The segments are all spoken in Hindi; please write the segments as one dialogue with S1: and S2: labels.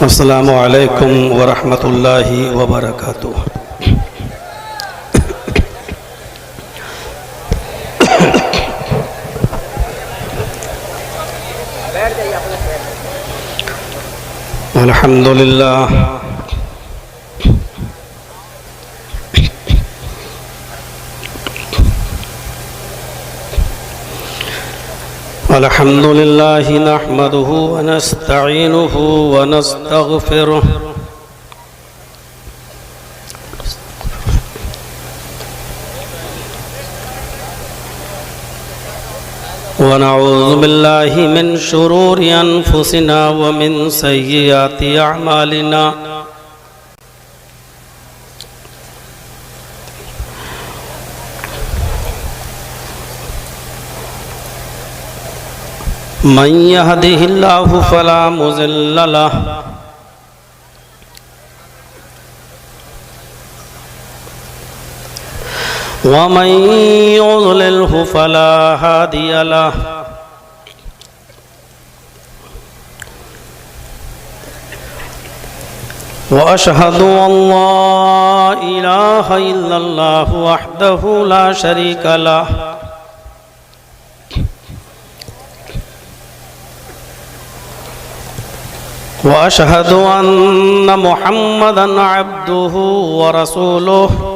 S1: अस्सलामु अलैकुम वरहमतुल्लाहि वबरकातुह। अल्हम्दुलिल्लाह अल्हम्दुलिल्लाहि नहमदुहु व नस्तईनुहु व नस्तगफिरुह व नऊज़ु बिल्लाहि मिन शुरूरि अनफुसिना व मिन सय्यिआति अअमालिना। मन यहदिहिल्लाहु फला मुज़िल्ल लहु व मन युज़लिल्हु फला हादिय लहु। व अशहदु अल्ला इलाहा इल्लल्लाहु वहदहु ला शरीका लहु व अशहदु अन्न मुहम्मदन अब्दुहु व रसूलुहु।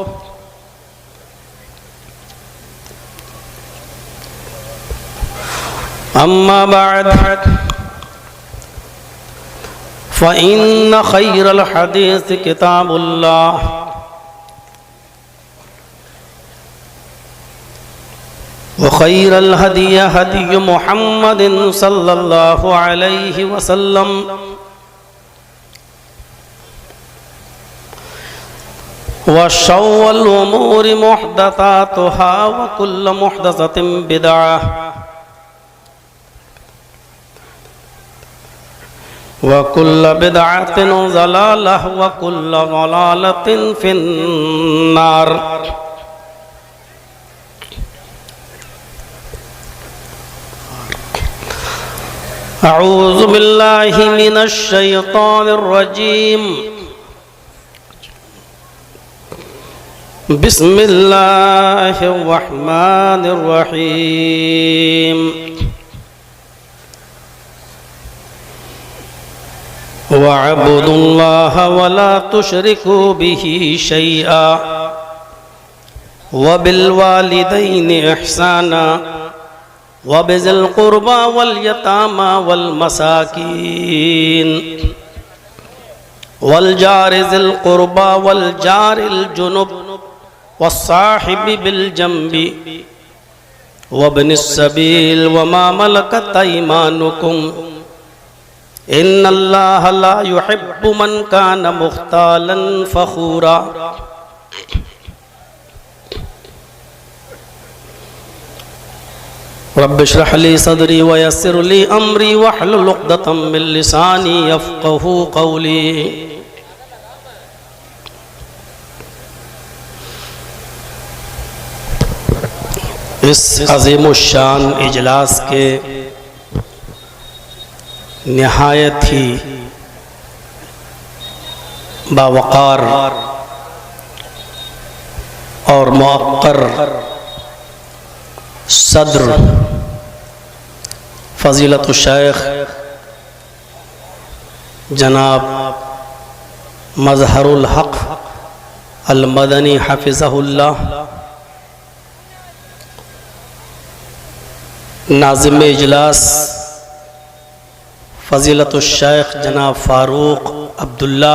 S1: अम्मा बअद फ़इन्न खैरल हदीस किताबुल्लाह व खैरल हदी हदी मुहम्मदिन सल्लल्लाहु अलैहि वसल्लम व शर्रुल उमूरि मुहदसातुहा व कुल्लु मुहदसतिन बिदअह व कुल्लु बिदअतिन ज़लालह व कुल्लु ज़लालतिन फिन्नार। अऊज़ु बिल्लाहि मिनश शैतानिर रजीम। बिस्मिल्लाहिर रहमानिर रहीम। वअब्दुल्लाह वला तुशरिकू बिही शैआ व बिल वालिदैनि इहसाना व बिज़िल क़ुरबा वल यतामा वल मसाकीन वल जारि ज़िल क़ुरबा वल जारिल जुनुब वस्साहिबि बिल जंबि वब्निस सबील वमा मलकत अयमानुकुम इन्नल्लाह ला युहिब्बु मन कान मुख्तालन फ़ख़ूरा। रब्बि इश्रह ली सदरी व यस्सिर ली अमरी वहलुल उक़दतम मिन लिसानी यफ़क़हू क़ौली। इस अज़ीमुश्शान इजलास के निहायत ही बावक़ार और मुअक्कर सदर फ़ज़ीलतुश शेख जनाब मज़हरुल हक़ अल मदनी हफ़िज़हुल्लाह, नाज़िम इजलास फ़ज़ीलतुश शेख जनाब फ़ारूक अब्दुल्ला,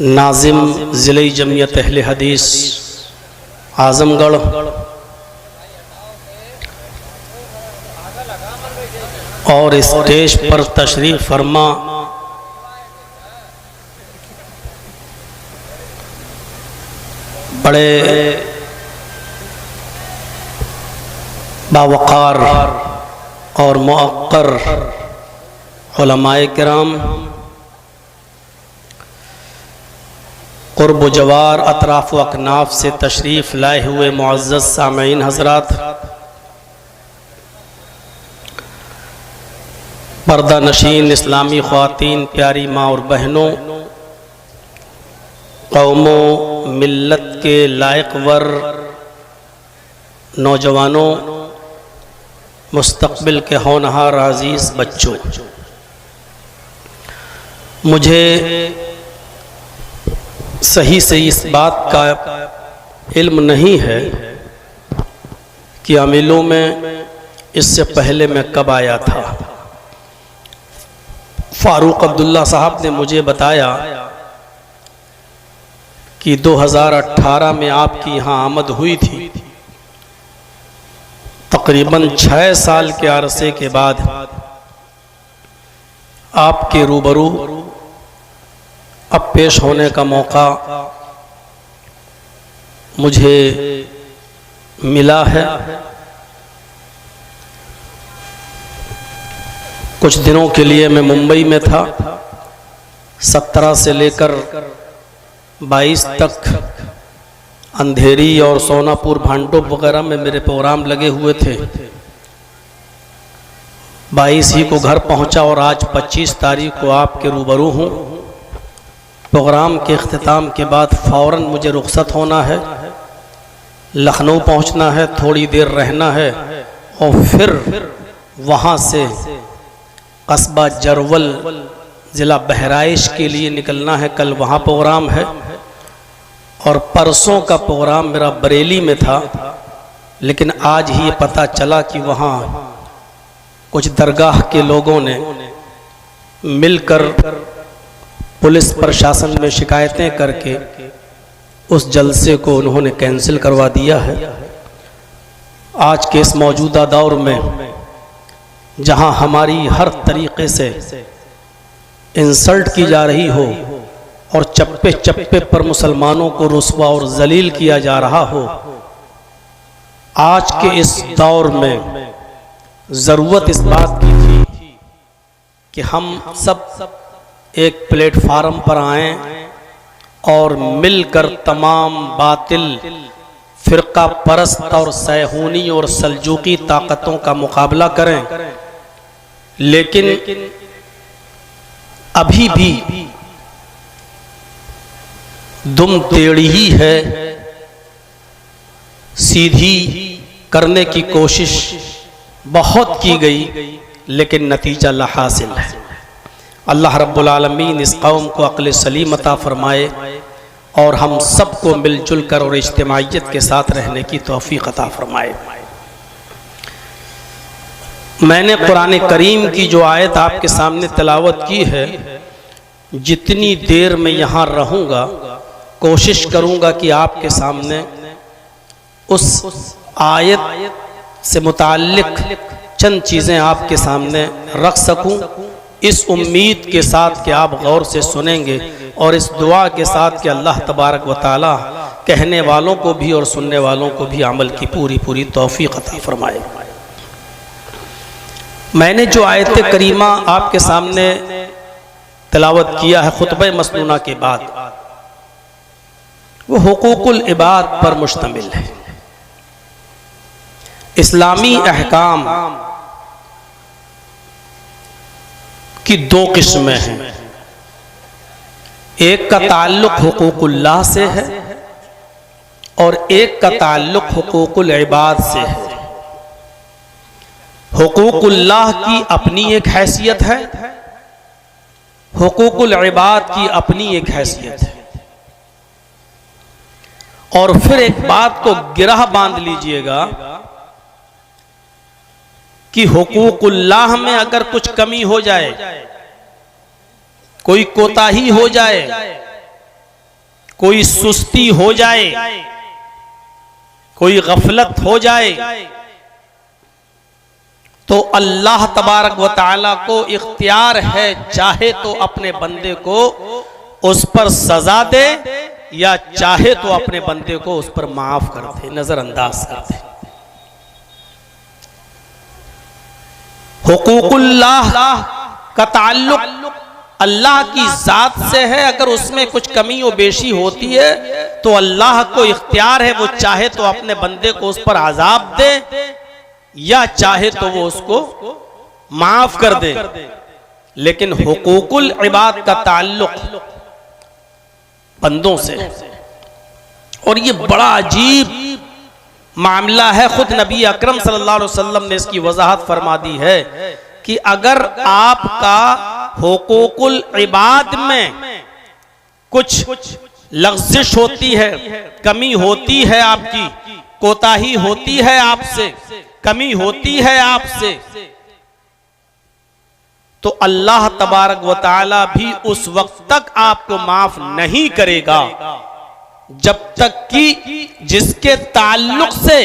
S1: नाज़िम ज़िले जमियत अहले हदीस आज़मगढ़, और स्टेज पर तशरीफ़ फरमा बड़े बावक़ार और मुअक्कर उलमाए किराम, क़ुर्ब जवार अतराफ़ व अकनाफ़ से तशरीफ़ लाए हुए मुअज़्ज़ज़ सामईन हज़रात, पर्दा नशीन इस्लामी ख़वातीन, प्यारी माँ और बहनों, कौमों मिल्लत के लायकवर नौजवानों, मुस्तक़बिल के होनहार अज़ीज़ बच्चों, मुझे सही से इस बात का इल्म नहीं है कि अमीलों में इससे पहले मैं कब आया था। फ़ारूक अब्दुल्ला साहब ने मुझे बताया कि 2018 में आपकी यहाँ आमद हुई थी। तकरीबन 6 साल के अरसे के बाद आपके रूबरू अब पेश होने का मौका मुझे मिला है। कुछ दिनों के लिए मैं मुंबई में था। 17 से लेकर 22 तक अंधेरी और सोनापुर भांडुप वगैरह में मेरे प्रोग्राम लगे हुए थे। 22 ही को घर पहुंचा और आज 25 तारीख को आपके रूबरू हूँ। प्रोग्राम के अख्तिताम के बाद फ़ौरन मुझे रुखसत होना है, लखनऊ पहुंचना है, थोड़ी देर रहना है और फिर वहाँ से कस्बा जरवल ज़िला बहराइच के लिए निकलना है। कल वहाँ प्रोग्राम है और परसों का प्रोग्राम मेरा बरेली में था, लेकिन आज ही ये पता चला कि वहाँ कुछ दरगाह के लोगों ने मिलकर पुलिस प्रशासन में शिकायतें करके उस जलसे को उन्होंने कैंसिल करवा दिया है। आज के इस मौजूदा दौर में जहां हमारी हर तरीके से इंसल्ट की जा रही हो और चप्पे चप्पे पर मुसलमानों को रुस्वा और जलील किया जा रहा हो, आज के इस दौर में ज़रूरत इस बात की थी कि हम सब एक प्लेटफार्म पर आएं और मिलकर तमाम बातिल फ़िरका परस्त और सैहूनी और सल्जूकी ताकतों का मुकाबला करें। लेकिन अभी भी दुम टेढ़ी ही है, सीधी करने की कोशिश बहुत की गई लेकिन नतीजा ला हासिल है। अल्लाह रब्बुल आलमीन इस कौम को अक्ल सलीम अता फरमाए और हम सबको मिलजुल कर और इज्तिमाइयत के साथ रहने की तौफीक अता फरमाए। मैंने कुरान करीम की जो आयत आपके सामने तिलावत की है, जितनी देर मैं यहाँ रहूँगा कोशिश करूँगा कि आपके सामने उस आयत से मुताल्लिक चंद चीज़ें आपके सामने रख सकूँ, इस उम्मीद के साथ कि आप गौर से सुनेंगे और इस दुआ के साथ कि अल्लाह तबारक व तआला कहने वालों को भी और सुनने वालों को भी अमल की पूरी पूरी तौफीक अता फरमाए। मैंने जो आयत करीमा आपके सामने तिलावत किया है खुतबे मसनूना के बाद, वो हुकूकुल इबाद पर मुश्तमिल है। इस्लामी अहकाम की 2 किस्में हैं। एक का ताल्लुक हुकूकुल्लाह से है और एक का ताल्लुक हुकूकुल इबाद से है। हुकूकुल्लाह की अपनी एक हैसियत है, हुकूकुल इबाद की अपनी एक हैसियत है। और फिर एक बात को गिरह बांध लीजिएगा कि हुकूकुल्लाह में अगर कुछ कमी हो जाए, कोई कोताही हो जाए, कोई सुस्ती हो जाए, कोई गफलत हो जाए, तो अल्लाह तबारक व तआला को इख्तियार है, चाहे तो अपने बंदे को उस पर सजा दे या चाहे तो अपने बंदे को उस पर माफ कर दे, नजरअंदाज कर दे। हुकूकुल्लाह का ताल्लुक अल्लाह की ज़ात से है। अगर उसमें कुछ कमी और बेशी होती है तो अल्लाह को इख्तियार है, वो चाहे तो अपने बंदे को उस पर अजाब दे या चाहे तो वो उसको माफ कर दे। लेकिन हुकूकुल इबाद का ताल्लुक बंदों से, और ये बड़ा अजीब मामला है। खुद नबी अकरम सल्लल्लाहु अलैहि वसल्लम ने इसकी वजाहत फरमा दी है कि अगर आपका हुकूकुल इबाद में कुछ लग़्ज़िश होती है, कमी होती है, आपकी कोताही होती है, आपसे कमी होती है आपसे, तो अल्लाह तबारक व तआला भी उस वक्त तक आपको माफ नहीं करेगा जब तक कि जिसके ताल्लुक से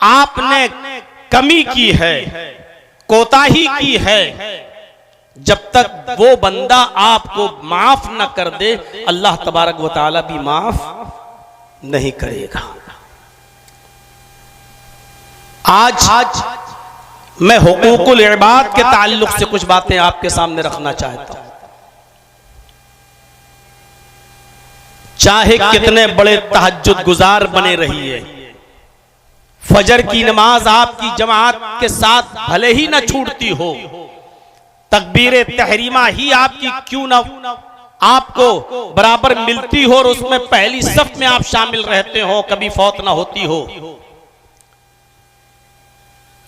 S1: आपने कमी की है, कोताही की है, जब तक वो बंदा आपको माफ न कर दे, अल्लाह तबारक व तआला भी माफ नहीं करेगा। आज मैं हुकूकुल इबाद के ताल्लुक से कुछ बातें आपके सामने रखना चाहता हूं। चाहे कितने बड़े तहज्जुद गुजार बने रहिए, फजर की नमाज आपकी जमात के साथ भले ही न छूटती हो, तकबीर तहरीमा ही आपकी क्यों न आपको बराबर मिलती हो और उसमें पहली सफ में आप शामिल रहते हो, कभी फौत ना होती हो,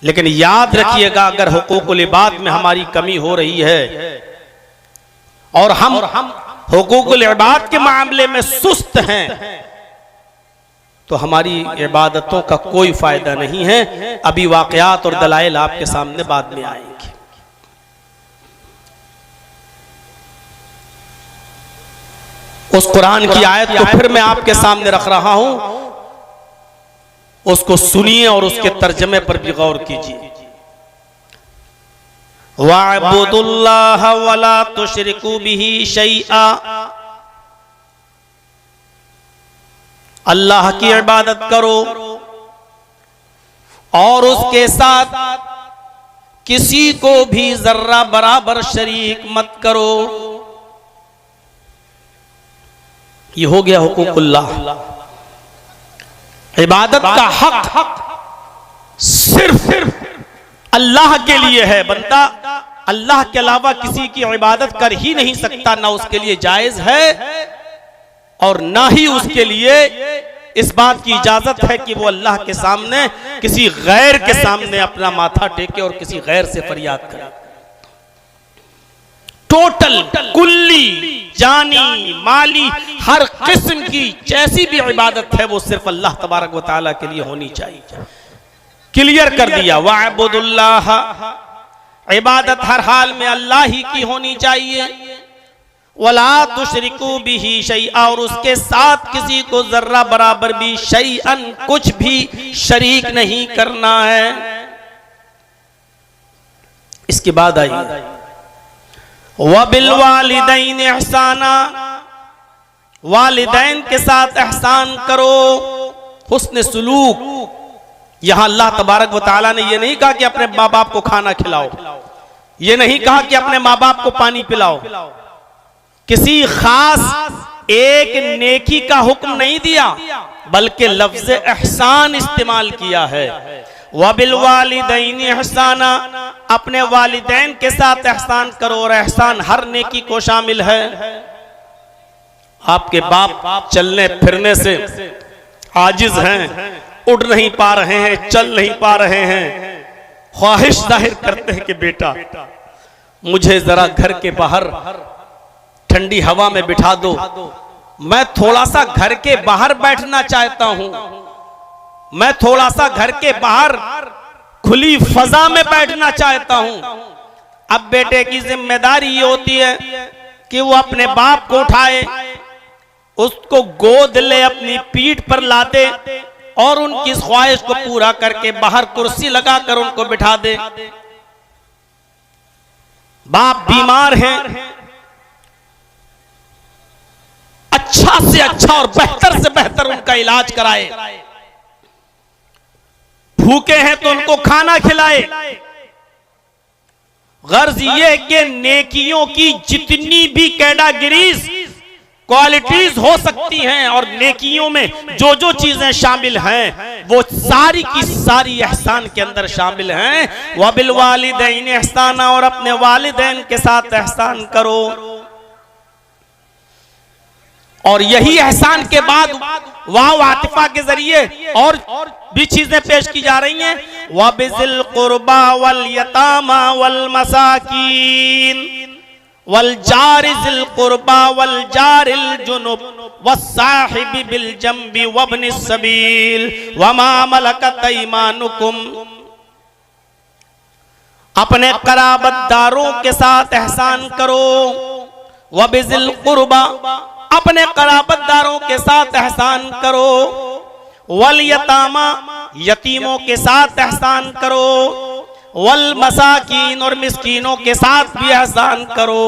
S1: लेकिन याद रखिएगा अगर हुकूकुल इबाद में हमारी कमी हो रही है और हम हुकूकुल इबाद के मामले में सुस्त हैं, तो हमारी इबादतों का कोई फायदा नहीं है। अभी वाकयात और दलाइल आपके सामने बाद में आएंगे। उस कुरान की आयत को फिर मैं आपके सामने रख रहा हूं, उसको सुनिए और उसके तर्जमे पर भी गौर कीजिए। वअबुदुल्लाह वला तुशरिकू बिही शैआ, अल्लाह की इबादत करो और उसके साथ किसी को भी जर्रा बराबर शरीक मत करो। ये हो गया हुकूकुल्लाह। इबादत का हक सिर्फ अल्लाह के लिए है। बंदा अल्लाह के अलावा किसी की इबादत कर ही नहीं सकता, ना उसके लिए जायज है और ना ही उसके लिए इस बात की इजाजत है कि वो अल्लाह के सामने किसी गैर के सामने अपना माथा टेके और किसी गैर से फरियाद करे। टोटल कुल्ली जानी माली हर किस्म की जैसी भी इबादत है वो सिर्फ अल्लाह तबारक व तआला के लिए होनी चाहिए। क्लियर कर दिया। वअबुदुल्लाह, इबादत हर हाल में अल्लाह ही की होनी चाहिए। वला तुशरिकू बिही शैआ, और उसके साथ किसी को जर्रा बराबर भी शैअन कुछ भी शरीक नहीं करना है। इसके बाद आई वबिल वालिदैन एहसाना, वालिदैन के साथ एहसान करो, हुस्न सुलूक। यहां अल्लाह तबारक व तआला ने यह नहीं कहा कि अपने माँ बाप को खाना खिलाओ, यह नहीं कहा कि अपने माँ बाप को पानी पिलाओ, किसी खास एक नेकी का हुक्म नहीं दिया, बल्कि लफ्ज एहसान इस्तेमाल किया है। वबिल वालिदैन एहसाना, अपने वालिदैन के साथ एहसान करो, और एहसान हर नेकी को शामिल है। आपके बाप चलने फिरने से आजिज हैं, उड़ नहीं पा रहे हैं, चल नहीं पा रहे हैं, ख्वाहिश जाहिर करते हैं कि बेटा मुझे जरा घर के बाहर ठंडी हवा में बिठा दो, मैं थोड़ा सा घर के बाहर बैठना चाहता हूं, मैं थोड़ा सा घर के बाहर खुली फजा में बैठना चाहता हूं। अब बेटे की जिम्मेदारी ये होती है कि वो अपने बाप को उठाए, उसको गोद ले, अपनी पीठ पर लाते और उनकी ख्वाहिश को पूरा करके बाहर कुर्सी लगाकर उनको बिठा दे। बाप बीमार हैं, अच्छा से अच्छा और बेहतर से बेहतर उनका इलाज कराए, भूखे हैं तो उनको खाना खिलाए। गर्ज ये कि नेकियों की जितनी भी कैटेगरीज क्वालिटीज हो सकती हैं और नेकियों में जो जो चीजें शामिल हैं वो सारी की सारी एहसान के अंदर शामिल हैं। वबिल वालिदैन एहसाना, और अपने वालिदैन के साथ एहसान करो। और यही एहसान के बाद वाव आतिफा के जरिए और भी चीजें पेश की जा रही हैं। वबिज़िल कुर्बा वल यतामा वल मसाकीन वल जारिज़िल कुर्बा वल जारिल जुनुब वस्साहिबि बिल जंबि वब्निस सबील वमा मलकत ऐमानुकुम। अपने कराबतदारों के साथ एहसान करो। वबिज़िल कुर्बा, अपने कराबतदारों के साथ एहसान करो। वल यतामा, यतीमों के साथ एहसान करो। वल मसाकीन, और मिस्कीनों के साथ भी एहसान करो।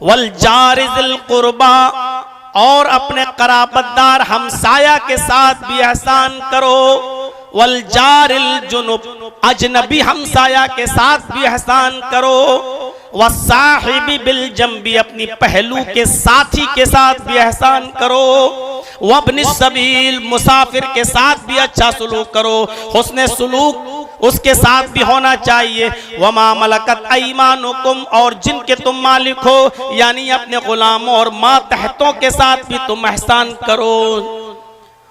S1: वल जारिज़िल कुर्बा, और अपने कराबतदार हमसाया के साथ भी एहसान करो। वल जारिल जुनुब, अजनबी हमसाया के साथ भी एहसान करो। वस्साहिबि बिल जंबी, अपनी पहलू के साथी के साथ भी एहसान करो। वब्निस सबील, मुसाफिर के साथ भी अच्छा सलूक करो। हुस्ने सलूक उसके साथ भी होना चाहिए। वमा मलकत ऐमानुकुम, और जिनके तुम मालिक हो यानी अपने गुलामों और मातहतों के साथ भी तुम एहसान करो।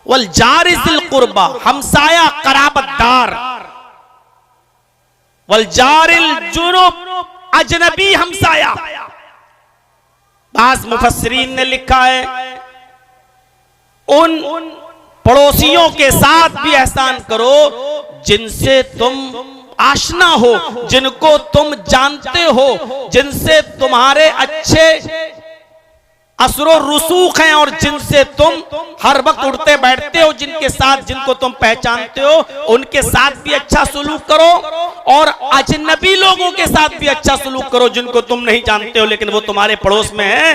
S1: वल जारिज़िल कुर्बा, हमसाया कराबतदार। वल जारिल जुनुब, अजनबी हमसाया। बाज़ मुफस्सिरीन ने लिखा है उन पड़ोसियों के साथ भी एहसान करो जिनसे तुम आशना हो, जिनको तुम जानते हो, जिनसे तुम्हारे अच्छे असरो रुसूख हैं, और जिनसे तुम हर वक्त उठते बैठते हो, जिनके साथ जिनको तुम पहचानते हो उनके साथ भी अच्छा सलूक करो। और अजनबी लोगों के साथ भी अच्छा सलूक करो जिनको तुम नहीं जानते हो लेकिन वो तुम्हारे पड़ोस में है,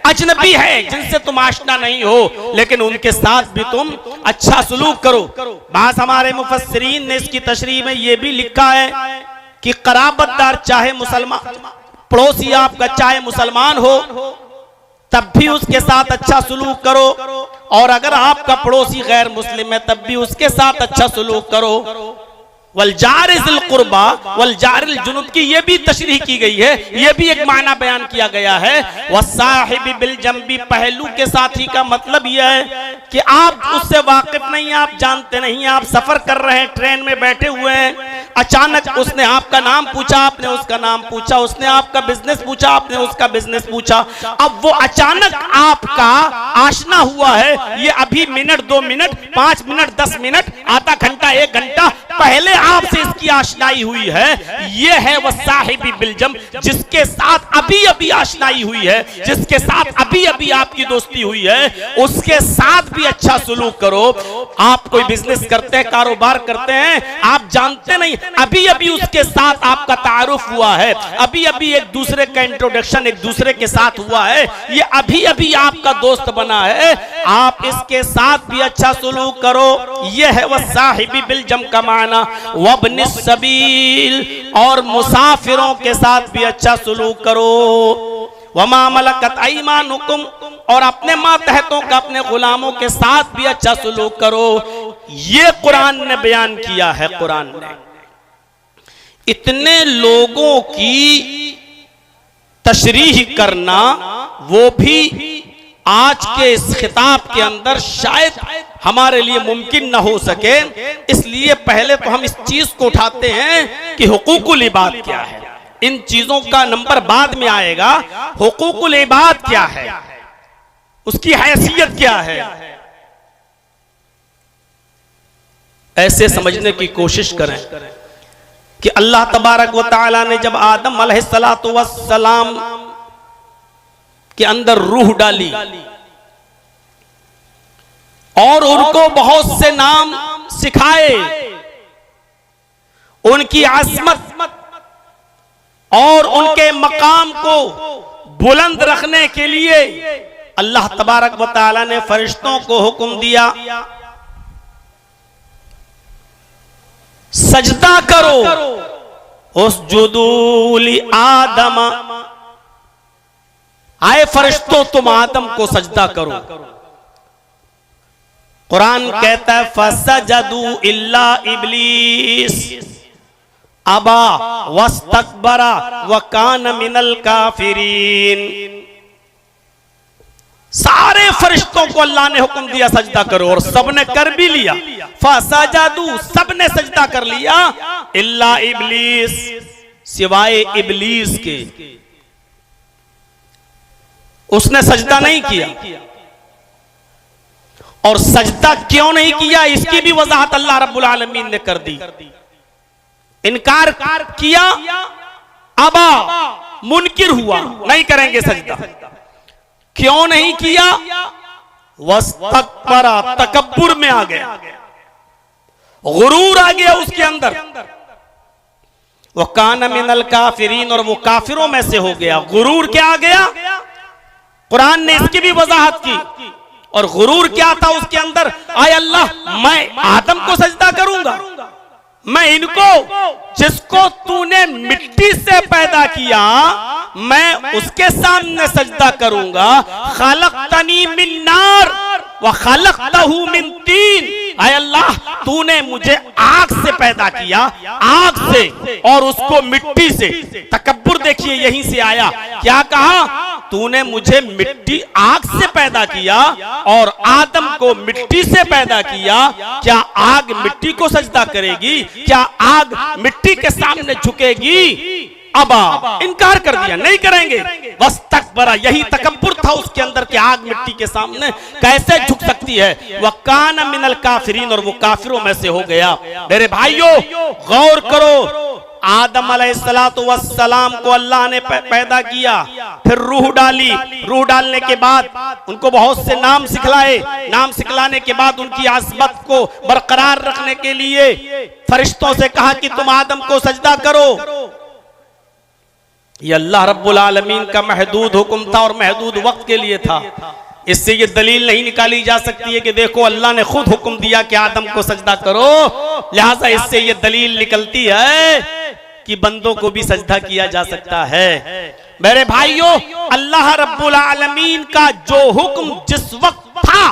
S1: अजनबी है, जिनसे तुम आशना नहीं हो, लेकिन उनके साथ भी तुम अच्छा सलूक करो। बात हमारे मुफस्सिरीन ने इसकी तशरीह में ये भी लिखा है कि कराबतदार चाहे मुसलमान, पड़ोसी आपका चाहे मुसलमान हो तब भी उसके साथ अच्छा सलूक करो, और अगर आपका पड़ोसी गैर मुस्लिम है तब भी उसके साथ अच्छा सलूक करो। वल जारिज़िल कुर्बा वल जारिल जुनुब की ये भी तशरीह की गई है, ये भी एक माना बयान किया गया है। वस्साहिबि बिल जंबी, पहलू के साथी का मतलब यह है कि आप उससे वाकिफ नहीं, आप जानते नहीं, आप सफर कर रहे हैं, ट्रेन में बैठे हुए हैं, अचानक उसने आपका नाम पूछा, आपने उसका नाम पूछा, उसने आपका बिजनेस पूछा, आपने उसका बिजनेस पूछा। अब वो अचानक आपका आशना हुआ है, ये अभी मिनट 2 मिनट 5 मिनट 10 मिनट आधा घंटा 1 घंटा पहले आपसे इसकी आशनाई हुई है। ये है वह साहिबी बिलजम, जिसके साथ अभी अभी आशनाई हुई है, जिसके साथ अभी अभी आपकी दोस्ती हुई है, उसके साथ भी अच्छा सलूक करो। आप कोई बिजनेस करते हैं, कारोबार करते हैं, आप जानते नहीं, अभी अभी उसके साथ आपका तारुफ हुआ है, अभी अभी एक दूसरे का इंट्रोडक्शन एक दूसरे के साथ हुआ है, ये अभी अभी आपका दोस्त बना है, आप इसके साथ भी अच्छा सलूक करो। यह है वह साहिबी बिलजम का माना। वब्निस सबील, और मुसाफिरों के साथ भी अच्छा सलूक करो। वमा मलकत ऐमानुकुम, और अपने मातहतों का, अपने गुलामों के साथ भी अच्छा सलूक करो। ये कुरान ने बयान किया है। कुरान ने इतने लोगों की तशरीह करना, वो भी आज के इस खिताब के अंदर शायद हमारे लिए मुमकिन न हो सके, इसलिए पहले तो हम इस चीज को उठाते हैं कि हुकूकुल इबाद क्या है। इन चीजों का नंबर बाद में आएगा। हुकूकुल इबाद क्या है, उसकी हैसियत क्या है, ऐसे समझने की कोशिश करें कि अल्लाह तबारक व तआला ने जब आदम अलैहिस्सलातु वस्सलाम के अंदर रूह डाली और उनको बहुत से नाम सिखाए, उनकी अज़मत और उनके मकाम को बुलंद रखने के लिए अल्लाह तबारक व तआला ने फरिश्तों को हुक्म दिया, सजदा करो, उसजुदू ली आदम, आए फरिश्तों तुम आदम को सजदा करो। कुरान कहता है फसजदू इल्ला इब्लीस अबा वस्तकबरा व कान मिनल काफिरीन। सारे फरिश्तों को अल्लाह ने हुक्म दिया सजदा करो और सबने कर भी लिया। फसजदू, सबने सजदा कर लिया, इल्ला इब्लीस, सिवाय इब्लीस के, उसने सजदा नहीं किया। और सजदा क्यों नहीं किया इसकी भी वजाहत अल्लाह रब्बुल आलमीन ने कर दी। इनकार किया, अबा, मुनकिर हुआ, नहीं करेंगे सजदा। क्यों नहीं किया? वस्तकबरा, तकब्बुर में आ गया, गुरूर आ गया उसके अंदर। वह कान मिनल काफिरीन, और वो काफिरों में से हो गया। गुरूर क्या आ गया? कुरान ने इसकी भी वजाहत की। और गुरूर क्या था उसके अंदर? आय अल्लाह, मैं आदम को सजदा करूंगा, मैं इनको, जिसको तूने मिट्टी से पैदा किया, मैं उसके सामने सजदा करूंगा। खलक़तनी मिन नार व खलक़तहू मिन तीन। आय अल्लाह, तूने मुझे आग से पैदा किया, आग से, और उसको मिट्टी से। तकब्बुर देखिए यहीं से आया। क्या कहा? तूने मुझे मिट्टी, आग से पैदा किया और आदम को मिट्टी से पैदा किया। क्या आग मिट्टी को सजदा करेगी? क्या आग मिट्टी के सामने झुकेगी? अबा, इनकार कर दिया, नहीं करेंगे। बस तकबरा, यही तकब्बुर था उसके अंदर कि आग मिट्टी के सामने कैसे झुक सकती है। वह कान मिनल काफिरीन, और वो काफिरों में से हो गया। मेरे भाइयों, गौर करो, आदम अलैहिस्सलातु वस्सलाम को अल्लाह ने पैदा किया, फिर रूह डाली, रूह डालने के बाद उनको बहुत से नाम सिखलाए, नाम सिखलाने के बाद उनकी आज़मत को बरकरार रखने के लिए फरिश्तों से कहा कि तुम आदम को सजदा करो। ये अल्लाह रब्बुल आलमीन का महदूद हुक्म था और महदूद वक्त के लिए था। इससे ये दलील नहीं निकाली जा सकती है कि देखो अल्लाह ने खुद हुक्म दिया कि आदम को सजदा करो, लिहाजा इससे ये दलील निकलती है कि बंदों को भी सजदा किया जा सकता है। मेरे भाइयों, अल्लाह रब्बुल आलमीन का जो हुक्म जिस वक्त था,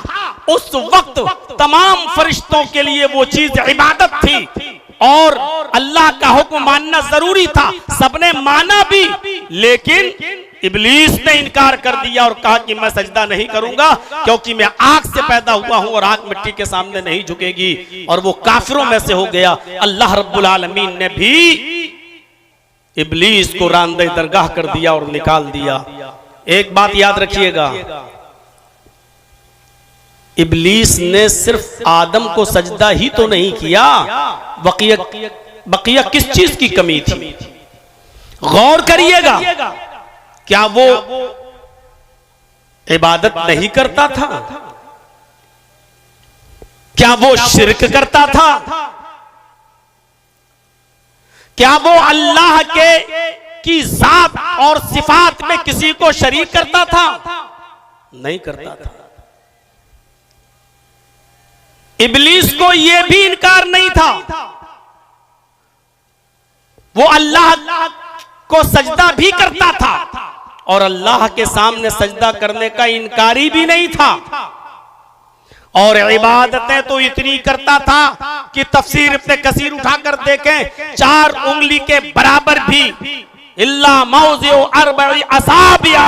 S1: उस वक्त तमाम फरिश्तों के लिए वो चीज इबादत थी और अल्लाह का हुक्म मानना जरूरी था। सबने माना भी, लेकिन इब्लीस ने इनकार कर दिया और कहा कि मैं सजदा नहीं करूंगा क्योंकि मैं आग से पैदा हुआ हूं और आग मिट्टी के सामने नहीं झुकेगी। और वो काफिरों में से हो गया। अल्लाह रब्बुल आलमीन ने भी इब्लीस को रांदे दरगाह कर दिया और निकाल दिया। एक बात याद रखिएगा, इब्लीस ने सिर्फ आदम को सजदा ही तो नहीं किया, बकिया किस चीज की कमी थी? गौर करिएगा, क्या वो इबादत नहीं करता था? क्या वो शिर्क करता था? क्या वो अल्लाह की जात और सिफात में किसी को शरीक करता था? नहीं करता था। इब्लीस को यह भी इनकार नहीं था, वो अल्लाह को सजदा भी करता था और अल्लाह के सामने सजदा करने का इनकारी भी नहीं था। और इबादतें तो इतनी करता था कि तफसीर इब्ने कसीर उठाकर देखें, 4 उंगली के बराबर भी, इल्ला मौज़िउ अर्बई असाबिया,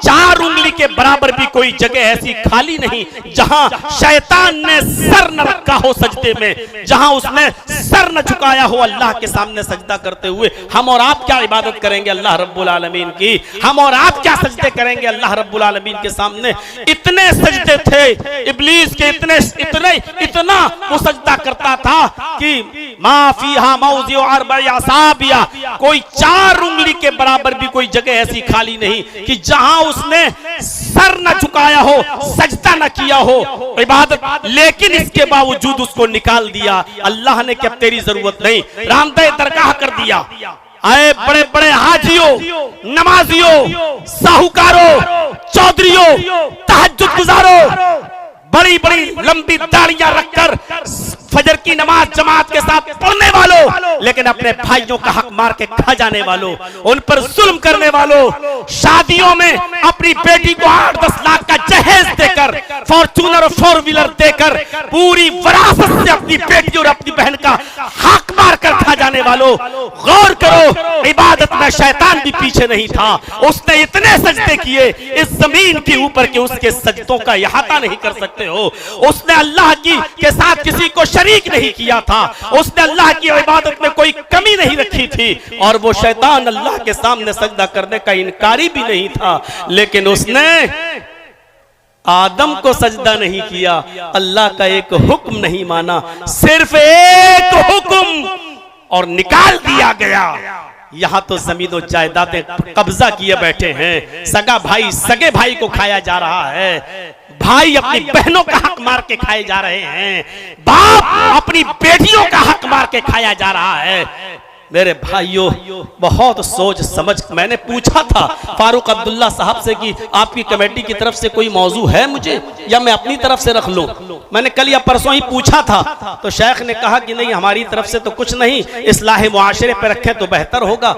S1: 4 उंगली के बराबर भी कोई जगह ऐसी खाली नहीं जहां शैतान ने सर न रखा हो सजदे में, जहां उसने सर न झुकाया हो अल्लाह के सामने सजदा करते हुए। हम और आप क्या इबादत करेंगे अल्लाह रब्बुल आलमीन की? हम और आप क्या सजदे करेंगे अल्लाह रब्बुल आलमीन के सामने? इतने सजदे थे इब्लीस के, इतना वो सजदा करता था कि मा फीहा मौज़िउ अर्बई असाबिया, कोई 4 उंगली के बराबर भी कोई जगह ऐसी खाली नहीं कि जहां उसने सर न झुकाया हो, सजदा न किया हो इबादत, लेकिन इसके बावजूद उसको निकाल दिया अल्लाह ने कि अब तेरी जरूरत नहीं, रामदे दरगाह कर दिया। आए बड़े बड़े हाजियों, नमाजियों, साहूकारों, चौधरियों, तहज्जुद गुजारों, बड़ी बड़ी लंबी दाढ़ियां रखकर
S2: फजर की नमाज जमात के साथ पढ़ने वालों, लेकिन अपने भाइयों का हक मार के खा जाने वालों, उन पर जुल्म करने वालों, शादियों में अपनी बेटी को 8-10 लाख का जहेज देकर, फॉर्च्यूनर और 4 व्हीलर देकर पूरी विरासत से अपनी बेटी और अपनी बहन का हक मार कर खा जाने वालों, गौर करो, इबादत में शैतान भी पीछे नहीं था। उसने इतने सजदे किए इस जमीन के ऊपर के उसके सजदों का इहाता नहीं कर सकते हो। उसने अल्लाह की के साथ किसी को शरीक नहीं किया था, उसने अल्लाह की इबादत में कोई कमी नहीं रखी थी, और वो शैतान अल्लाह के सामने सजदा करने का इनकारी भी नहीं था, लेकिन उसने आदम को सजदा नहीं किया, अल्लाह का एक हुक्म नहीं माना, सिर्फ एक हुक्म और निकाल दिया गया। यहां तो जमीन और जायदादें कब्जा किए बैठे हैं, सगा भाई सगे भाई को खाया जा रहा है, भाई अपनी बहनों का हक मार के खाए जा रहे हैं, बाप अपनी बेटियों का हक मार के खाया जा रहा है। मेरे भाइयों, बहुत सोच समझ, मैंने पूछा था फारूक अब्दुल्ला साहब से कि आपकी कमेटी की तरफ से कोई मौजू है मुझे, या मैं अपनी तरफ से रख लूं। मैंने कल या परसों ही पूछा था, तो शेख ने कहा कि नहीं, हमारी तरफ से तो कुछ नहीं, इस्लाह मुआशरे पे रखें तो बेहतर होगा,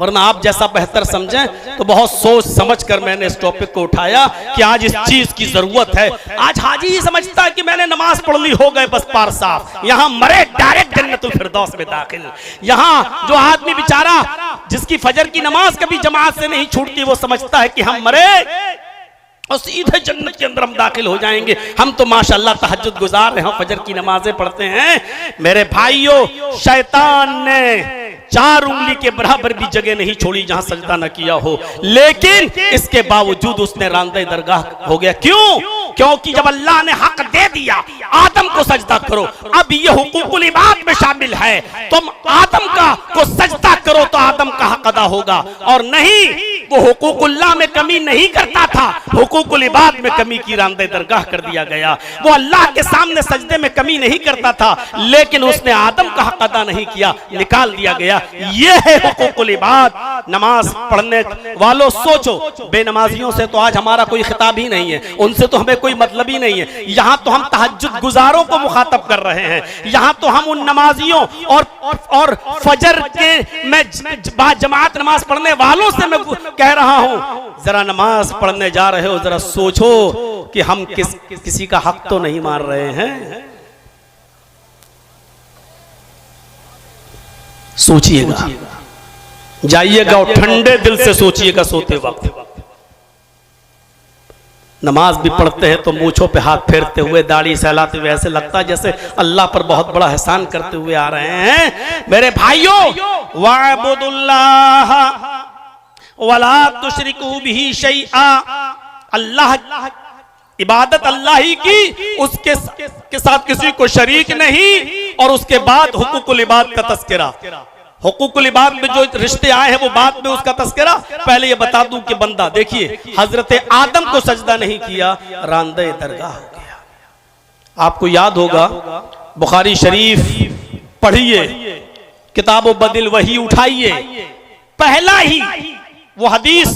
S2: वरना आप जैसा बेहतर समझें। तो बहुत सोच समझ कर मैंने इस टॉपिक को उठाया कि आज इस चीज की जरूरत है। आज हाजी ही समझता है कि मैंने नमाज पढ़ ली, हो गए बस पार साफ, यहां मरे डायरेक्ट जन्नतुल फिरदौस में दाखिल। यहां जो आदमी बेचारा जिसकी फजर की नमाज कभी जमात से नहीं छूटती, वो समझता है कि हम मरे और सीधे जन्नत के अंदर हम दाखिल हो जाएंगे। हम तो माशाअल्लाह तहज्जुद गुजार रहे हैं, फजर की नमाजें पढ़ते हैं। मेरे भाइयों, शैतान ने 4 उंगली के बराबर भी जगह नहीं छोड़ी जहां सजदा न किया हो, लेकिन इसके बावजूद उसने रांदे दरगाह हो गया। क्यों? क्योंकि जब अल्लाह ने हक दे दिया आदम को सजदा करो, अब ये हुकूकुल इबाद में शामिल है, तुम आदम का को सजदा करो तो आदम का हक अदा होगा, और नहीं वो हुकूकुल्लाह में कमी नहीं करता था, हुकूकुल इबाद में कमी की रांदे दरगाह कर दिया गया। वो अल्लाह के सामने सजदे में कमी नहीं करता था, लेकिन उसने आदम का हक अदा नहीं किया, निकाल दिया गया। ये है हुकूकुल इबाद। नमाज पढ़ने वालों सोचो, बेनमाजियों से तो आज हमारा कोई खिताब ही नहीं है, उनसे तो हमें कोई मतलब ही नहीं है। यहाँ तो हम तहज्जुद गुजारों को मुखातब कर रहे हैं, यहाँ तो हम उन नमाजियों और फजर के में जमात नमाज पढ़ने वालों से मैं कह रहा हूं, जरा नमाज पढ़ने जा रहे हो, जरा सोचो कि हम किसी का हक तो नहीं मार रहे हैं। सोचिएगा, जाइएगा और ठंडे दिल से सोचिएगा। सोते वक्त नमाज भी पढ़ते हैं तो मूंछों पे हाथ फेरते हुए, दाढ़ी सहलाते हुए, ऐसे लगता है जैसे अल्लाह पर बहुत बड़ा एहसान करते हुए आ रहे हैं। मेरे भाइयों, वाअबुदुल्लाह वला तुशरिकू बिही शैआ, अल्लाह इबादत अल्लाह ही की, उसके के साथ किसी को शरीक नहीं। और उसके बाद हुकूकुल इबाद का तस्करा, हुकूकुल इबाद में जो रिश्ते आए हैं वो बाद में उसका तस्करा। पहले ये बता दूं कि बंदा, देखिए, हजरत आदम को सजदा नहीं किया, रांदे दरगाह हो गया। आपको याद होगा, बुखारी शरीफ पढ़िए, किताबो बदिल वही उठाइए, पहला ही वो हदीस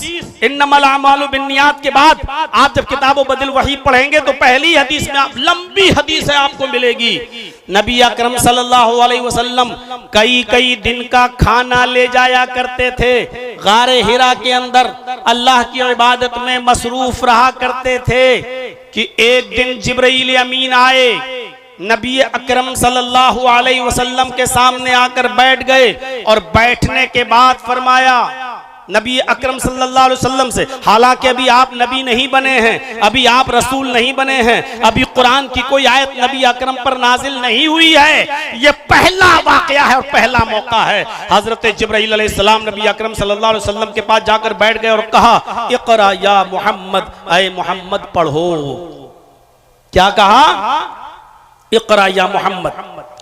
S2: इन्नमल अमालु बिन्नियात के बाद आप जब किताबो बदिल वही पढ़ेंगे तो पहली हदीस में, आप लंबी हदीस है आपको मिलेगी, नबी अकरम सल्लल्लाहु अलैहि वसल्लम कई दिन का खाना ले जाया करते थे, गारे हिरा के अंदर अल्लाह की इबादत में मसरूफ रहा करते थे कि एक दिन जिब्रील अमीन आए, नबी अकरम सल्लल्लाहु अलैहि वसल्लम के सामने आकर बैठ गए, और बैठने के बाद फरमाया नबी अकरम सल्लल्लाहु अलैहि वसल्लम से, हालांकि अभी आप नबी नहीं बने हैं, अभी आप रसूल नहीं बने हैं, अभी कुरान की कोई आयत नबी अकरम पर नाजिल नहीं हुई है, ये पहला वाकया है और पहला मौका है। हजरत जिब्राइल अलैहिस्सलाम नबी अकरम सल्लल्लाहु अलैहि वसल्लम के पास जाकर बैठ गए और कहा, इक़रा या मोहम्मद, ऐ मोहम्मद पढ़ो। क्या कहा? इक़रा या मोहम्मद,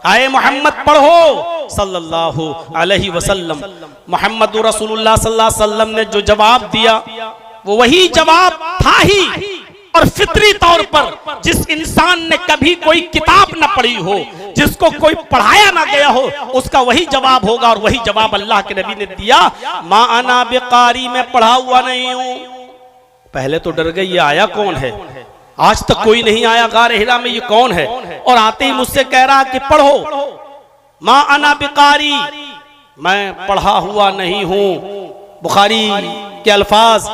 S2: आए मोहम्मद पढ़ो सल्लल्लाहु अलैहि वसल्लम। मोहम्मद रसूलुल्लाह सल्लल्लाहु अलैहि वसल्लम ने जो जवाब दिया वो वही जवाब था ही, और फितरी तौर पर जिस इंसान ने कभी कोई किताब न पढ़ी हो, जिसको कोई पढ़ाया ना गया हो, उसका वही जवाब होगा, और वही जवाब अल्लाह के नबी ने दिया, मा अना बिकारी, मैं पढ़ा हुआ नहीं हूं। पहले तो डर गए, ये आया कौन है? आज तक कोई नहीं आया गारे हिरा में, ये कौन है? और आते ही मुझसे कह रहा कि पढ़ो, मा अना बिकारी, मैं पढ़ा हुआ नहीं हूं। बुखारी के अल्फाज,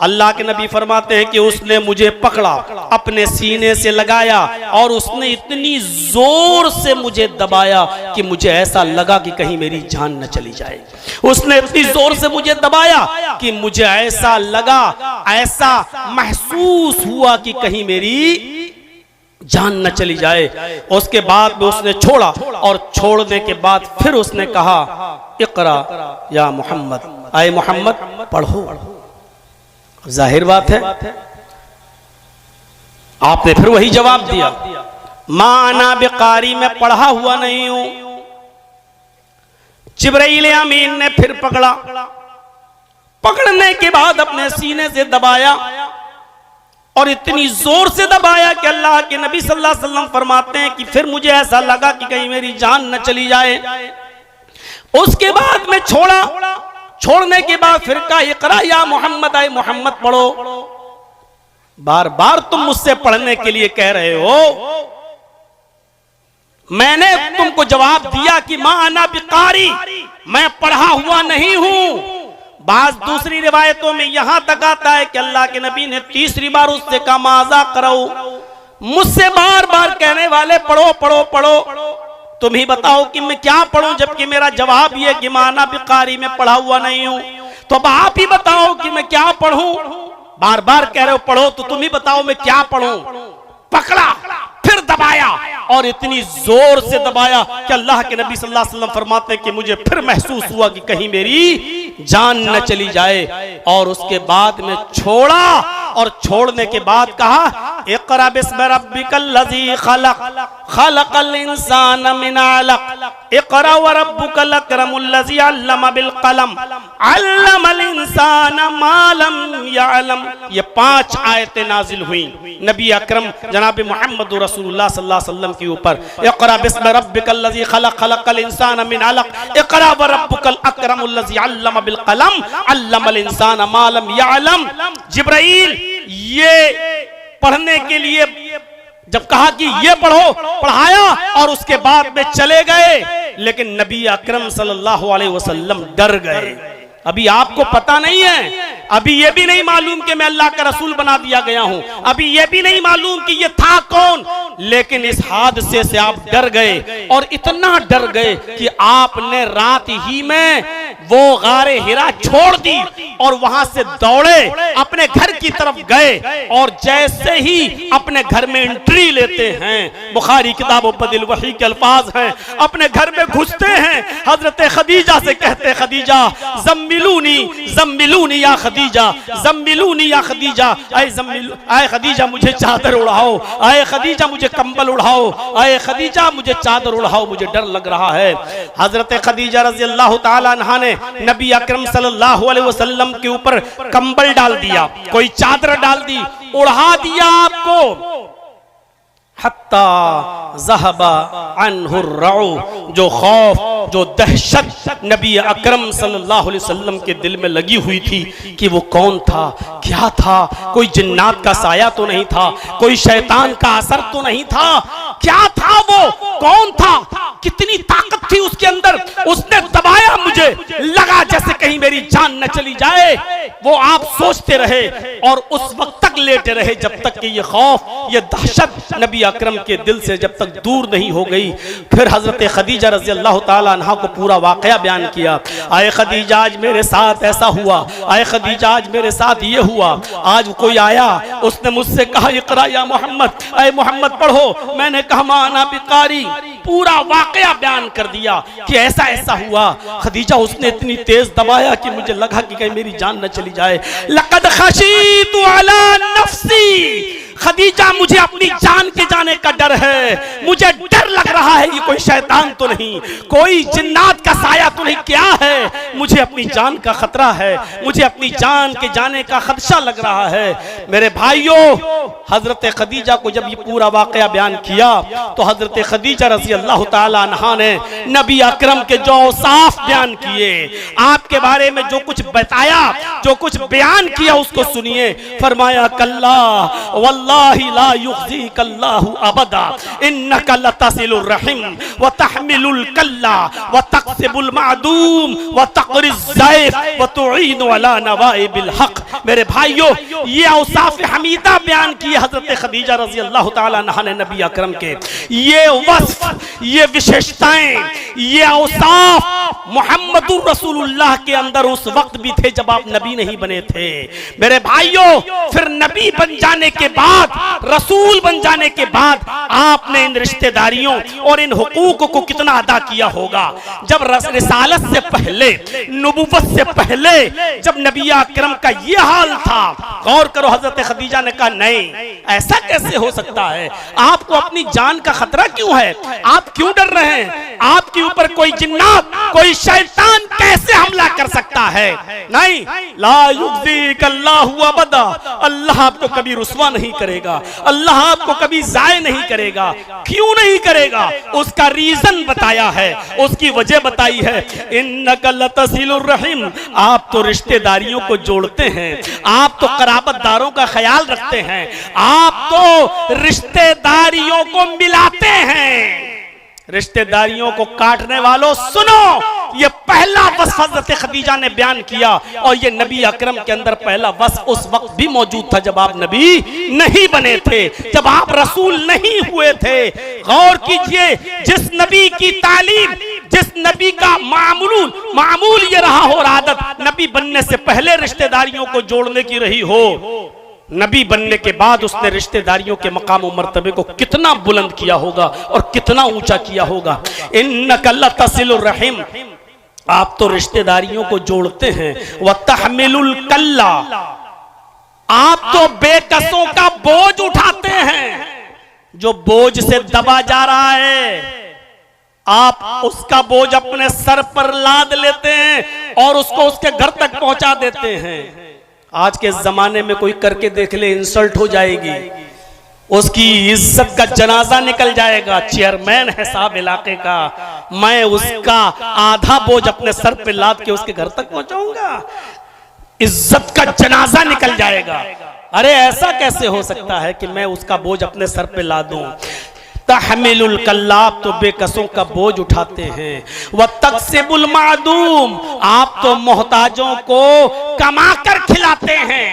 S2: अल्लाह के नबी फरमाते हैं कि उसने मुझे पकड़ा, अपने सीने से लगाया और उसने इतनी जोर से मुझे दबाया कि मुझे ऐसा लगा कि कहीं मेरी जान न चली जाए। उसने इतनी जोर से मुझे दबाया कि मुझे ऐसा लगा, ऐसा महसूस हुआ कि कहीं मेरी जान न चली जाए। उसके बाद में उसने छोड़ा और छोड़ने के बाद फिर उसने कहा, इक़रा या मोहम्मद, आए मोहम्मद पढ़ो। जाहिर बात है आपने फिर वही जवाब दिया, माना बेकारी, मैं पढ़ा हुआ नहीं हूं। जिब्राइल अमीन ने फिर पकड़ा, पकड़ने के बाद अपने सीने से दबाया और इतनी जोर से दबाया कि अल्लाह के नबी सल्लल्लाहु अलैहि वसल्लम फरमाते हैं कि फिर मुझे ऐसा लगा कि कहीं मेरी जान न चली जाए। उसके बाद में छोड़ा, छोड़ने के बाद फिर कहा, इक़रा या मोहम्मद, आए मोहम्मद पढ़ो। बार बार तुम मुझसे पढ़ने के लिए कह रहे हो, मैंने तुमको जवाब दिया कि मा अना बिकारी, मैं पढ़ा हुआ नहीं हूं। बाज दूसरी रिवायतों में यहां तक आता है कि अल्लाह के नबी ने तीसरी बार उससे कहा, माज़ा करो, मुझसे बार बार कहने वाले पढ़ो पढ़ो पढ़ो, तुम ही बताओ कि मैं क्या पढ़ूं, जबकि मेरा जवाब यह कि माना बिकारी, में पढ़ा हुआ नहीं हूं। तो अब आप ही बताओ कि मैं क्या पढ़ूं। बार बार कह रहे हो पढ़ो, तो तुम ही बताओ मैं क्या पढ़ूं। पकड़ा, फिर दबाया और इतनी जोर से दबाया कि अल्लाह के नबी सल्लल्लाहु अलैहि वसल्लम फरमाते हैं कि मुझे फिर महसूस हुआ कि कहीं मेरी जान न चली जाए। और उसके बाद में छोड़ा और छोड़ने के बाद कहा, इक़रा बिस्मि रब्बिकल लज़ी खलक़, खलक़ल इंसान मिन अलक़, इक़रा व रब्बुकल अकरमुल लज़ी अल्लम बिल कलम, अल्लमल इंसान मा लम यअलम। ये 5 आयतें नाजिल हुई नबी अकरम जनाब मोहम्मद रसूलुल्लाह सल्लल्लाहु अलैहि वसल्लम के ऊपर। इक़रा बिस्मि रब्बिकल लज़ी खलक़, खलक़ल इंसान मिन अलक़, इक़रा व रब्बुकल अकरमुल लज़ी अल्लम बिल कलम, अल्लमल इंसान मा लम यअलम। जिब्राइल ये पढ़ने के लिए जब कहा कि ये पढ़ो, पढ़ाया और उसके बाद में चले गए, लेकिन नबी अकरम सल्लल्लाहु अलैहि वसल्लम डर गए। अभी आपको पता नहीं है, अभी ये भी नहीं मालूम कि मैं अल्लाह का रसूल बना दिया गया हूं, अभी ये भी नहीं मालूम कि ये था कौन, लेकिन इस हादसे से आप डर गए और इतना डर गए कि आपने रात ही में वो गारे हिरा छोड़ दी और वहां से दौड़े अपने घर की तरफ गए। और जैसे ही अपने घर में एंट्री लेते हैं, बुखारी किताब बदिल वही के अल्फाज हैं, अपने घर में घुसते हैं, हजरत खदीजा से कहते, खदीजा ज़म्मिलूनी ज़म्मिलूनी या खदीजा, ज़म्मिलूनी या खदीजा, आए खदीजा मुझे चादर उड़ाओ, आए खदीजा मुझे कंबल उड़ाओ, आए खदीजा मुझे चादर उड़ाओ, मुझे डर लग रहा है। हजरत खदीजा रज़ी अल्लाह तआला अन्हा ने नबी अकरम सल्लल्लाहु अलैहि वसल्लम के ऊपर कंबल डाल दिया, कोई चादर डाल दी, उड़ा दिया आपको। हत्ता ज़हबा अन्हु अर्रउ, जो खौफ, जो दहशत नबी अकरम सल्लल्लाहु अलैहि वसल्लम के दिल में लगी हुई थी कि वो कौन था, क्या था, कोई जिन्नात का साया तो नहीं था, कोई शैतान का असर तो नहीं था, क्या था वो, कौन था, कितनी ताकत थी उसके अंदर। उसने दबाया, मुझे लगा जैसे कहीं मेरी जान न चली जाए। वो आप सोचते रहे और उस वक्त तक लेटे रहे जब तक कि ये खौफ, ये दहशत नबी अकरम के दिल से जब तक दूर नहीं हो गई। फिर हजरत खदीजा रज़ी अल्लाह ताला अन्हा को पूरा वाकया बयान किया, आए खदीजा आज मेरे साथ ऐसा हुआ, आए खदीजा आज मेरे साथ ये हुआ, आज कोई आया, उसने मुझसे कहा इक़रा या मोहम्मद, आए मोहम्मद पढ़ो। मैंने कहा माना बिकारी, पूरा वाकया बयान कर दिया कि ऐसा ऐसा हुआ। खदीजा उसने इतनी तेज दबाया कि मुझे लगा कि कहीं मेरी जान न चली जाए। लक़द खशीतु अला नफ्सी, खदीजा मुझे अपनी जान के जाने का डर है, मुझे डर लग रहा है, ये कोई शैतान तो नहीं, कोई जिन्नात का साया तो नहीं, क्या है, मुझे अपनी जान का खतरा है, मुझे अपनी जान के जाने का खदशा लग रहा है। मेरे भाइयों, हजरत खदीजा को जब ये पूरा वाकया बयान किया तो हजरत खदीजा रज़ी अल्लाह ताला अन्हा ने नबी अकरम के जो औसाफ बयान किए, आपके बारे में जो कुछ बताया, जो कुछ बयान किया, उसको सुनिए। फरमाया कल्ला वल्लाहि ला युखज़ीकल्लाहु अबदा इन्नका लतसिलुर रहिम व तहमिलुल कल्ला व तक्सिबुल मादूम व तक़रिज़ ज़ैफ़ व तुईनु अला नवाइबिल हक़। मेरे भाइयों, ये औसाफ हमीदा बयान की हजरत खदीजा रज़ी अल्लाह तआला अन्हा ने नबी अकरम के। ये वस्फ, ये विशेषताएं, ये औसाफ मुहम्मदुर रसूलुल्लाह के अंदर उस वक्त भी थे जब आप नबी नहीं बने थे। मेरे भाइयों, फिर नबी बन जाने के बाद, रसूल बन जाने के बाद आपने इन रिश्तेदारियों और इन हुकूक को कितना अदा किया होगा। जब रिसालत से पहले, नबूवत से पहले जब नबी अकरम का ये हाल था, गौर करो, हजरत खदीजा ने कहा नहीं, ऐसा कैसे हो सकता है? आपको अपनी जान का खतरा क्यों है? आप क्यों डर रहे हैं? आपके ऊपर कोई जिन्नात, कोई शैतान कैसे हमला कर सकता है? नहीं, ला युखज़ीकल्लाहु अबदा, अल्लाह आपको कभी रुस्वा नहीं करेगा, अल्लाह आपको कभी ज़ाय नहीं करेगा। क्यों नहीं करेगा? उसका रीजन बताया है, उसकी वजह बताई है। इन्नका लतसिलुर रहीम, आप तो रिश्तेदारियों को जोड़ते हैं, आप तो कराबतदारों का ख्याल रखते हैं, आप तो रिश्तेदारियों को मिलाते हैं। रिश्तेदारियों को काटने वालों सुनो, ये पहला वस्फ हज़रत खदीजा ने बयान किया, और ये नबी अकरम के अंदर पहला वस्फ उस वक्त भी मौजूद था जब आप नबी नहीं बने थे, जब आप रसूल नहीं हुए थे। गौर कीजिए, जिस नबी की तालीम, जिस नबी का मामूल ये रहा हो, आदत, नबी बनने से पहले रिश्तेदारियों को जोड़ने की रही हो, नबी बनने के बाद उसने रिश्तेदारियों के मकाम और मर्तबे को कितना बुलंद किया होगा और कितना ऊंचा किया होगा। इन्नका लतसिलुर रहीम, आप तो रिश्तेदारियों को जोड़ते हैं। व तहमिलुल कल्ला, आप तो बेकसों का बोझ उठाते हैं। जो बोझ से दबा जा रहा है, आप उसका बोझ अपने सर पर लाद लेते हैं और उसको उसके घर तक पहुंचा देते हैं। आज के जमाने में कोई करके देख ले, इंसल्ट हो जाएगी, उसकी इज्जत का जनाजा निकल जाएगा। चेयरमैन है साहब इलाके का, मैं उसका आधा बोझ अपने सर पे लाद के उसके घर तक पहुंचाऊंगा, इज्जत का जनाजा निकल जाएगा। अरे ऐसा कैसे हो सकता है कि मैं उसका बोझ अपने सर पे ला दूं? तहमिलुल कल्लाब, तो बेकसों का बोझ उठाते हैं। व तक्सिबुल मादूम, आप तो मोहताजों को कमा कर खिलाते हैं,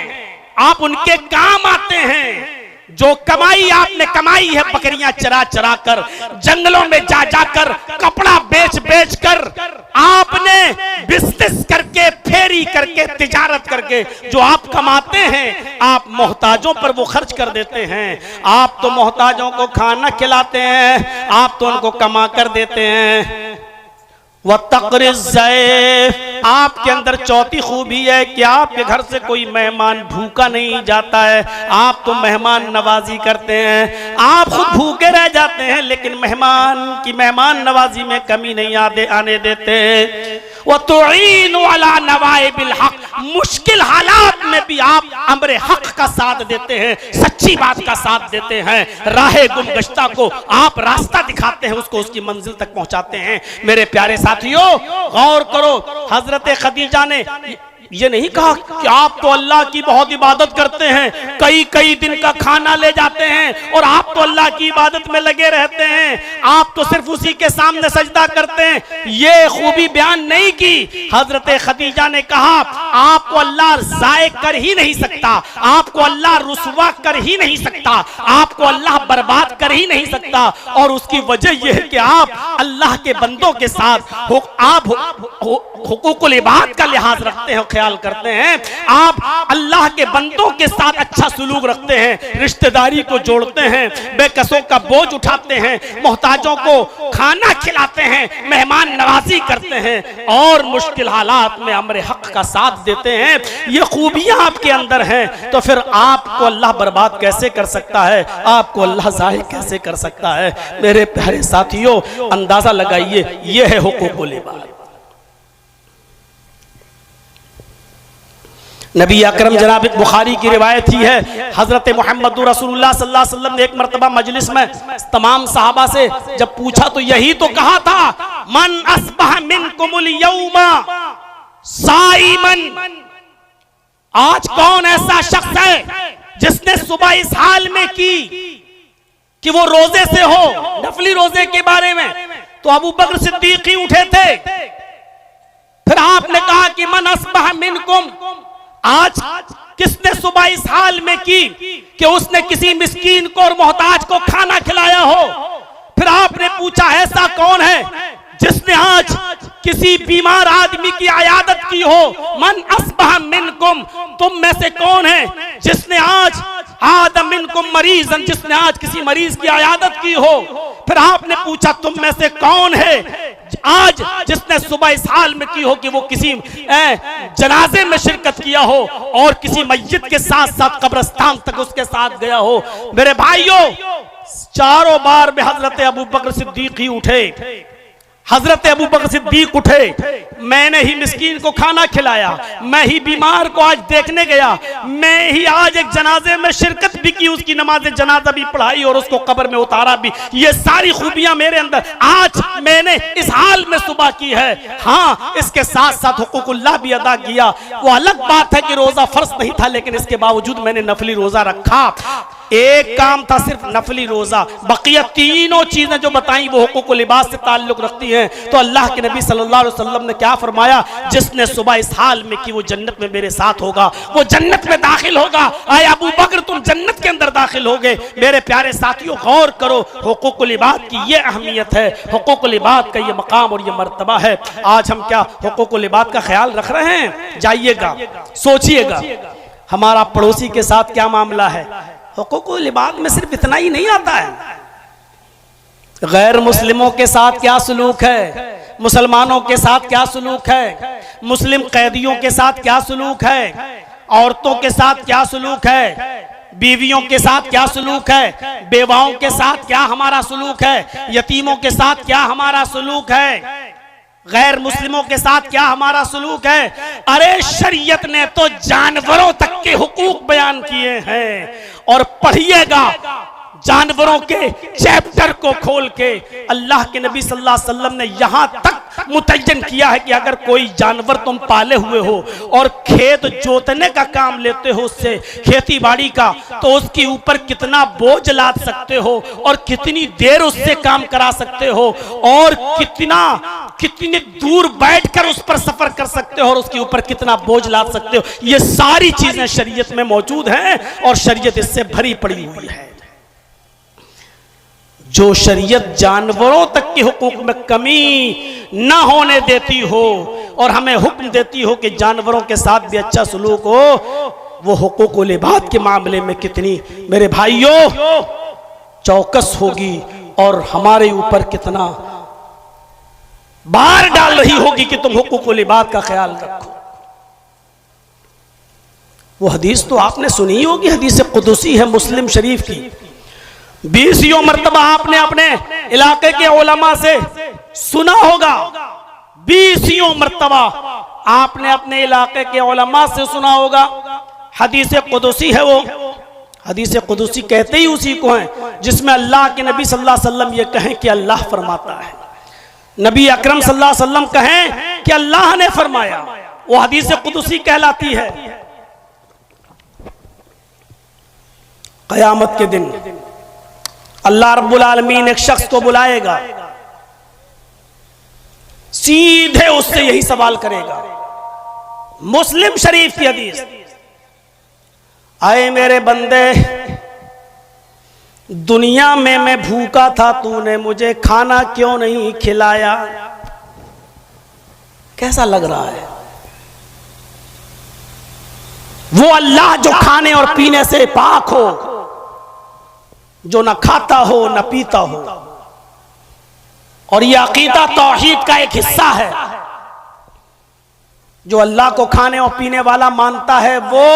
S2: आप उनके काम आते हैं। जो कमाई आपने कमाई है, बकरियां चरा चरा कर, जंगलों में जा जाकर, कपड़ा बेच बेच कर, आपने बिजनेस करके, फेरी करके, तिजारत करके जो आप कमाते हैं, आप मोहताजों पर वो खर्च कर देते हैं। आप तो मोहताजों को खाना खिलाते हैं, आप तो उनको कमा कर देते हैं। व तक़रिज़ ज़ैफ़, आपके अंदर चौथी खूबी है कि आपके घर से कोई मेहमान भूखा नहीं जाता है, आप तो मेहमान नवाजी करते हैं। आप खुद भूखे रह जाते हैं लेकिन मेहमान की मेहमान नवाजी में कमी नहीं आने देते। व तुईनु अला नवाइबिल हक़, मुश्किल हालात में भी आप अम्रे हक़ का साथ देते हैं, सच्ची बात का साथ देते हैं। राहे गुमगश्ता को आप रास्ता दिखाते हैं, उसको उसकी मंजिल तक पहुंचाते हैं। मेरे प्यारे साथियों, गौर करो, हजरत खदीजा ने ये नहीं कहा कि आप तो अल्लाह की बहुत इबादत करते हैं, कई कई दिन का खाना ले जाते हैं और आप तो अल्लाह की इबादत में लगे रहते हैं, आप तो सिर्फ उसी के सामने सजदा करते हैं। ये खूबी बयान नहीं की। हजरत खदीजा ने कहा आपको अल्लाह ज़ाय कर ही नहीं सकता, आपको अल्लाह रुसवा कर ही नहीं सकता, आपको अल्लाह बर्बाद कर ही नहीं सकता। और उसकी वजह यह है कि आप अल्लाह के बंदों के साथ आप हुकूकुल इबाद का लिहाज रखते हैं, ख्याल करते हैं, आप अल्लाह के बंदों के साथ अच्छा सुलूक रखते हैं, रिश्तेदारी को जोड़ते हैं, बेकसों का बोझ उठाते हैं, मोहताजों को खाना खिलाते हैं, मेहमान नवाजी करते हैं और मुश्किल हालात में अमरे हक का साथ देते हैं। ये खूबियां आपके अंदर हैं, तो फिर आपको अल्लाह बर्बाद कैसे कर सकता है, आपको अल्लाह ज़ाहिर कैसे कर सकता है? मेरे प्यारे साथियों, अंदाजा लगाइए, ये है हुकूकुल इबाद। नबी अकरम जनाब बुखारी की रिवायत ही है, हजरत मोहम्मद रसूलुल्लाह सल्लल्लाहु अलैहि वसल्लम ने एक मरतबा मजलिस में तमाम सहाबा से जब पूछा तो यही तो कहा था, मन अस्बह मिनकुमुल यौमा साइमन, आज कौन ऐसा शख्स है जिसने सुबह इस हाल में की कि वो रोजे से हो, नफली रोजे के बारे में, तो अबू बकर सिद्दीक ही उठे थे। फिर आपने कहा कि मन अस्बह मिनकुम, आज किसने सुबह इस हाल में की कि उसने किसी मिस्कीन को और मोहताज को खाना खिलाया हो। फिर आपने पूछा ऐसा कौन है जिसने आज किसी बीमार आदमी की आयादत की हो। मन अस्बह मिनकुम, तुम में से कौन है जिसने आज आदम मिनकुम मरीजन, जिसने आज किसी मरीज की आयादत की हो। फिर आपने पूछा तुम में से कौन है आज जिसने सुबह इस हाल में की हो कि वो किसी जनाजे में शिरकत किया हो और किसी मस्जिद के साथ साथ कब्रिस्तान तक उसके साथ गया हो। मेरे भाइयों, चारों बार में हजरत अबू बकर सिद्दीक ही उठे। हजरत अबू बकर सिद्दीक उठे, मैंने ही मिस्कीन को खाना खिलाया, मैं ही बीमार को आज देखने गया, मैं ही आज एक जनाजे में शिरकत भी की, उसकी नमाज जनाजा भी पढ़ाई और उसको कब्र में उतारा भी। ये सारी खूबियां मेरे अंदर आज मैंने इस हाल में सुबह की है। हाँ, इसके साथ साथ हुकूकुल्लाह भी अदा किया। वो अलग बात है कि रोजा फर्ज नहीं था, लेकिन इसके बावजूद मैंने नफली रोजा रखा। एक काम था सिर्फ नफली रोजा, बकिया तीनों चीजें जो बताई वो हुकूकुल लिबास से ताल्लुक रखती हैं। तो अल्लाह के नबी सल्लल्लाहु अलैहि वसल्लम ने क्या फरमाया, जिसने सुबह इस हाल में कि वो जन्नत में मेरे साथ होगा, वो जन्नत में दाखिल होगा। आए अबू बकर तुम जन्नत के अंदर दाखिल होगे। मेरे प्यारे साथियों, गौर करो, हुकूकुल इबाद की ये अहमियत है, हुकूकुल इबाद का ये मकाम और ये मर्तबा है। आज हम क्या हुकूकुल इबाद का ख्याल रख रहे हैं? जाइएगा, सोचिएगा हमारा पड़ोसी के साथ क्या मामला है। हुकूकुल इबाद में सिर्फ इतना ही नहीं आता है, गैर मुस्लिमों के साथ क्या सलूक है, मुसलमानों के साथ क्या सलूक है, मुस्लिम कैदियों के साथ क्या सलूक है, औरतों के साथ क्या सलूक है, बीवियों के साथ क्या सलूक है, बेवाओं के साथ क्या हमारा सलूक है, यतीमों के साथ क्या हमारा सलूक है, गैर मुस्लिमों के साथ क्या हमारा सलूक है। अरे शरीयत ने तो जानवरों तक के हुकूक बयान किए हैं। और पढ़िएगा जानवरों के चैप्टर को खोल के, अल्लाह के नबी सल्लल्लाहु अलैहि वसल्लम ने यहां तक मुतय्यन किया है कि अगर कोई जानवर तुम पाले हुए हो और खेत जोतने का काम लेते हो, उससे खेती बाड़ी का, तो उसके ऊपर कितना बोझ लाद सकते हो और कितनी देर उससे काम करा सकते हो और कितनी दूर बैठकर उस पर सफर कर सकते हो और उसके ऊपर कितना बोझ लाद सकते हो। ये सारी चीजें शरीयत में मौजूद हैं और शरीयत इससे भरी पड़ी हुई है। जो शरीयत जानवरों तक के हुकूक में कमी ना होने देती हो और हमें हुक्म देती हो कि जानवरों के साथ भी अच्छा सलूक हो, वो हुकूकुल इबाद के मामले में कितनी मेरे भाइयों चौकस होगी और हमारे ऊपर कितना बार डाल रही होगी कि तुम हुकूकुल इबाद का ख्याल रखो। वो हदीस तो आपने सुनी होगी, हदीस कुदसी है मुस्लिम शरीफ की। 20 मरतबा आपने अपने इलाके के उलमा से सुना होगा, 20 मरतबा आपने अपने इलाके के उलमा से सुना होगा। हदीस कुदसी है वो। हदीस कुदसी कहते ही उसी को है जिसमें अल्लाह के नबी सल्लल्लाहु अलैहि वसल्लम ये कहें कि अल्लाह फरमाता है, नबी अकरम सल्लल्लाहु अलैहि वसल्लम कहें कि अल्लाह ने फरमाया। वो हदीस कुदसी कहलाती है। क़यामत के दिन अल्लाह रब्बुल आलमीन एक शख्स को बुलाएगा, सीधे उससे यही सवाल करेगा। मुस्लिम शरीफ की हदीस, आए मेरे बंदे, दुनिया में मैं भूखा था, तूने मुझे खाना क्यों नहीं खिलाया? कैसा लग रहा है? वो अल्लाह जो खाने और पीने से पाक हो, जो न खाता हो न पीता हो, और यह अकीदा तौहीद का एक हिस्सा है। जो अल्लाह को खाने और पीने वाला मानता है वो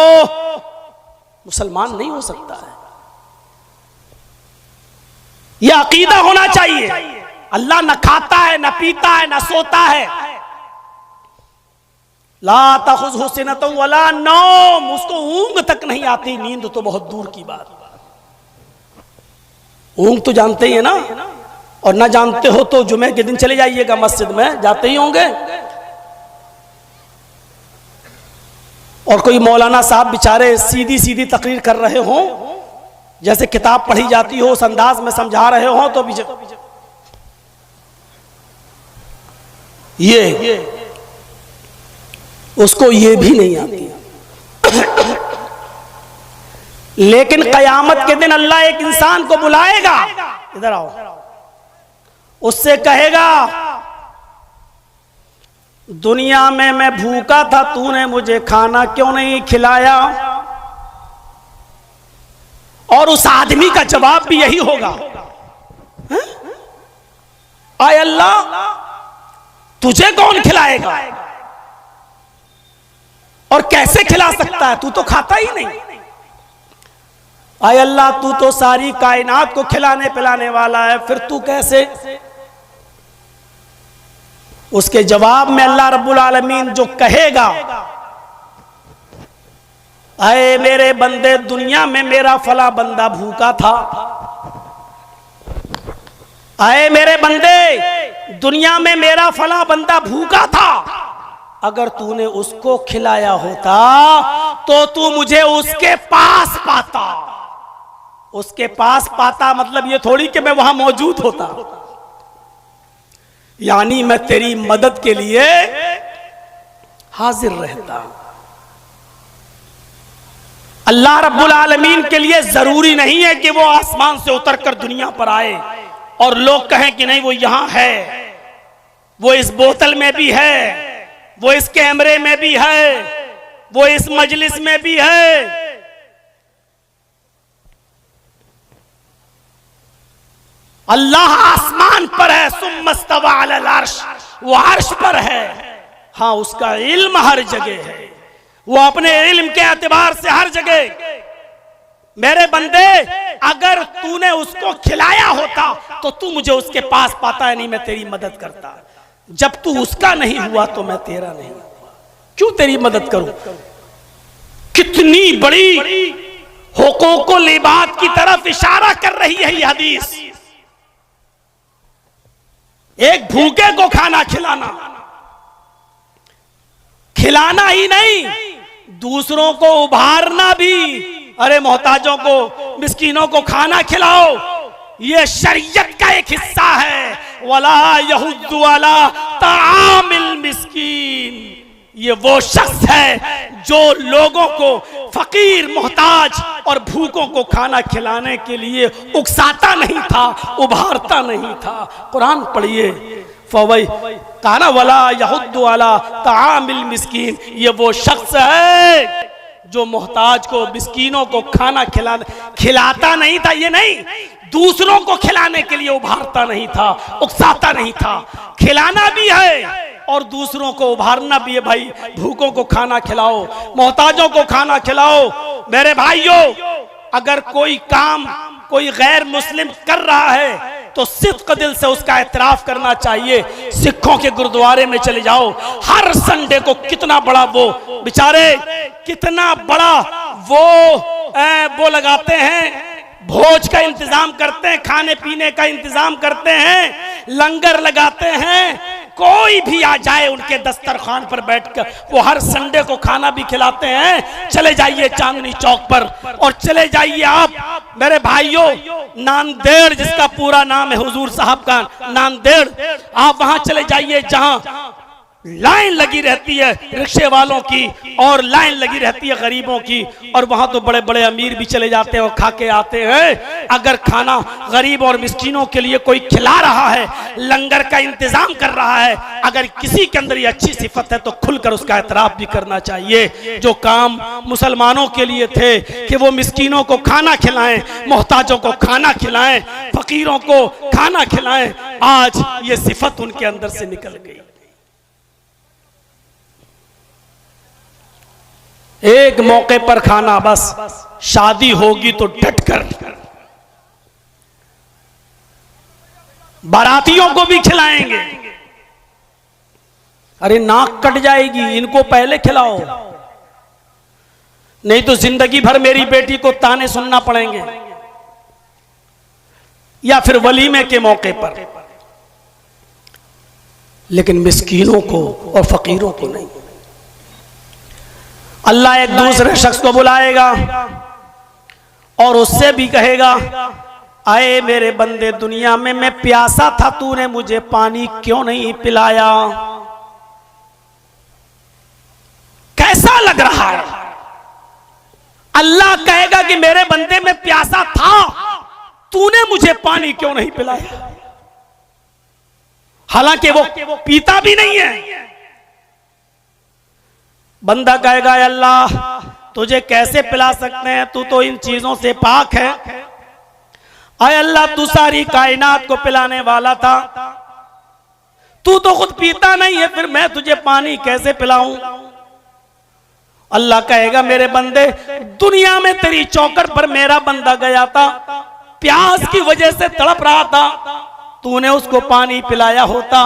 S2: मुसलमान नहीं हो सकता है। यह अकीदा होना चाहिए। अल्लाह न खाता है, न पीता है, न सोता है। ला तखुज़हु सिनतुन वला नौम, उसको ऊंग तक नहीं आती, नींद तो बहुत दूर की बात। ऊंग तो जानते ही है ना, और ना जानते हो तो जुमे के दिन चले जाइएगा मस्जिद में, जाते ही होंगे। और कोई मौलाना साहब बेचारे सीधी सीधी तकरीर कर रहे हो
S1: जैसे किताब पढ़ी जाती हो उस अंदाज में समझा रहे हो तो भी ये उसको ये भी नहीं आती। लेकिन कयामत के दिन अल्लाह एक इंसान को बुलाएगा, इधर आओ, उससे कहेगा दुनिया में मैं भूखा था, तूने मुझे खाना क्यों नहीं खिलाया? और उस आदमी का जवाब भी यही होगा, आय अल्लाह तुझे कौन खिलाएगा और कैसे खिला सकता है, तू तो खाता ही नहीं। आय अल्लाह तू तो सारी कायनात को खिलाने पिलाने वाला है, फिर तू कैसे? उसके जवाब में अल्लाह रब्बुल आलमीन जो कहेगा, अरे मेरे बंदे दुनिया में मेरा फला बंदा भूखा था, अरे मेरे बंदे दुनिया में मेरा फला बंदा भूखा था, अगर तूने उसको खिलाया होता तो तू मुझे उसके पास पाता। उसके पास पाता मतलब ये थोड़ी कि मैं वहां मौजूद होता, यानी मैं तेरी मदद के लिए हाजिर रहता। अल्लाह रब्बुल आलमीन के लिए जरूरी नहीं है कि वो आसमान से उतरकर दुनिया पर आए और लोग कहें कि नहीं वो यहां है, वो इस बोतल में भी है, वो इस कैमरे में भी है, वो इस मजलिस में भी है। अल्लाह आसमान पर है, सुम्मस्तवा अलल अर्श, वो अर्श पर है। हाँ उसका इल्म हर जगह है, वो अपने इल्म के एतबार से हर जगह। मेरे बंदे अगर तूने उसको खिलाया होता तो तू मुझे उसके पास पाता है, नहीं मैं तेरी मदद करता। जब तू उसका नहीं हुआ तो मैं तेरा नहीं हुआ, क्यों तेरी मदद करूं? कितनी बड़ी हुकूकुल इबाद की तरफ इशारा कर रही है ये हदीस। एक भूखे को खाना खिलाना, खिलाना ही नहीं दूसरों को उभारना भी। अरे मोहताजों को, मिस्कीनों को खाना खिलाओ, ये शरीयत का एक हिस्सा है। वला यहुद्दु अला तामिल मिस्कीन, ये वो शख्स है जो लोगों को, फकीर, मोहताज और भूखों को खाना खिलाने के लिए उकसाता नहीं था, उभारता नहीं था। कुरान पढ़िए, फवै काना वला यहुद्दु अला तामिल मिस्कीन, ये वो शख्स है जो मोहताज को, मिस्कीनों को खाना खिलाता नहीं था। ये नहीं, दूसरों को खिलाने के लिए उभारता नहीं था, उकसाता नहीं था। खिलाना भी है और दूसरों को उभारना भी है। भाई भूखों को खाना खिलाओ, मोहताजों को खाना खिलाओ। मेरे भाइयों, अगर कोई काम कोई गैर मुस्लिम कर रहा है तो सिद्क़ दिल से उसका एतराफ करना चाहिए। सिखों के गुरुद्वारे में चले जाओ, हर संडे को कितना बड़ा वो बेचारे, कितना बड़ा वो लगाते हैं, भोज का इंतजाम करते हैं, खाने पीने का इंतजाम करते हैं, लंगर लगाते हैं। कोई भी आ जाए उनके दस्तरखान पर बैठकर वो हर संडे को खाना भी खिलाते हैं। चले जाइए चांदनी चौक पर, और चले जाइए आप मेरे भाइयों नांदेड़, जिसका पूरा नाम है हुजूर साहब का नांदेड़, आप वहां चले जाइए जहां लाइन लगी रहती है रिक्शे वालों की और लाइन लगी रहती है गरीबों की, और वहां तो बड़े बड़े अमीर भी चले जाते हैं और खा के आते हैं। अगर खाना गरीब और मिस्कीनों के लिए कोई खिला रहा है, लंगर का इंतजाम कर रहा है, अगर किसी के अंदर ये अच्छी सिफत है तो खुलकर उसका एतराफ भी करना चाहिए। जो काम मुसलमानों के लिए थे कि वो मिस्कीनों को खाना खिलाएं, मोहताजों को खाना खिलाएं, फकीरों को खाना खिलाएं, आज ये सिफत उनके अंदर से निकल गई। एक मौके पर खाना, बस शादी होगी तो डटकर, बारातियों को भी खिलाएंगे। अरे नाक कट जाएगी, इनको पहले खिलाओ, नहीं तो जिंदगी भर मेरी बेटी को ताने सुनना पड़ेंगे। या फिर वलीमे के मौके पर, लेकिन मिस्कीनों को और फकीरों को नहीं। अल्लाह एक दूसरे शख्स को बुलाएगा
S2: और उससे भी कहेगा, आए मेरे बंदे, दुनिया में मैं प्यासा था, तूने मुझे पानी क्यों नहीं पिलाया। कैसा लग रहा है? अल्लाह कहेगा कि मेरे बंदे में प्यासा था, तूने मुझे पानी क्यों नहीं पिलाया। हालांकि वो पीता भी नहीं है। बंदा कहेगा, अल्लाह तुझे कैसे पिला सकते हैं, तू तो इन चीजों से पाक है। आए अल्लाह, तू सारी कायनात को पिलाने वाला था, तू तो खुद पीता नहीं है, फिर मैं तुझे पानी कैसे पिलाऊं। अल्लाह कहेगा, मेरे बंदे, दुनिया में तेरी चौखट पर मेरा बंदा गया था, प्यास की वजह से तड़प रहा था, तूने उसको पानी पिलाया होता,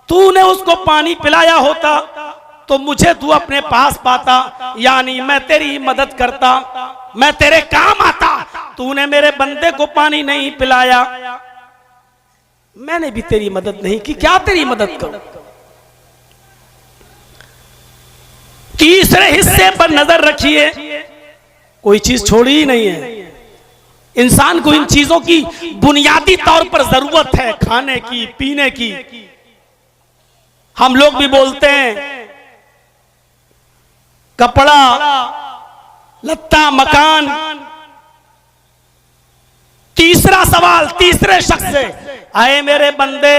S2: तूने उसको पानी पिलाया होता तो मुझे तू अपने पास पाता, यानी मैं तेरी मदद करता, मैं तेरे काम आता। तूने मेरे बंदे को पानी नहीं पिलाया, मैंने भी तेरी मदद नहीं की, क्या तेरी मदद करूं। तीसरे हिस्से पर नजर रखिए, कोई चीज छोड़ी ही नहीं है। इंसान को इन चीजों की बुनियादी तौर पर जरूरत है, खाने की, पीने की। हम लोग भी बोलते हैं कपड़ा, लत्ता, मकान। तीसरा सवाल तीसरे शख्स से, आए मेरे बंदे,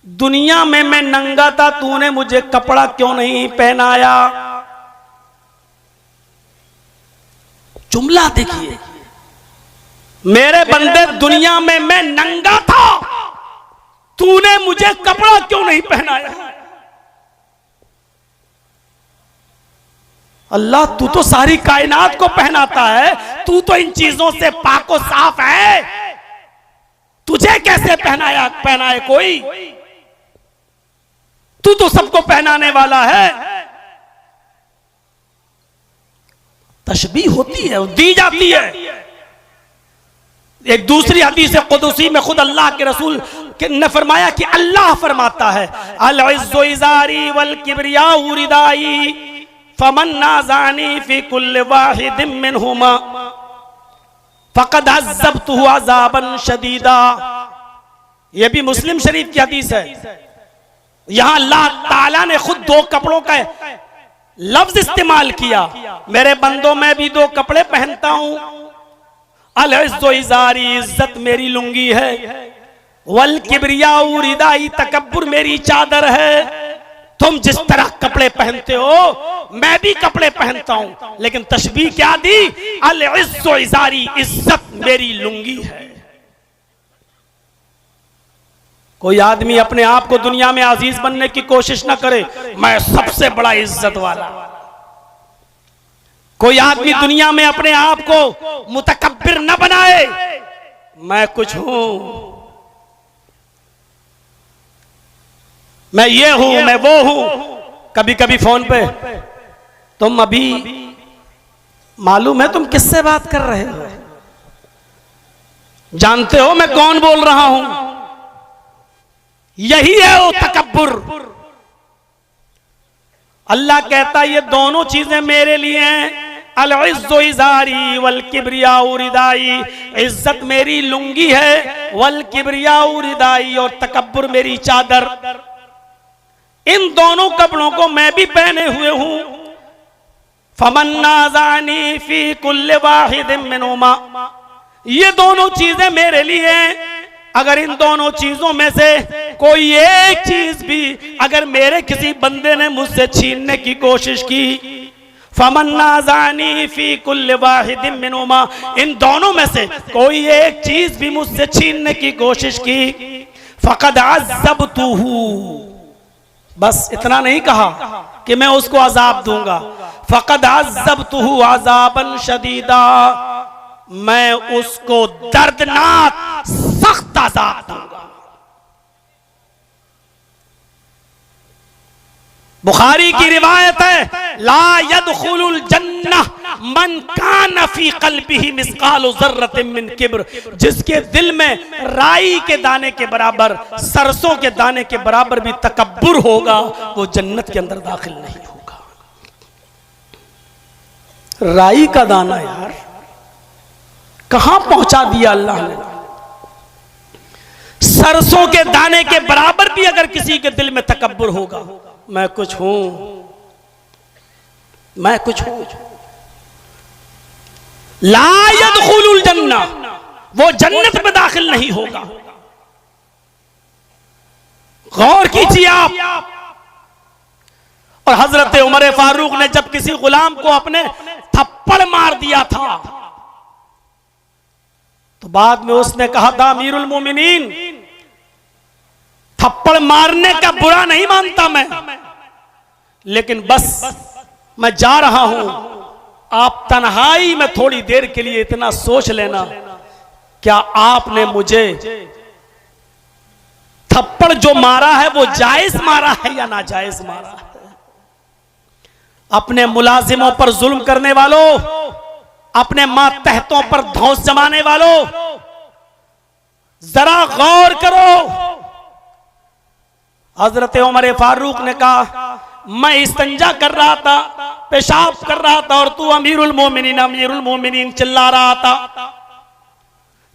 S2: दुनिया में मैं नंगा था, तूने मुझे कपड़ा क्यों नहीं पहनाया। जुमला देखिए, मेरे बंदे, दुनिया में मैं नंगा था, तूने मुझे कपड़ा क्यों नहीं पहनाया। अल्लाह, तू तो सारी कायनात को पहनाता है, तू तो इन चीजों से पाको साफ है, तुझे कैसे पहनाए कोई। तू तो सबको पहनाने वाला है। तशबीह होती है, दी जाती है। एक दूसरी हदीस कुदसी में खुद अल्लाह के रसूल ने फरमाया कि अल्लाह फरमाता है, अल इज़्ज़ु इज़ारी वल किब्रियाउ रिदाई फमन नाज़ानी फी कुल्लि वाहिदिन मिनहुमा फ़क़द अज़्ज़बतुहु अज़ाबन शदीदा। यह भी मुस्लिम शरीफ की हदीस है। यहां अल्लाह ताला ने खुद दो कपड़ों का लफ्ज इस्तेमाल किया। मेरे बंदों, मैं भी दो कपड़े पहनता हूं। अल इज़्ज़ु इज़ारी, इज्जत मेरी लुंगी है, वल किब्रियाउ रिदाई, तकब्बुर मेरी चादर है। तुम जिस तरह कपड़े पहनते हो, मैं भी कपड़े पहनता हूं, लेकिन तशबीह क्या दी, अल इज़्ज़ु इज़ारी, इज्जत मेरी लुंगी है। कोई आदमी अपने आप को दुनिया में अजीज बनने की कोशिश ना करे, मैं सबसे बड़ा इज्जत वाला। कोई आदमी दुनिया में अपने आप को मुतकब्बिर न बनाए, मैं कुछ हूं, मैं ये हूं, मैं वो हूं। कभी कभी फोन पे, तुम अभी मालूम है तुम किससे बात कर रहे हो, जानते हो मैं कौन बोल रहा हूं। यही है वो तकब्बुर। अल्लाह कहता है ये दोनों चीजें मेरे लिए हैं, अल इज़्ज़ु इज़ारी वल किब्रियाउ रिदाई, इज्जत मेरी लुंगी है, वल किब्रियाउ रिदाई, और तकब्बुर मेरी चादर। इन दोनों कपड़ों को मैं भी पहने हुए हूं। फमन नाज़ानी फी कुल्लि वाहिदिन मिनहुमा, ये दोनों चीजें मेरे लिए हैं। अगर इन दोनों चीजों में से कोई एक चीज भी अगर मेरे किसी बंदे ने मुझसे छीनने की कोशिश की, फमन नाज़ानी फी कुल्लि वाहिदिन मिनहुमा, इन दोनों में से कोई एक चीज भी मुझसे छीनने की कोशिश की, फ़क़द अज़्ज़बतुहु, बस इतना नहीं कहा कि मैं उसको अजाब दूंगा, फ़क़द अज़्ज़बतुहु अज़ाबन शदीदा, मैं उसको दर्दनाक सख्त अज़ाब दूंगा। बुखारी की रिवायत है, ला यदखुलुल जन्नह मन कान फी क़ल्बिही मिस्क़ालु ज़र्रतिन मिन किब्र, जिसके दिल में राई के दाने के बराबर, सरसों के दाने के बराबर भी तकब्बुर होगा, वो जन्नत के अंदर दाखिल नहीं होगा।
S1: राई का दाना यार, कहां पहुंचा दिया अल्लाह ने।
S2: सरसों के दाने के बराबर भी अगर किसी के दिल में तकब्बुर होगा, मैं कुछ हूं, मैं कुछ हूं, ला यदखुलुल जन्ना, वो जन्नत में दाखिल नहीं होगा। गौर कीजिए आप। और हजरत उमर फारूक ने जब किसी गुलाम को अपने थप्पड़ मार दिया था, तो बाद में उसने कहा था, अमीरुल मोमिनीन, थप्पड़ मारने का बुरा नहीं मानता मैं, लेकिन बस मैं जा रहा हूं, आप तन्हाई में थोड़ी देर के लिए इतना सोच लेना, क्या आपने मुझे थप्पड़ जो मारा है वो जायज मारा है या नाजायज मारा है। अपने मुलाजिमों पर जुल्म करने वालों, अपने मातहतों पर धौंस जमाने वालों, जरा गौर करो। हजरत उमर फारूक ने कहा, मैं इस्तंजा कर रहा था, पेशाब कर रहा था, और तू अमीरुल मोमिनीन चिल्ला रहा था।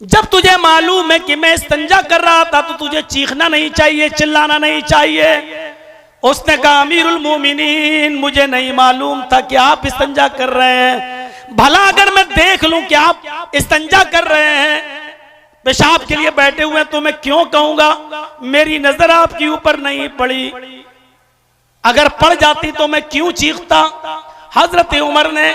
S2: जब तुझे मालूम है कि मैं इस्तंजा कर रहा था तो तुझे चीखना नहीं चाहिए, चिल्लाना नहीं चाहिए। उसने कहा, अमीरुल मोमिनीन, मुझे नहीं मालूम था कि आप इस्तंजा कर रहे हैं, भला अगर मैं देख लूं कि आप इस्तंजा कर रहे हैं, पेशाब के लिए बैठे हुए, तो मैं क्यों कहूंगा? मेरी नजर आपके ऊपर नहीं पड़ी, अगर पड़ जाती तो मैं क्यों चीखता? हजरत उमर ने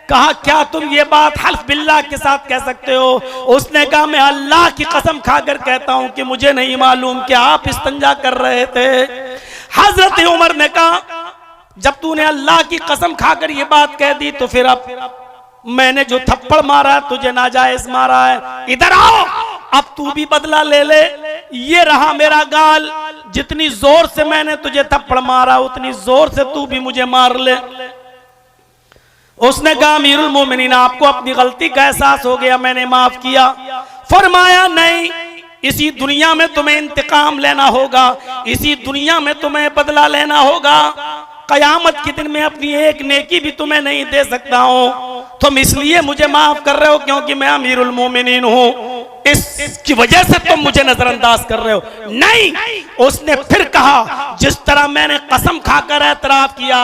S2: कहा, क्या तुम ये बात हल्फ बिल्लाह के साथ कह सकते हो? उसने कहा, मैं अल्लाह की कसम खाकर कहता हूं कि मुझे नहीं मालूम कि आप इस्तंजा कर रहे थे। हजरत उमर ने कहा, जब तूने अल्लाह की कसम खाकर ये बात कह दी, तो फिर अब मैंने जो थप्पड़ मारा तुझे नाजायज मारा है, इधर आओ, अब तू भी बदला ले ले। ये रहा मेरा गाल, जितनी जोर से मैंने तुझे थप्पड़ मारा उतनी जोर से तू भी मुझे मार ले। उसने कहा, अमीरुल मोमिनीन, आपको अपनी गलती का एहसास हो गया, मैंने माफ किया। फरमाया, नहीं, इसी दुनिया में तुम्हें इंतकाम लेना होगा, इसी दुनिया में तुम्हें बदला लेना होगा। कयामत के दिन में अपनी एक नेकी भी तुम्हें नहीं दे सकता हूं, तुम इसलिए मुझे माफ कर रहे हो क्योंकि मैं अमीरुल मोमिनीन हूं, इसकी वजह से तुम मुझे नजरअंदाज कर रहे हो। नहीं, उसने फिर कहा, जिस तरह मैंने कसम खाकर एतराफ किया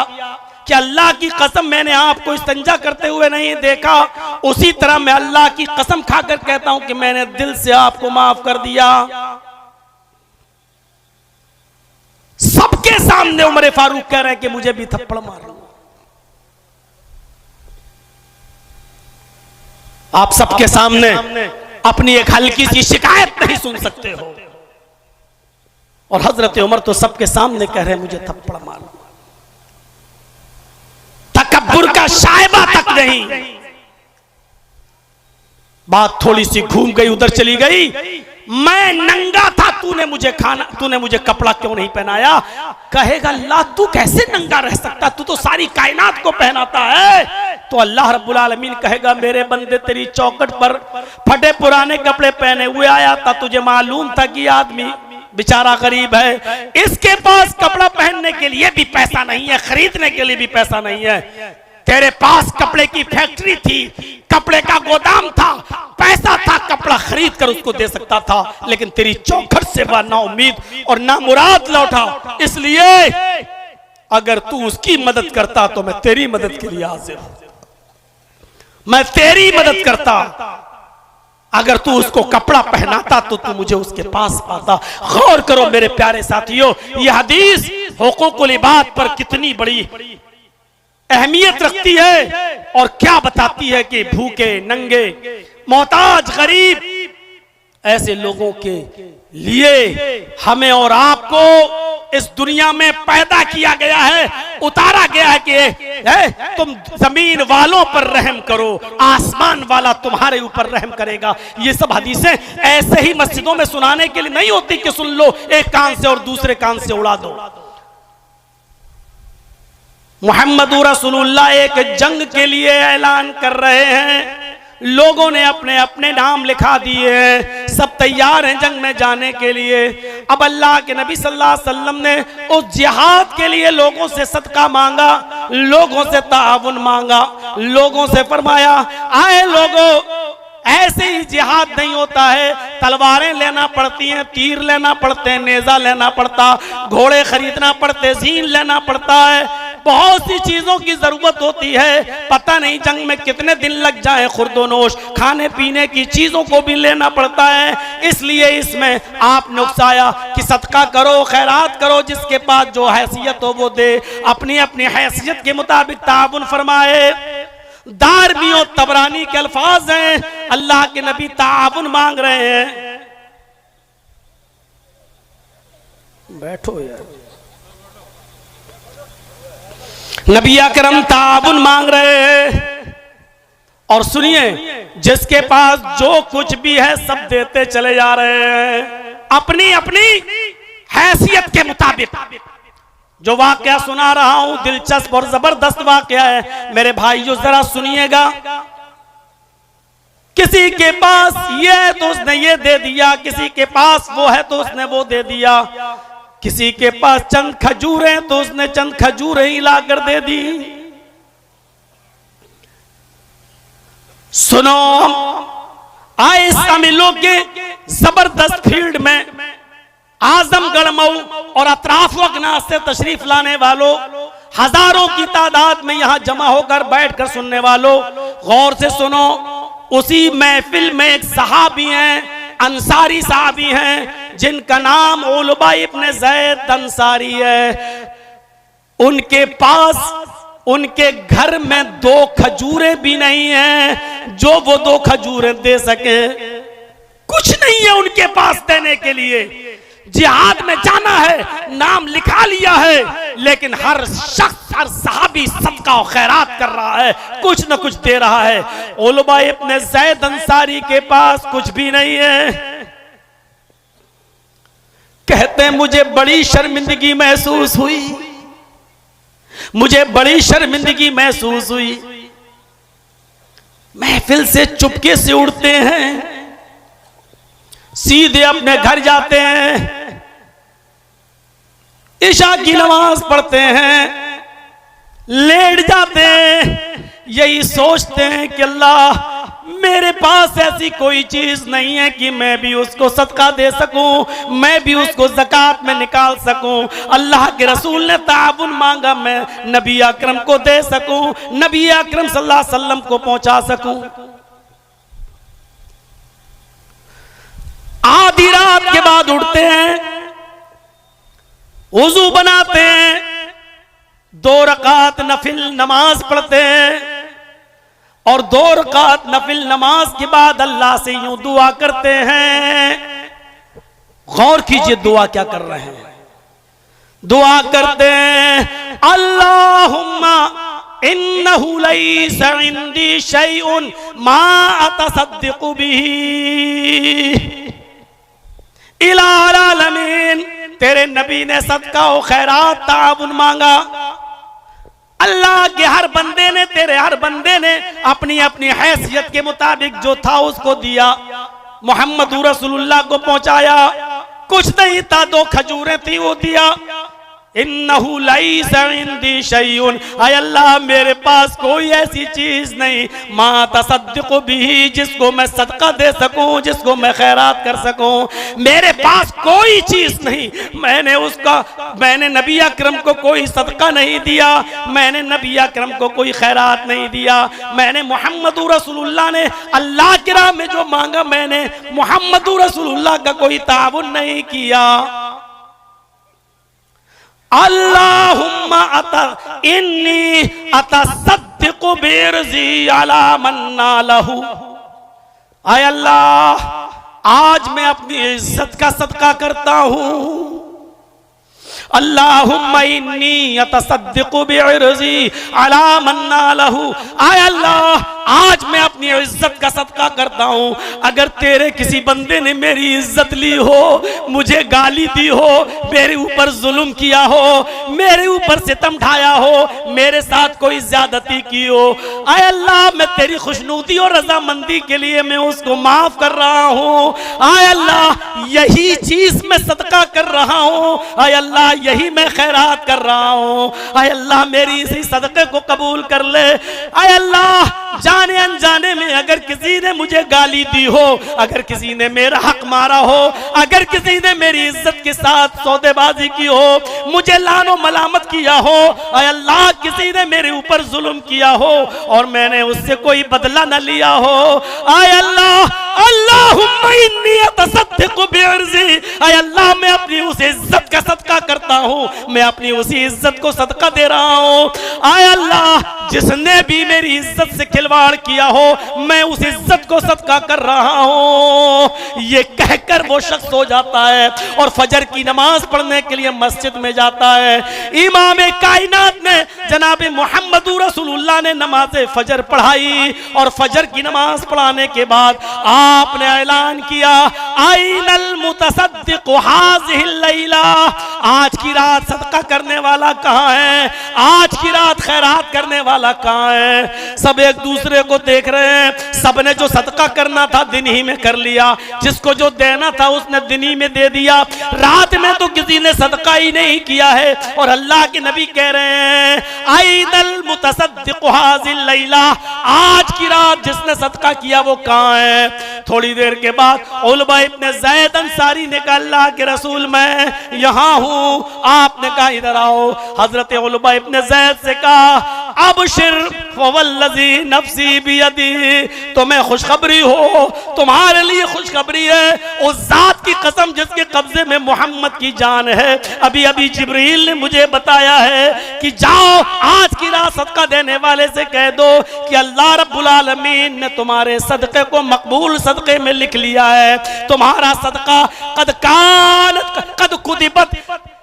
S2: कि अल्लाह की कसम मैंने आपको इस्तंजा करते हुए नहीं देखा, उसी तरह मैं अल्लाह की कसम खाकर कहता हूं कि मैंने दिल से आपको माफ कर दिया। सबके सामने उमर फारूक कह रहे हैं कि मुझे भी थप्पड़ मारो। आप सबके सामने अपनी एक हल्की सी शिकायत नहीं सुन सकते हो, और हजरत उमर तो सबके सामने कह रहे हैं मुझे थप्पड़ मारो। तकब्बुर का शायबा तक नहीं। बात थोड़ी सी घूम गई, उधर चली गई। मैं नंगा था, तूने मुझे कपड़ा क्यों नहीं पहनाया? कहेगा, अल्लाह तू कैसे नंगा रह सकता, तू तो सारी कायनात को पहनाता है। तो अल्लाह रब्बुल आलमीन कहेगा, मेरे बंदे तेरी चौखट पर फटे पुराने कपड़े पहने हुए आया था, तुझे मालूम था कि आदमी बेचारा गरीब है, इसके पास कपड़ा पहनने के लिए भी पैसा नहीं है, खरीदने के लिए भी पैसा नहीं है। तेरे पास कपड़े की फैक्ट्री थी, कपड़े का गोदाम था, पैसा था, कपड़ा खरीद कर उसको दे सकता था, लेकिन तेरी चौखट से वह ना उम्मीद और ना मुराद लौटा। इसलिए अगर तू उसकी मदद करता तो मैं तेरी मदद के लिए हाजिर हूं, मैं तेरी मदद करता। अगर तू उसको कपड़ा पहनाता तो तू मुझे उसके पास पाता। गौर करो मेरे प्यारे साथियों, यह हदीस हुकूकुल इबाद पर कितनी बड़ी अहमियत रखती है, और क्या बताती है कि भूखे, नंगे, मोहताज, गरीब, ऐसे लोगों के लिए हमें और आपको इस दुनिया में पैदा किया गया है, उतारा गया है कि तुम जमीन वालों पर रहम करो, आसमान वाला तुम्हारे ऊपर रहम करेगा। ये सब हदीसें ऐसे ही मस्जिदों में सुनाने के लिए नहीं होती कि सुन लो एक कान से और दूसरे कान से उड़ा दो। मुहम्मद रसूलुल्लाह एक जंग के लिए ऐलान कर रहे हैं, लोगों ने अपने अपने नाम लिखा दिए हैं, सब तैयार हैं जंग में जाने के लिए। अब अल्लाह के नबी सल्लल्लाहु अलैहि वसल्लम ने उस जिहाद के लिए लोगों से सदका मांगा, लोगों से ताउन मांगा, लोगों से फरमाया आए लोगों, ऐसे ही जिहाद नहीं होता है, तलवारें लेना पड़ती हैं, तीर लेना पड़ते हैं, नेजा लेना पड़ता, घोड़े खरीदना पड़ते, जीन लेना पड़ता है, बहुत सी चीजों की जरूरत होती है। पता नहीं जंग में कितने दिन लग जाए, खुर्दोनोश खाने पीने की चीजों को भी लेना पड़ता है। इसलिए इसमें आपने उकसाया कि सदका करो, खैरात करो, जिसके पास जो हैसियत हो वो दे, अपनी अपनी हैसियत के मुताबिक ताउन फरमाए। दारमी और तबरानी के अल्फाज हैं, अल्लाह के नबी ताउन मांग रहे हैं। बैठो यार, नबी अकरम ताउन मांग रहे हैं। और सुनिए, जिसके पास जो कुछ भी है सब देते चले जा रहे हैं अपनी अपनी हैसियत के मुताबिक। जो वाकया सुना रहा हूं दिलचस्प और जबरदस्त वाकया है, मेरे भाइयों जरा सुनिएगा। किसी के पास ये है तो उसने ये दे दिया, किसी के पास वो है तो उसने वो दे दिया, किसी के पास चंद खजूरें तो उसने चंद खजूरें ही लाकर दे दी। सुनो, आए शामिलों के जबरदस्त फील्ड में आजमगढ़ मऊ और अतराफ वगनास से तशरीफ लाने वालों, हजारों की तादाद में यहां जमा होकर बैठकर सुनने वालों, गौर से सुनो। उसी महफिल में एक सहाबी हैं, अंसारी सहाबी हैं, जिनका नाम उलबा इब्न ज़ैद अंसारी है। उनके पास उनके घर में 2 खजूरें भी नहीं हैं जो वो 2 खजूरें दे सके। कुछ नहीं है उनके पास देने के लिए। जिहाद में जाना है, नाम लिखा लिया है, लेकिन हर शख्स, हर सहाबी सदका और खैरात कर रहा है, कुछ न कुछ दे रहा है। उलबा इब्न ज़ैद अंसारी के पास कुछ भी नहीं है। कहते हैं मुझे बड़ी शर्मिंदगी महसूस हुई, मुझे बड़ी शर्मिंदगी महसूस हुई। महफिल से चुपके से उड़ते हैं, सीधे अपने घर जाते हैं, इशा की नमाज पढ़ते हैं, लेट जाते हैं, यही सोचते हैं कि अल्लाह मेरे पास ऐसी कोई चीज नहीं है कि मैं भी उसको सदका दे सकूं, मैं भी उसको ज़कात में निकाल सकूं। अल्लाह के रसूल ने ताउन मांगा, मैं नबी अकरम को दे सकूं, नबी अकरम सल्लल्लाहु अलैहि वसल्लम को पहुंचा सकूं। आधी रात के बाद उठते हैं, वुजू बनाते हैं, 2 रकात नफिल नमाज पढ़ते हैं और 2 रकात नफिल नमाज के बाद अल्लाह से यूं दुआ करते हैं। गौर कीजिए दुआ क्या कर रहे हैं। दुआ करते हैं, अल्लाहुम्मा इन्नहु लैसा इंदी शैउन मा अतसद्दक़ु बिही इला आलमीन। तेरे नबी ने सदका और खैरात ताउन मांगा, अल्लाह के हर बंदे ने, तेरे हर बंदे ने अपनी अपनी हैसियत के मुताबिक जो था उसको दिया, मोहम्मद रसूलुल्लाह को पहुंचाया। कुछ नहीं था, 2 खजूरें थी वो दिया। इन्नहु लैसा इंदी शैउन, आय अल्लाह मेरे पास कोई ऐसी चीज नहीं, मा तसद्दक़ु बिही, जिसको मैं सदका दे सकूं, जिसको मैं खैरात कर सकूं। मेरे पास कोई चीज नहीं। मैंने नबी अकरम को कोई सदका नहीं दिया, मैंने नबी अकरम को कोई खैरात नहीं दिया। मैंने मोहम्मद रसूलुल्लाह ने अल्लाह की राह में जो मांगा, मैंने मोहम्मद रसूलुल्लाह का कोई ताउन नहीं किया। अल्लाहुम्मा इन्नी अतसद्दक़ु बिर्ज़ी अला मन नालहु। आय अल्लाह, आज मैं अपनी इज्जत का सदका करता हूं। अल्लाहुम्मा इन्नी अतसद्दक़ु बिर्ज़ी अला मन नालहु। आय अल्लाह, आज मैं अपनी इज्जत का सदका करता हूँ, अगर तेरे किसी बंदे ने मेरी इज्जत ली हो, मुझे गाली दी हो, मेरे ऊपर जुल्म किया हो, मेरे ऊपर सितम ढाया हो, मेरे साथ कोई ज्यादती की हो, आय अल्लाह मैं तेरी खुशनुदी और रजामंदी के लिए मैं उसको माफ कर रहा हूँ। आय अल्लाह यही चीज मैं सदका कर रहा हूँ, आय अल्लाह यही मैं खैरात कर रहा हूँ, आय अल्लाह मेरी इसी सदके को कबूल कर ले। आय अल्लाह जाने अनजाने में अगर किसी ने मुझे गाली दी हो, अगर किसी ने मेरा हक मारा हो, अगर किसी ने मेरी इज्जत के साथ सौदेबाजी की हो, मुझे लानो मलामत किया हो, आय अल्लाह किसी ने मेरे ऊपर जुल्म किया हो और मैंने उससे कोई बदला न लिया हो, आय अल्लाह अल्लाहुम्मा इन्नी अतसद्दक़ु बिइर्ज़ी, आय अल्लाह मैं अपनी उस इज्जत का सदका करता हूँ, मैं अपनी उसी इज्जत को सदका दे रहा हूँ। आय अल्लाह जिसने भी मेरी इज्जत से खिलवाड़ किया हो, मैं उस इज्जत को सदका कर रहा हूँ। ये कहकर वो शख्स हो जाता है और फजर की नमाज पढ़ने के लिए मस्जिद में जाता है। इमाम कायनात ने जनाब मोहम्मद रसूलुल्लाह ने नमाज फजर पढ़ाई और फजर की नमाज पढ़ाने के बाद आपने ऐलान किया, आइनल मुतसद्दिक़ु हाज़िहिल लैला, आज की रात सदका करने वाला कहाँ है, आज की रात खैरात करने वाला कहाँ है। सब एक दूसरे को देख रहे हैं, सबने जो सदका करना था दिन ही में कर लिया, जिसको जो देना था उसने दिन ही में दे दिया, रात में तो किसी ने सदका ही नहीं किया है। और अल्लाह के नबी कह रहे हैं, आइनल मुतसद्दिक़ु हाज़िल लैला, आज की रात जिसने सदका किया वो कहाँ है। थोड़ी देर के बाद उलबा इब्न ज़ैद अंसारी ने कहा, अल्लाह के रसूल मैं यहाँ हूँ। आपने कहा इधर आओ। हजरत उलबा इब्न ज़ैद से कहा, अबशिर फवल्लज़ी नफ्सी बियदी, तुम्हें खुशखबरी हो, तुम्हारे लिए खुशखबरी है, उस जात की कसम जिसके कब्जे में मोहम्मद की जान है। अभी अभी जिब्रील ने मुझे बताया है कि जाओ आज की रात सदका देने वाले से कह दो कि अल्लाह रब्बुल आलमीन ने तुम्हारे सदके को मकबूल सदके में लिख लिया है। तुम्हारा सदका कद कुदिबत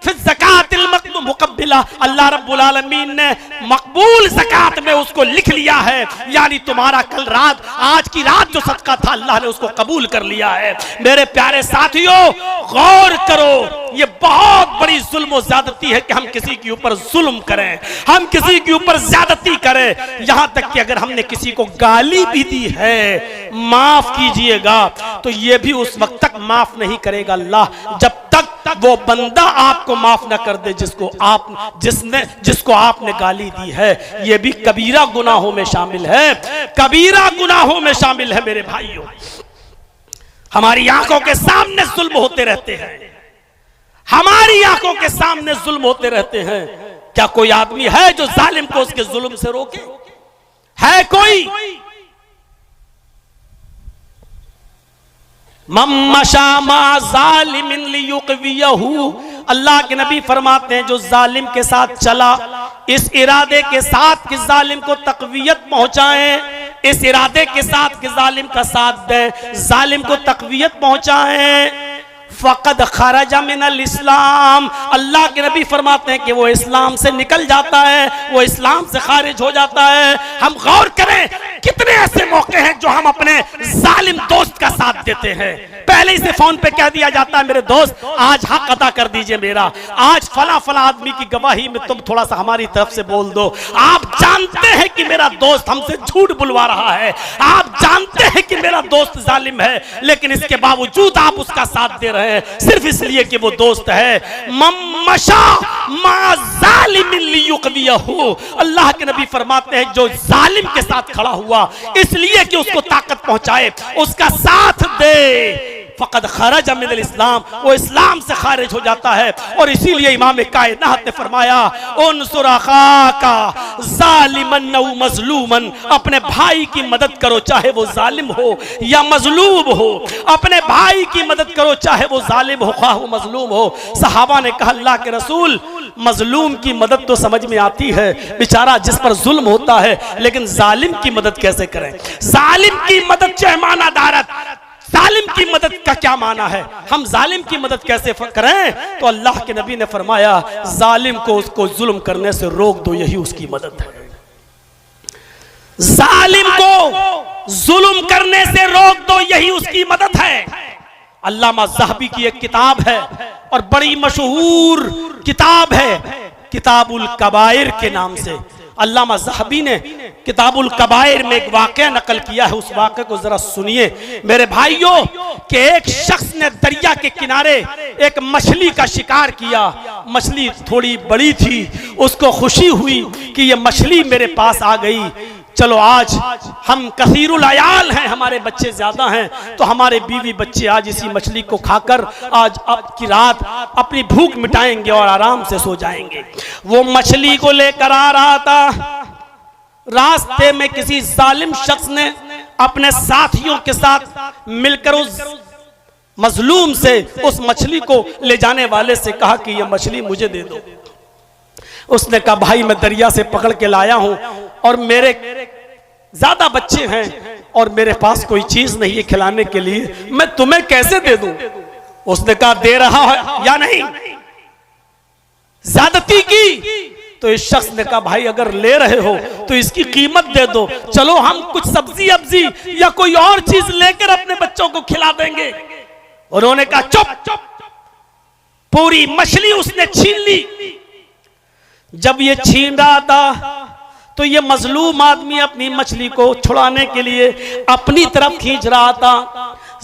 S2: ज़कातिल मुक़ब्बिला, अल्लाह रब्बुल आलमीन ने मकबूल ज़कात में उसको लिख लिया है, यानी तुम्हारा कल रात आज की रात जो सदका था अल्लाह ने उसको कबूल कर लिया है। मेरे प्यारे साथियों गौर करो, ये बहुत बड़ी जुल्म और ज्यादती है कि हम किसी के ऊपर जुल्म करें, हम किसी के ऊपर ज्यादती करें, यहां तक कि अगर हमने किसी को गाली भी दी है, माफ कीजिएगा, तो ये भी उस वक्त तक माफ नहीं करेगा अल्लाह जब तक वो बंदा आपको माफ ना कर दे जिसको आपने गाली दी है। ये भी कबीरा गुनाहों में शामिल है, कबीरा गुनाहों में शामिल है। मेरे भाइयों, हमारी आंखों के सामने जुल्म होते रहते हैं, हमारी आंखों के सामने जुल्म होते रहते हैं। क्या कोई आदमी है जो जालिम को उसके जुल्म से रोके? है कोई? अल्लाह के नबी फरमाते हैं, जो जालिम के साथ चला इस इरादे के साथ कि जालिम को तकवीयत पहुंचाएं, इस इरादे के साथ कि जालिम का साथ दें, जालिम को तकवीयत पहुंचाएं, फ़क़द ख़रजा मिनल इस्लाम, अल्लाह के नबी फरमाते हैं कि वो इस्लाम से निकल जाता है, वो इस्लाम से खारिज हो जाता है। हम गौर करें, कितने ऐसे मौके हैं जो हम अपने जालिम दोस्त का साथ देते हैं। पहले इसे फोन पे कह दिया जाता है, मेरे दोस्त आज हक अदा कर दीजिए मेरा, आज फला फला आदमी की गवाही में तुम थोड़ा सा हमारी तरफ से बोल दो। आप जानते हैं कि मेरा दोस्त हमसे झूठ बुलवा रहा है, आप जानते हैं कि मेरा दोस्त जालिम है, लेकिन इसके बावजूद आप उसका साथ दे रहे हैं सिर्फ इसलिए कि वो दोस्त है। मम्मशा मा ज़ालिमिन लियुक़वियहु, अल्लाह के नबी फरमाते हैं जो जालिम के साथ खड़ा हुआ इसलिए कि उसको ताकत पहुंचाए, उसका साथ दे, फ़क़द ख़रज मिनल इस्लाम, वो इस्लाम से खारिज हो जाता है। और इसीलिए इमाम कायनात ने फरमाया, उनसुर अख़ाका ज़ालिमन औ मज़लूमन, अपने भाई की मदद करो चाहे वो जालिम हो या मजलूम हो, अपने भाई की मदद करो चाहे वो जालिम हो ख्वाह वो मजलूम हो। सहाबा ने कहा, अल्लाह के रसूल मजलूम की मदद तो समझ में आती है, बेचारा जिस पर जुल्म होता है, लेकिन जालिम की मदद कैसे करें? जालिम की मदद चाहे दारत, जालिम की मदद का क्या माना है? हम जालिम की मदद कैसे करें? तो अल्लाह के नबी ने फरमाया, जालिम को उसको जुल्म करने से रोक दो, यही उसकी मदद है। जालिम को जुल्म करने से रोक दो, यही उसकी मदद है। अल्लामा ज़हबी की एक किताब है और बड़ी मशहूर किताब है, किताबुल कबाइर के नाम से। अल्लामा ज़हबी ने किताबुल कबाइर में एक वाक़या नकल किया है, उस वाक़े को जरा सुनिए मेरे भाइयों। कि एक शख्स ने दरिया के किनारे एक मछली का शिकार किया। मछली थोड़ी बड़ी थी, उसको खुशी हुई कि ये मछली मेरे पास आ गई, चलो आज हम कसीरुल अयाल हैं, हमारे बच्चे ज्यादा हैं, तो हमारे बीवी बच्चे आज इसी मछली को खाकर आज अब की रात अपनी भूख मिटाएंगे और आराम से सो जाएंगे। वो मछली को लेकर आ रहा था, रास्ते में किसी जालिम शख्स ने अपने साथियों के साथ मिलकर उस मजलूम से उस मछली को ले जाने वाले से कहा कि ये मछली मुझे दे दो। उसने कहा भाई मैं दरिया से पकड़ के लाया हूं और मेरे ज्यादा बच्चे हैं और मेरे पास कोई चीज नहीं है खिलाने के लिए, मैं तुम्हें कैसे दे दूं। उसने कहा दे रहा है या नहीं, ज्यादती की। तो इस शख्स ने कहा भाई अगर ले रहे हो तो इसकी कीमत दे दो, चलो हम कुछ सब्जी अब्जी या कोई और चीज लेकर अपने बच्चों को खिला देंगे। उन्होंने कहा चुप। पूरी मछली उसने छीन ली। जब ये छीन रहा था तो ये मजलूम आदमी अपनी मछली को छुड़ाने के लिए अपनी तरफ खींच रहा था।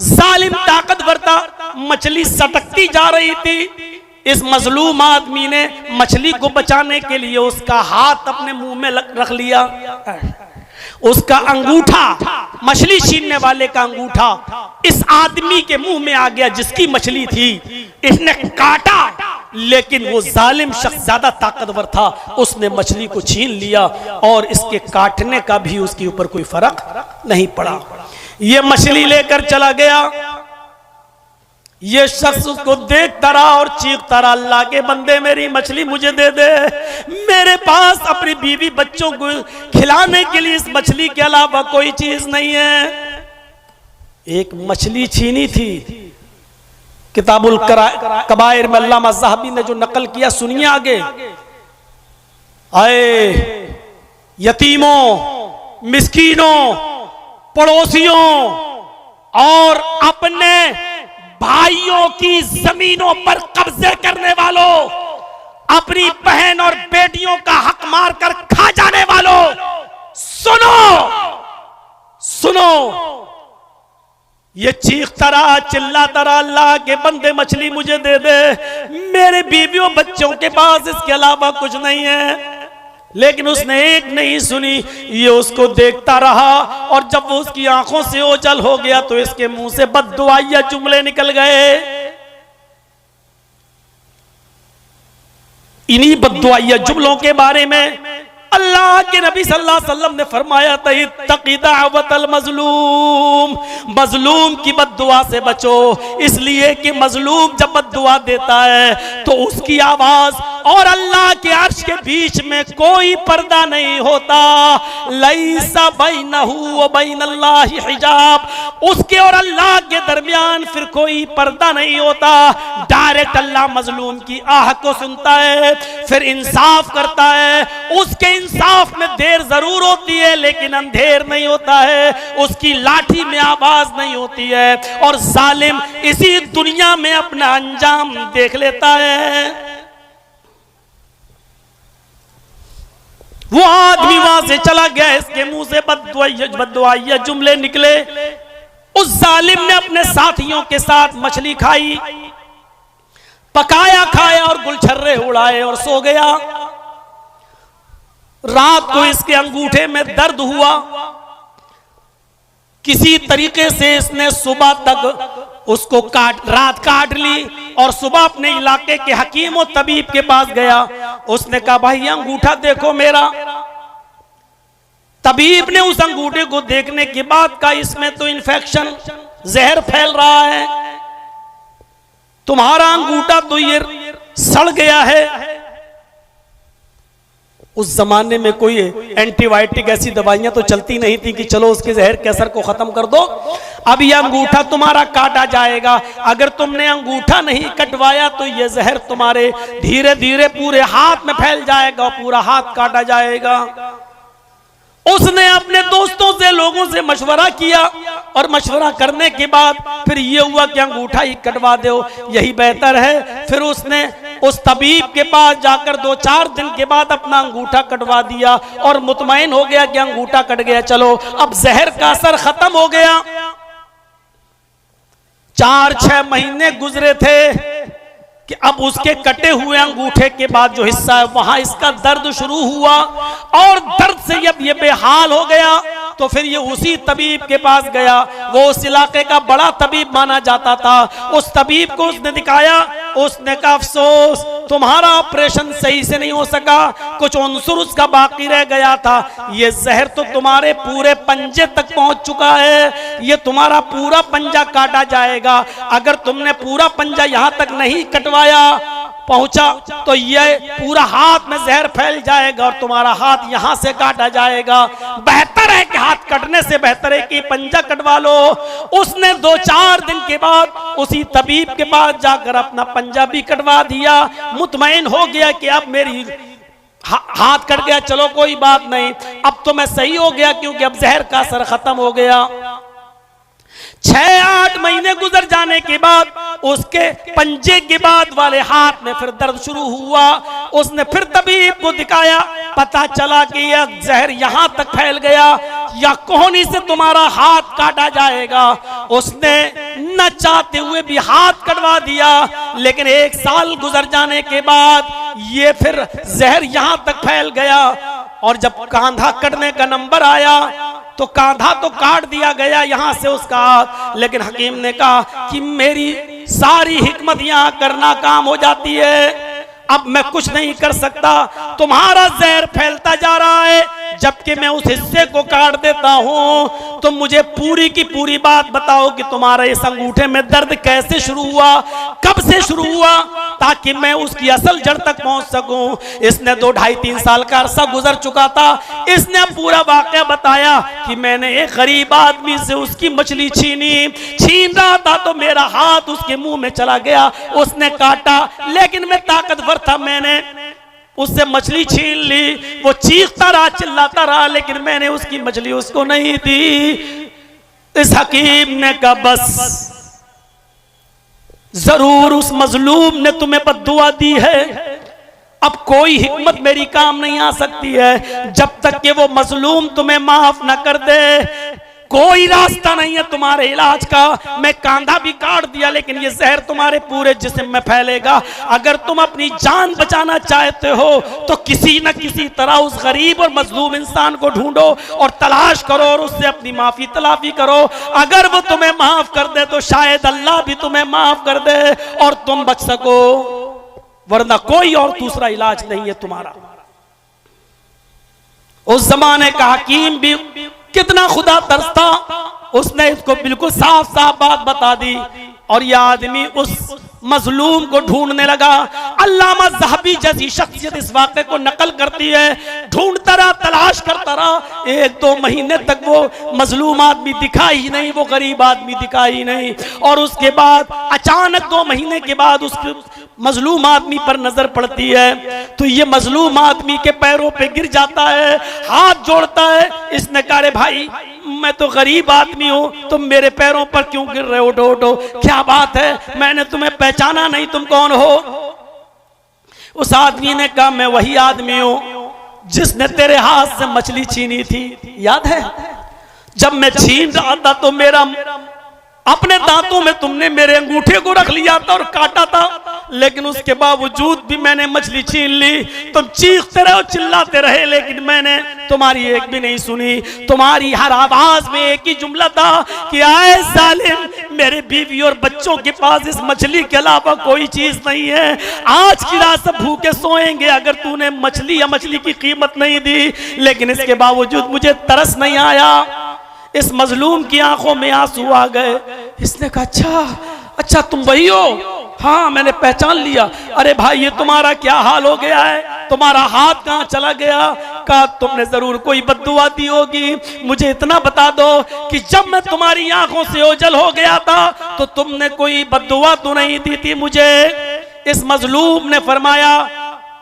S2: जालिम ताकतवर था, मछली सटकती जा रही थी। इस मजलूम आदमी ने मछली को बचाने के लिए उसका हाथ अपने मुंह में रख लिया। उसका अंगूठा, मछली छीनने वाले का अंगूठा इस आदमी के मुंह में आ गया जिसकी मछली थी। इसने काटा, लेकिन वो जालिम शख्स ज्यादा ताकतवर था, उसने मछली को छीन लिया और इसके काटने का भी उसके ऊपर कोई फर्क नहीं पड़ा। ये मछली लेकर चला गया। ये शख्स उसको देखता रहा और चीखता रहा, अल्लाह के बंदे मेरी मछली मुझे दे दे, मेरे पास अपनी बीवी बच्चों को खिलाने के लिए इस मछली के अलावा कोई चीज नहीं है। एक मछली छीनी थी। किताबुल कबाइर में अल्लामा ज़हबी ने जो नकल किया सुनिए आगे। आए यतीमों, मिस्कीनों, पड़ोसियों और अपने भाइयों की जमीनों पर कब्जे करने वालों, अपनी बहन और बेटियों का हक मारकर खा जाने वालों, सुनो सुनो। ये चीखता रहा, चिल्लाता रहा, अल्लाह के बंदे मछली मुझे दे दे, मेरे बीवियों बच्चों के पास इसके अलावा कुछ नहीं है। लेकिन उसने एक नहीं सुनी। ये उसको देखता रहा और जब वो उसकी आंखों से ओझल हो गया तो इसके मुंह से बद्दुआया जुमले निकल गए। इन्हीं बद्दुआया जुमलों के बारे में अल्लाह के नबी सल्लल्लाहु अलैहि वसल्लम ने फरमाया था, इत्तक़ी दावतल मज़लूम, मजलूम की बद्दुआ से बचो, इसलिए कि मजलूम जब बद्दुआ देता है तो उसकी आवाज और अल्लाह के अर्श के बीच में कोई पर्दा नहीं होता। लैसा बैनहू व बैनल्लाहि हिजाब, उसके और अल्लाह के दरमियान फिर कोई पर्दा नहीं होता। डायरेक्ट अल्लाह मजलूम की आह को सुनता है, फिर इंसाफ करता है। उसके इंसाफ में देर जरूर होती है लेकिन अंधेर नहीं होता है, उसकी लाठी में आवाज नहीं होती है और जालिम इसी दुनिया में अपना अंजाम देख लेता है। वो आदमी वहां से चला गया, इसके मुंह से बद्दुआया जुमले निकले। उस जालिम ने अपने साथियों के साथ मछली खाई, पकाया खाया और गुलछर्रे उड़ाए और सो गया। रात को इसके अंगूठे में दर्द हुआ, किसी तरीके से इसने सुबह तक उसको रात काट ली और सुबह अपने इलाके के हकीम और तबीब के पास गया। उसने कहा भाई अंगूठा देखो मेरा। तबीब ने उस अंगूठे को देखने के बाद कहा इसमें तो इन्फेक्शन, जहर फैल रहा है, तुम्हारा अंगूठा तो ये सड़ गया है। उस जमाने में कोई एंटीबायोटिक ऐसी दवाइयां तो चलती नहीं थी कि चलो उसके जहर के असर को खत्म कर दो। अब यह अंगूठा तुम्हारा काटा जाएगा, अगर तुमने अंगूठा नहीं कटवाया तो यह जहर तुम्हारे धीरे धीरे पूरे हाथ में फैल जाएगा, पूरा हाथ काटा जाएगा। उसने अपने दोस्तों से, लोगों से मशवरा किया और मशवरा करने के बाद फिर ये हुआ कि अंगूठा ही कटवा दो, यही बेहतर है। फिर उसने उस तबीब के पास जाकर 2-4 दिन के बाद अपना अंगूठा कटवा दिया और मुतमईन हो गया कि अंगूठा कट गया, चलो अब जहर का असर खत्म हो गया। 4-6 महीने गुजरे थे कि अब उसके कटे हुए अंगूठे के बाद जो हिस्सा है वहां इसका दर्द शुरू हुआ और दर्द से जब ये बेहाल हो गया तो फिर ये उसी तबीब के पास गया। वो उस इलाके का बड़ा तबीब माना जाता था। उस तबीब को उसने दिखाया, उसने कहा अफसोस तुम्हारा ऑपरेशन सही से नहीं हो सका, कुछ उन्सुर उसका बाकी रह गया था। ये जहर तो तुम्हारे पूरे पंजे तक पहुंच चुका है, ये तुम्हारा पूरा पंजा काटा जाएगा। अगर तुमने पूरा पंजा यहां तक नहीं कटवाया पहुंचा तो ये पूरा हाथ में जहर फैल जाएगा और तुम्हारा हाथ यहां से काटा जाएगा। बेहतर है कि हाथ कटने से बेहतर है कि पंजा कटवा लो। उसने 2-4 दिन के बाद उसी तबीब के पास जाकर अपना पंजा भी कटवा दिया। मुतमईन हो गया कि अब मेरी हाथ कट गया, चलो कोई बात नहीं, अब तो मैं सही हो गया क्योंकि अब जहर का असर खत्म हो गया। 6-8 महीने गुजर जाने के बाद उसके पंजे के बाद वाले हाथ में फिर दर्द शुरू हुआ। उसने फिर तबीब को दिखाया, पता चला कि यह जहर यहां तक फैल गया या कोहनी से तुम्हारा हाथ काटा जाएगा। उसने न चाहते हुए भी हाथ कटवा दिया, लेकिन 1 साल गुजर जाने के बाद ये फिर जहर यहां तक फैल गया और जब कांधा कटने का नंबर आया तो कांधा तो काट दिया गया यहां से उसका हाथ, लेकिन हकीम ने कहा कि मेरी सारी हिकमत यहां करना काम हो जाती है, अब मैं कुछ नहीं कर सकता, तुम्हारा जहर फैलता जा रहा है, जबकि मैं उस हिस्से को काट देता हूं। तो मुझे पूरी की पूरी बात बताओ कि तुम्हारा इस अंगूठे में दर्द कैसे शुरू हुआ, कब से शुरू हुआ, ताकि मैं उसकी असल जड़ तक पहुंच सकूं। इसने 2-2.5-3 साल का अरसा गुजर चुका था। इसने पूरा वाकया बताया कि मैंने एक गरीब आदमी से उसकी मछली छीन रहा था तो मेरा हाथ उसके मुंह में चला गया, उसने काटा, लेकिन मैं ताकतवर था, मैंने उससे मछली छीन ली। वो चीखता रहा, चिल्लाता रहा, लेकिन मैंने उसकी मछली उसको नहीं दी। इस हकीम ने कहा बस, जरूर उस मजलूम ने तुम्हें बद्दुआ दी है, अब कोई हिकमत मेरी काम नहीं आ सकती है जब तक कि वो मजलूम तुम्हें माफ न कर दे। कोई रास्ता नहीं है तुम्हारे इलाज का। मैं कांधा भी काट दिया, लेकिन ये जहर तुम्हारे पूरे जिस्म में फैलेगा। अगर तुम अपनी जान बचाना चाहते हो तो किसी न किसी तरह उस गरीब और मजलूम इंसान को ढूंढो और तलाश करो और उससे अपनी माफी तलाफी करो। अगर वो तुम्हें माफ कर दे तो शायद अल्लाह भी तुम्हें माफ कर दे और तुम बच सको, वरना कोई और दूसरा इलाज नहीं है तुम्हारा। उस जमाने का हकीम भी कितना खुदा तरसता, उसने इसको बिल्कुल साफ साफ बात बता दी और यह आदमी उस मजलूम को ढूंढने लगा। अल्लामा ज़हबी जैसी शख्सियत इस वाक़े को नकल करती है, ढूंढता रहा, तलाश करता रहा, 1-2 महीने तक वो मजलूम आदमी दिखा ही नहीं, वो गरीब आदमी दिखा ही नहीं। और उसके बाद अचानक 2 महीने के बाद उसके मजलूम आदमी पर नजर पड़ती है तो ये मजलूम आदमी के पैरों पे गिर जाता है, हाथ जोड़ता है। इसने कहा रे भाई, मैं तो गरीब आदमी हूं, तुम मेरे पैरों पर क्यों गिर रहे हो? उठो उठो, क्या बात है, मैंने तुम्हें पहचाना नहीं, तुम कौन हो? उस आदमी ने कहा मैं वही आदमी हूं जिसने तेरे हाथ से मछली छीनी थी, याद है? जब मैं छीन रहा था तो मेरा अपने दांतों में तुमने मेरे अंगूठे को रख लिया था और काटा था, लेकिन उसके बावजूद भी मैंने मछली छीन ली। तुम चीखते रहे, चिल्लाते रहे, लेकिन मैंने तुम्हारी एक भी नहीं सुनी। तुम्हारी हर आवाज में एक ही जुमला था कि आए जालिम, मेरे बीवी और बच्चों के पास इस मछली के अलावा कोई चीज नहीं है, आज की रात सब भूखे सोएंगे अगर तूने मछली या मछली की कीमत नहीं दी। लेकिन इसके बावजूद मुझे तरस नहीं आया। इस मजलूम की आंखों में आंसू आ गए। इसने कहा अच्छा तुम वही हो? हाँ, मैंने पहचान लिया। अरे भाई, ये तुम्हारा क्या हाल हो गया है, तुम्हारा हाथ कहाँ चला गया? कहा तुमने जरूर कोई बद्दुआ दी होगी। मुझे इतना बता दो कि जब मैं तुम्हारी आंखों से ओझल हो गया था तो तुमने कोई बद्दुआ तो नहीं दी थी मुझे? इस मजलूम ने फरमाया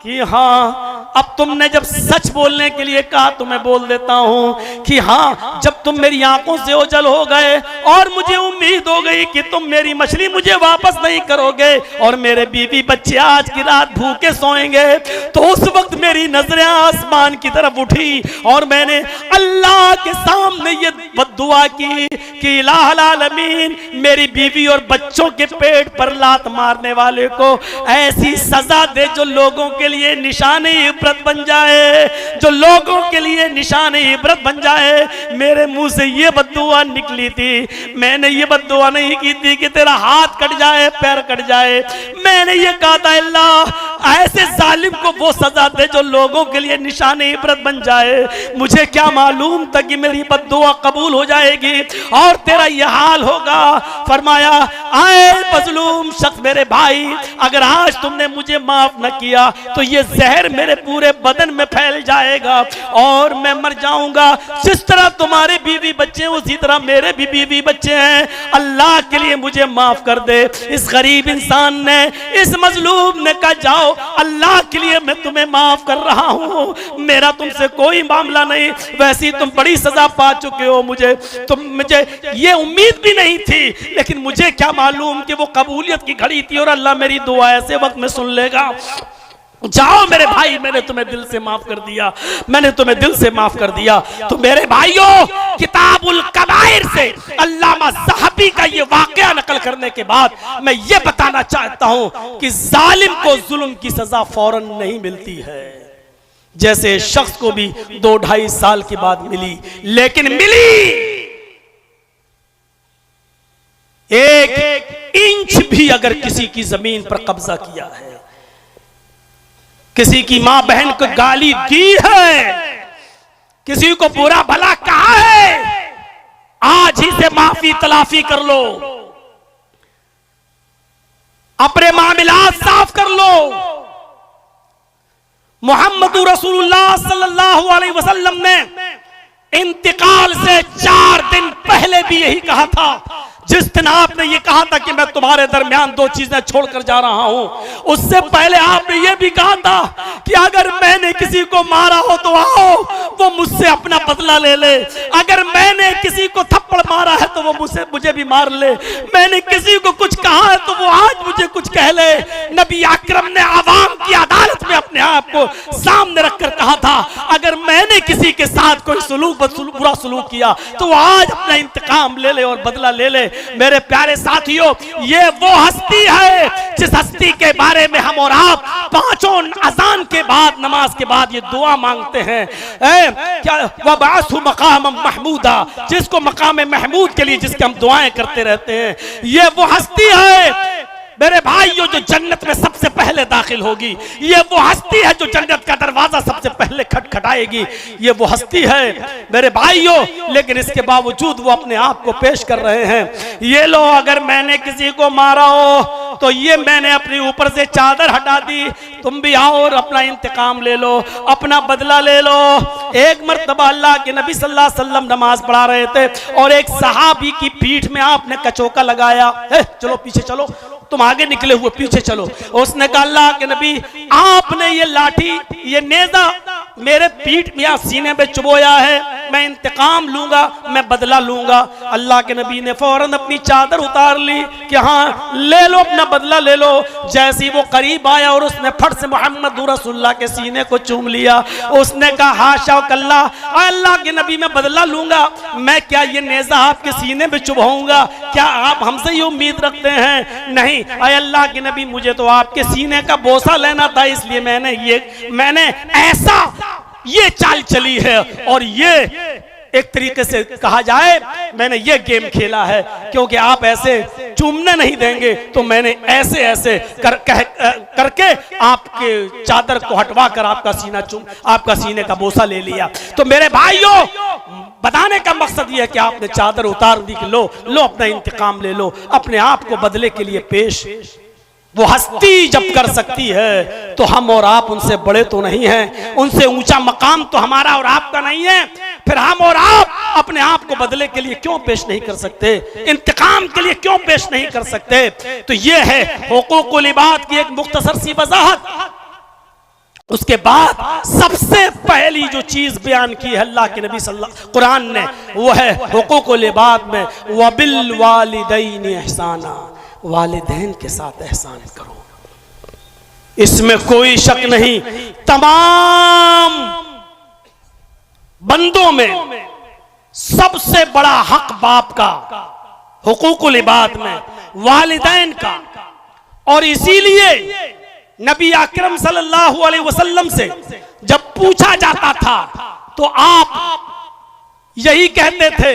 S2: कि हाँ, अब तुमने जब सच बोलने के लिए कहा तो मैं बोल देता हूं कि हाँ, जब तुम मेरी आंखों से ओझल हो गए और मुझे उम्मीद हो गई कि तुम मेरी मछली मुझे वापस नहीं करोगे और मेरे बीवी बच्चे आज की रात भूखे सोएंगे, तो उस वक्त मेरी नजरें आसमान की तरफ उठी और मैंने अल्लाह के सामने ये बद्दुआ की कि इलाहुल आलमीन, मेरी बीवी और बच्चों के पेट पर लात मारने वाले को ऐसी सजा दे जो लोगों के लिए निशान इबरत बन जाए, जो लोगों के लिए निशान इबरत बन जाए। मेरे मुंह से ये बद्दुआ निकली थी। मैंने ये बद्दुआ नहीं की थी कि तेरा हाथ कट जाए, पैर कट जाए। मैंने ये कहा था अल्लाह ऐसे जालिम को वो सजा दे जो लोगों के लिए निशान इबरत बन जाए। मुझे क्या मालूम था कि मेरी बद्दुआ कबूल हो जाएगी और तेरा यह हाल होगा। फरमाया, आए मजलूम शख्स मेरे भाई, अगर आज तुमने मुझे माफ न किया तो ये जहर मेरे पूरे बदन में फैल जाएगा और मैं मर जाऊंगा। जिस तरह तुम्हारे बीवी बच्चे उसी तरह मेरे भी बीवी बच्चे हैं। अल्लाह के लिए मुझे माफ कर दे। इस गरीब इंसान ने, इस मजलूम ने कहा, जाओ अल्लाह के लिए मैं तुम्हें माफ कर रहा हूं, मेरा तुमसे कोई मामला नहीं। वैसी तुम बड़ी सजा पा चुके हो, मुझे ये उम्मीद भी नहीं थी, लेकिन मुझे क्या मालूम कि वो कबूलियत की घड़ी थी और अल्लाह मेरी दुआ ऐसे वक्त में सुन लेगा। जाओ मेरे भाई, मैंने तुम्हें दिल से माफ कर दिया, मैंने तुम्हें दिल से माफ कर दिया। तो मेरे भाइयों, किताबुल कबाइर से अल्लामा ज़हबी का ये वाकया नकल करने के बाद मैं ये बताना चाहता हूं कि जालिम को जुल्म की सजा फौरन नहीं मिलती है, जैसे शख्स को भी 2-2.5 साल के बाद मिली, लेकिन मिली 1 इंच भी अगर किसी की जमीन पर कब्जा किया है, किसी की मां बहन को गाली दी है, किसी को बुरा भला कहा है, आज ही से माफी तलाफी कर लो, अपने मामलात साफ कर लो। मोहम्मद रसूलुल्लाह सल्लल्लाहु अलैहि वसल्लम ने इंतकाल से 4 दिन पहले भी यही कहा था। जिस दिन आपने ये कहा था कि मैं तुम्हारे दरमियान 2 चीजें छोड़कर जा रहा हूं, उससे पहले आपने ये भी कहा था कि अगर मैंने किसी को मारा हो तो आओ वो मुझसे अपना बदला ले ले, अगर मैंने किसी को थप्पड़ मारा है तो वो मुझे भी मार ले, मैंने किसी को कुछ कहा है तो वो आज मुझे कुछ कह ले। नबी अकरम ने आवाम की अदालत में अपने आप को सामने रखकर कहा था, अगर मैंने किसी के साथ कोई बुरा सलूक किया तो वो आज अपना इंतकाम ले ले और बदला ले ले। मेरे प्यारे साथियों, ये वो हस्ती है जिस हस्ती के बारे में हम और आप 5 अजान के बाद, नमाज के बाद ये दुआ मांगते हैं, क्या वबासु मकाम महमूदा, जिसको मकाम महमूद के लिए जिसके हम दुआएं करते रहते हैं। ये वो हस्ती है मेरे भाइयों जो जन्नत में सबसे पहले दाखिल होगी। ये वो हस्ती है जो जन्नत का दरवाजा सबसे पहले खटखटाएगी। ये वो हस्ती है मेरे भाइयों, लेकिन इसके बावजूद वो अपने आप को पेश कर रहे हैं। ये लो, अगर मैंने किसी को मारा हो तो ये मैंने अपने ऊपर से चादर हटा दी, तुम भी आओ और अपना इंतकाम ले लो, अपना बदला ले लो। एक मर्तबा अल्लाह के नबी सल्लल्लाहु अलैहि वसल्लम नमाज पढ़ा रहे थे और एक सहाबी की पीठ में आपने कचौका लगाया, चलो पीछे चलो, तुम आगे निकले हुए पीछे चलो। उसने कहा, अल्लाह के नबी, आपने ये लाठी, ये नेजा मेरे पीठ में या सीने पे चुबोया है, मैं इंतकाम लूंगा, मैं बदला लूंगा। अल्लाह के नबी ने फौरन अपनी चादर उतार ली कि हाँ ले लो, अपना बदला ले लो। जैसे ही वो करीब आया और उसने फट से मोहम्मद रसूलुल्लाह के सीने को चूम लिया, उसने कहा, हाशा कल्ला, अल्लाह के नबी मैं बदला लूंगा, मैं क्या ये नेजा आपके सीने पे चुभाऊंगा? क्या आप हमसे ये उम्मीद रखते हैं? नहीं, अय अल्लाह के नबी, मुझे तो आपके सीने का बोसा लेना था, इसलिए मैंने ऐसा ये चाल चली है और ये एक तरीके से कहा जाए मैंने ये गेम खेला है, क्योंकि आप ऐसे चूमने नहीं देंगे तो मैंने ऐसे करके आपके चादर को हटवा कर आपका सीने का बोसा ले लिया। तो मेरे भाइयों, बताने का मकसद ये है कि आपने चादर उतार दी कि लो अपना इंतकाम ले लो, अपने आप को बदले के लिए पेश। वो हस्ती जब कर सकती है तो हम और आप उनसे बड़े तो नहीं हैं, उनसे ऊंचा मकाम तो हमारा और आपका नहीं है, फिर हम और आप अपने आप को बदले के लिए क्यों पेश नहीं कर सकते, इंतकाम के लिए क्यों पेश नहीं कर सकते? तो ये है हुकूकुल इबाद की एक मुख्तसर सी वजाहत। उसके बाद सबसे पहली जो चीज बयान की है अल्लाह के नबी सल्लल्लाहु कुरान ने, वो है हुकूकुल इबाद में वबिल वालिदैन एहसाना, वालिदैन के साथ एहसान करो। इसमें कोई शक नहीं, तमाम बंदों में सबसे बड़ा हक बाप का, हुकूकुल इबाद में वालिदैन का। और इसीलिए नबी अकरम सल्लल्लाहु अलैहि वसल्लम से जब पूछा जाता था तो आप यही कहते थे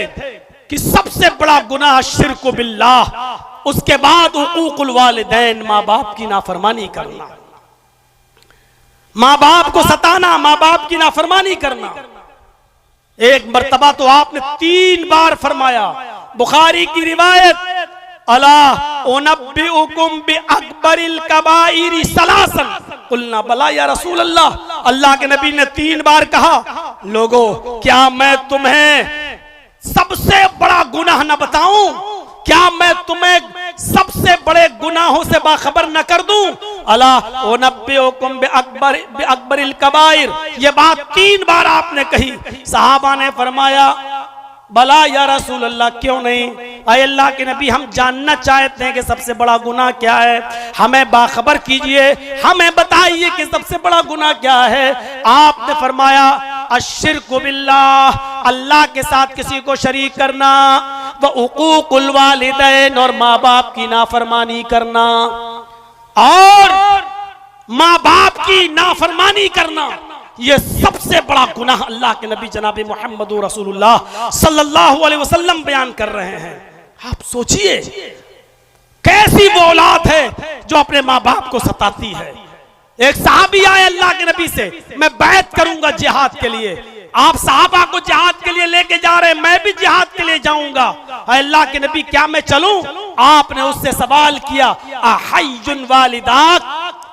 S2: कि सबसे बड़ा गुनाह शिर्क बिल्लाह, उसके बाद हुकूकुल वालिदैन, माँ बाप की नाफरमानी करना, माँ बाप को सताना, माँ बाप की नाफरमानी करना। एक मर्तबा तो आपने 3 बार फरमाया, बुखारी की रिवायत, अला उनब्बिउकुम बि अकबरिल कबाइरि सलासन, कुलना बला या रसूल अल्लाह। अल्लाह के नबी ने 3 बार कहा, लोगों क्या मैं तुम्हें सबसे बड़ा गुनाह न बताऊं? क्या मैं तुम्हें सबसे बड़े गुनाहों से बाखबर न कर दूं? अला उनब्बिउकुम बि अकबरिल कबाइर, ये बात 3 बार आपने कही। सहाबा ने फरमाया, बला या रसूल अल्लाह, क्यों नहीं? आए अल्लाह के नबी, हम जानना चाहते हैं कि सबसे बड़ा गुनाह क्या है, हमें बाखबर कीजिए, हमें बताइए कि सबसे बड़ा गुनाह क्या है। आपने फरमाया, अश्शिर्कु बिल्लाह, अल्लाह के साथ किसी को शरीक करना, व उकूकुल वालिदैन, और माँ बाप की नाफरमानी करना। और माँ बाप की नाफरमानी करना ये सबसे बड़ा गुनाह अल्लाह के नबी जनाब मोहम्मद रसूलुल्लाह सल्लल्लाहु अलैहि वसल्लम बयान कर रहे हैं। आप सोचिए कैसी वो औलाद है जो अपने माँ बाप को सताती है। एक सहाबी आए अल्लाह के नबी से, मैं बैत करूंगा जिहाद के लिए। आप सहाबा को जिहाद के लिए लेके जा रहे हैं, मैं भी जिहाद के लिए जाऊंगा। अल्लाह के नबी, क्या मैं चलूं? आपने उससे सवाल किया, अहय्युन वालिदाक,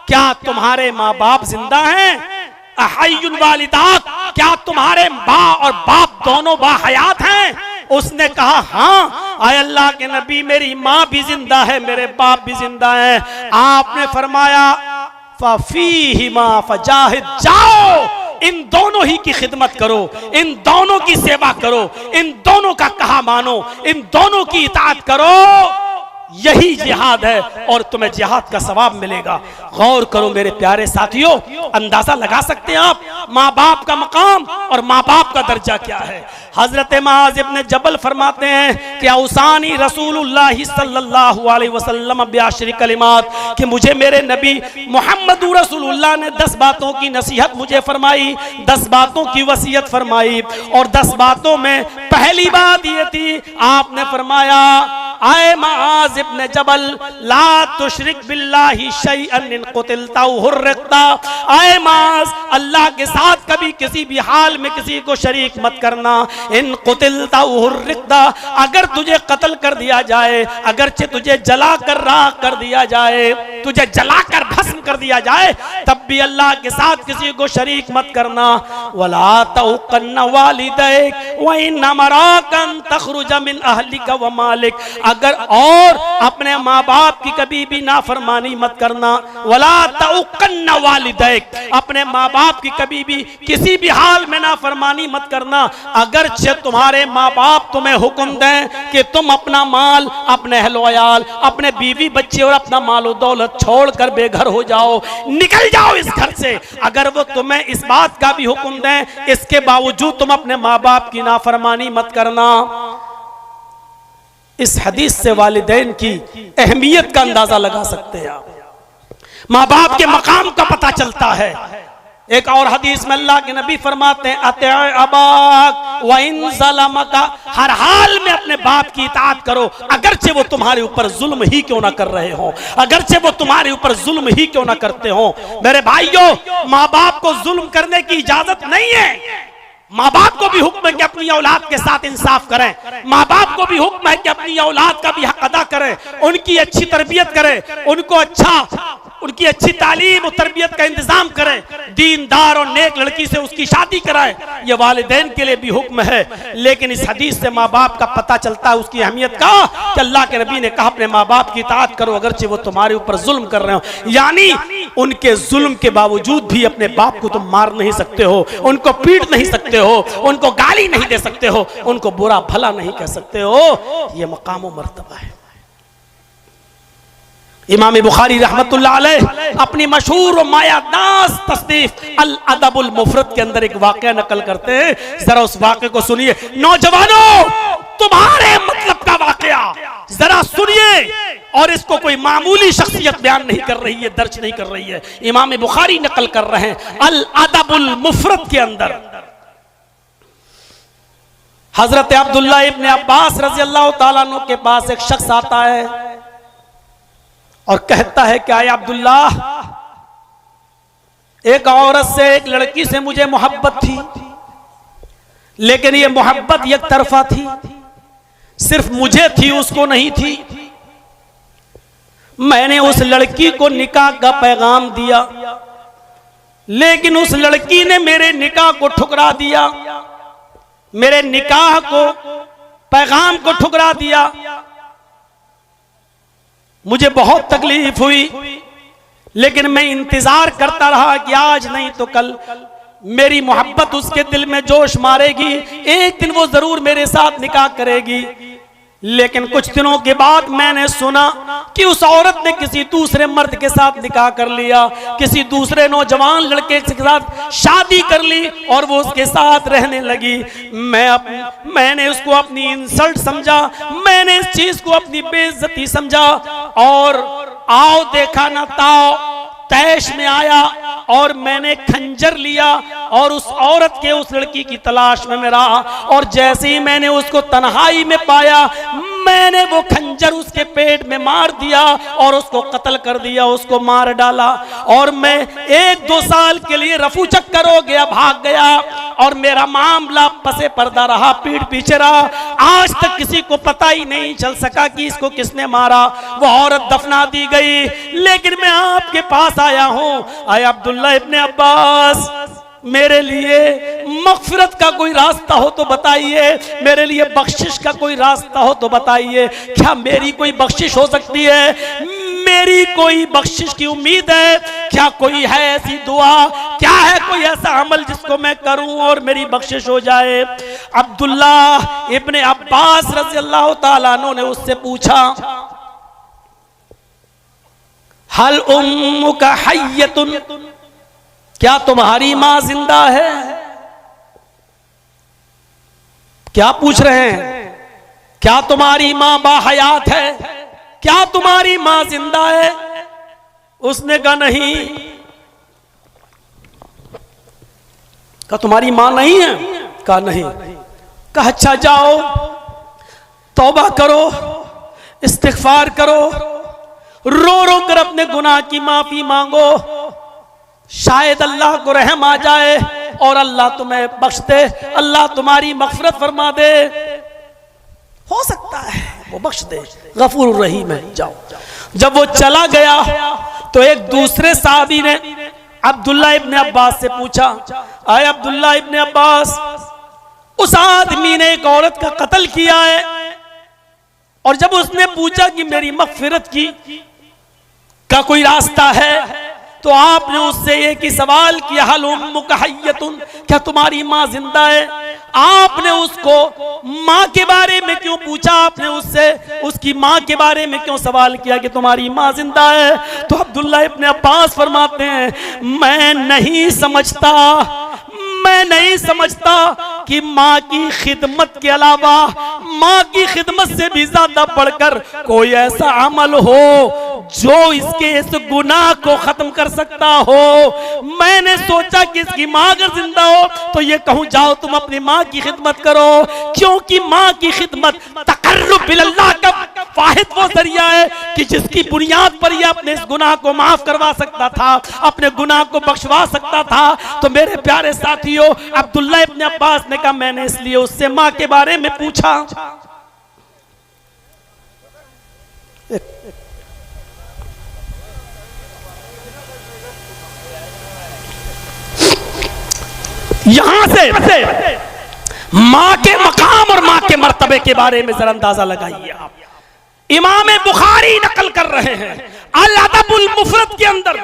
S2: क्या तुम्हारे माँ बाप जिंदा हैं? अहय्युन वालिदाक, क्या तुम्हारे माँ और बाप दोनों बाहयात हैं? उसने कहा हाँ। आय अल्लाह के नबी, मेरी माँ भी जिंदा है, मेरे बाप भी जिंदा है। आपने फरमाया, फफीहिमा फजाहिद, जाओ इन दोनों ही की खिदमत करो, इन दोनों की सेवा करो, इन दोनों का कहा मानो, इन दोनों की इताअत करो, यही जिहाद है और तुम्हें जिहाद का सवाब मिलेगा। गौर करो मेरे प्यारे साथियों, अंदाजा लगा सकते हैं आप माँ बाप का मकाम और माँ बाप का दर्जा क्या है। हजरत मुआज़ इब्न जबल फरमाते हैं कि औसानी रसूलुल्लाह सल्लल्लाहु अलैहि वसल्लम बिअश्रि कलिमात, कि मुझे मेरे नबी मोहम्मद रसूलुल्लाह ने 10 बातों की नसीहत मुझे फरमाई, 10 बातों की वसीयत फरमाई। और 10 बातों में पहली बात ये थी, आपने फरमाया, आए मुआज़ इब्न जबल, ला तुशरिक बिल्लाहि शैअन इन कुतिलता हुर्रिकता। आए मुआज़, अल्लाह के साथ कभी किसी भी हाल में किसी को शरीक मत करना। इन कुतिलता हुर्रिकता, अगर तुझे कत्ल कर दिया जाए, अगरचे तुझे जला कर राख कर दिया जाए, तुझे जलाकर भस्म कर दिया जाए, तब भी अल्लाह के साथ किसी को शरीक मत करना। वला तउकन्न वालिदैक व इन अमराकन तखरुज मिन अहलिका व मालिक, अगर और अपने माँ बाप की कभी भी नाफरमानी मत करना। वला तउकन्न वालिदैक, अपने माँ बाप की कभी भी किसी भी हाल में नाफरमानी मत करना। अगर तुम्हारे माँ बाप तुम्हें हुक्म दें कि तुम अपना माल, अपने अहल वयाल, अपने बीवी बच्चे और अपना मालो दौलत छोड़कर बेघर हो जाओ, निकल जाओ इस घर से, अगर वो तुम्हें इस बात का भी हुक्म दें, इसके बावजूद तुम अपने माँ बाप की नाफरमानी मत करना। इस हदीस से वालिदैन की अहमियत का अंदाजा लगा सकते हैं आप, माँ बाप के मकाम का पता चलता है। एक और हदीस में अल्लाह के नबी फरमाते हैं, अति अबाक व इन ज़लमका, हर हाल में अपने बाप की इताअत करो, अगरचे वो तुम्हारे ऊपर जुल्म ही क्यों ना कर रहे हो, अगरचे वो तुम्हारे ऊपर जुल्म ही क्यों ना करते हो। मेरे भाइयों, माँ बाप को जुल्म करने की इजाजत नहीं है। माँ बाप को भी हुक्म है कि अपनी औलाद के साथ इंसाफ करें, माँ बाप को भी हुक्म है कि अपनी औलाद का भी हक अदा करें, उनकी अच्छी तरबियत करें, उनकी अच्छी तालीम और तरबियत का इंतजाम करें, दीनदार और नेक लड़की से उसकी शादी कराएं। ये वालिदैन के लिए भी हुक्म है। लेकिन इस हदीस से माँ बाप का पता चलता है उसकी अहमियत का, कि अल्लाह के नबी ने कहा अपने माँ बाप की इताअत करो, अगरचे वो तुम्हारे ऊपर जुल्म कर रहे हो। यानी उनके जुल्म के बावजूद भी अपने बाप को तुम मार नहीं सकते हो, उनको पीट नहीं सकते हो, उनको गाली नहीं दे सकते हो, उनको बुरा भला नहीं कह सकते हो। यह मकाम व मर्तबा है। इमाम बुखारी रहमतुल्लाह अलैह अपनी मशहूर और मायादास तस्नीफ अल अदबुल मुफरद के अंदर एक वाक़या नकल करते हैं। जरा उस वाक़े को सुनिए। नौजवानों, तुम्हारे मतलब का वाक़या जरा सुनिए। और इसको कोई मामूली शख्सियत बयान नहीं कर रही है, दर्ज नहीं कर रही है, इमाम बुखारी नकल कर रहे हैं अल अदबुल मुफरद के अंदर। हजरत अब्दुल्लाह इब्ने अब्बास रज़ी अल्लाह ताला अन्हु के पास एक शख्स आता है और कहता है कि आया अब्दुल्ला, एक औरत से, एक लड़की से मुझे मोहब्बत थी, लेकिन ये मोहब्बत एक तरफा थी, सिर्फ मुझे थी, उसको नहीं थी। मैंने उस लड़की को निकाह का पैगाम दिया, लेकिन उस लड़की ने मेरे निकाह को ठुकरा दिया, मेरे निकाह को, पैगाम को ठुकरा दिया। मुझे बहुत तकलीफ हुई, लेकिन मैं इंतजार करता रहा कि आज नहीं तो कल मेरी मोहब्बत उसके दिल में जोश मारेगी, एक दिन वो जरूर मेरे साथ निकाह करेगी। लेकिन कुछ दिनों के बाद मैंने सुना कि उस औरत ने किसी दूसरे मर्द के साथ निकाह कर लिया, किसी दूसरे नौजवान लड़के के साथ शादी कर ली और वो उसके साथ रहने लगी। मैंने उसको अपनी इंसल्ट समझा, मैंने इस चीज को अपनी बेइज्जती समझा और आओ देखा ना ताओ तैश में आया और मैंने खंजर लिया और उस औरत के, उस लड़की की तलाश में मैं रहा। और जैसे ही मैंने उसको तन्हाई में पाया, मैंने वो खंजर उसके पेट में मार दिया और उसको कत्ल कर दिया, उसको मार डाला। और मैं 1-2 साल के लिए रफू चक्कर हो गया, भाग गया और मेरा मामला पसे पर्दा रहा, पीठ पीछे रहा। आज तक किसी को पता ही नहीं चल सका कि इसको किसने मारा। वो औरत दफना दी गई, लेकिन मैं आपके पास आया हूं। आए अब्दुल्ला इब्ने अब्बास, मेरे लिए मगफिरत का कोई रास्ता हो तो बताइए, मेरे लिए बख्शिश का कोई रास्ता हो तो बताइए। क्या मेरी कोई बख्शिश हो सकती है? मेरी कोई बख्शिश की उम्मीद है? क्या कोई है ऐसी दुआ? क्या है कोई ऐसा अमल जिसको मैं करूं और मेरी बख्शिश हो जाए? अब्दुल्ला इब्ने अब्बास रज़ी अल्लाह ताला अन्हु ने उससे पूछा, हल उम्मुका हय्यतुन, क्या तुम्हारी मां जिंदा है? क्या पूछ रहे हैं? क्या तुम्हारी मां बाहयात है? क्या तुम्हारी मां जिंदा है? उसने कहा नहीं। कहा तुम्हारी मां नहीं है? कहा नहीं। कहा अच्छा जाओ, तौबा करो, इस्तिग़फ़ार करो, रो रो कर अपने गुनाह की माफी मांगो, शायद अल्लाह को रहम आ जाए और अल्लाह तुम्हें बख्श दे, अल्लाह तुम्हारी मग़फ़िरत फरमा दे। हो सकता है वो बख्श दे, गफूर रहीम है, जाओ। जब वो चला गया तो एक दूसरे साहबी ने अब्दुल्ला इब्ने अब्बास से पूछा, आए अब्दुल्ला इब्ने अब्बास, उस आदमी ने एक औरत का कत्ल किया है, और जब उसने पूछा कि मेरी मग़फ़िरत की का कोई रास्ता है, तो आपने उससे एक ही सवाल किया, हल उम्मुका हय्यतुन, क्या तुम्हारी मां जिंदा है? आपने उसको मां के बारे में क्यों पूछा? आपने उससे उसकी मां के बारे में क्यों सवाल किया कि तुम्हारी मां जिंदा है? तो अब्दुल्ला इब्ने अब्बास फरमाते हैं, मैं नहीं समझता कि माँ की खिदमत के अलावा, माँ की खिदमत से भी ज्यादा बढ़कर कोई ऐसा अमल हो जो इसके इस गुनाह को खत्म कर सकता हो। मैंने सोचा कि इसकी माँ अगर जिंदा हो तो ये कहूँ जाओ तुम अपनी माँ की खिदमत करो, क्योंकि माँ की खिदमत तकर्रुब बिल्लाह का वाहिद वो जरिया है कि जिसकी बुनियाद पर ये अपने इस गुनाह को माफ करवा सकता था, अपने गुनाह को बख्शवा सकता था। तो मेरे प्यारे साथियों, अब्दुल्ला इब्ने अब्बास ने कहा, मैंने इसलिए उससे माँ के बारे में पूछा। यहां से माँ के मकाम और माँ के मर्तबे के बारे में जरा अंदाजा लगाइए आप। इमाम बुखारी नकल कर रहे हैं अल अदबुल मुफरद के अंदर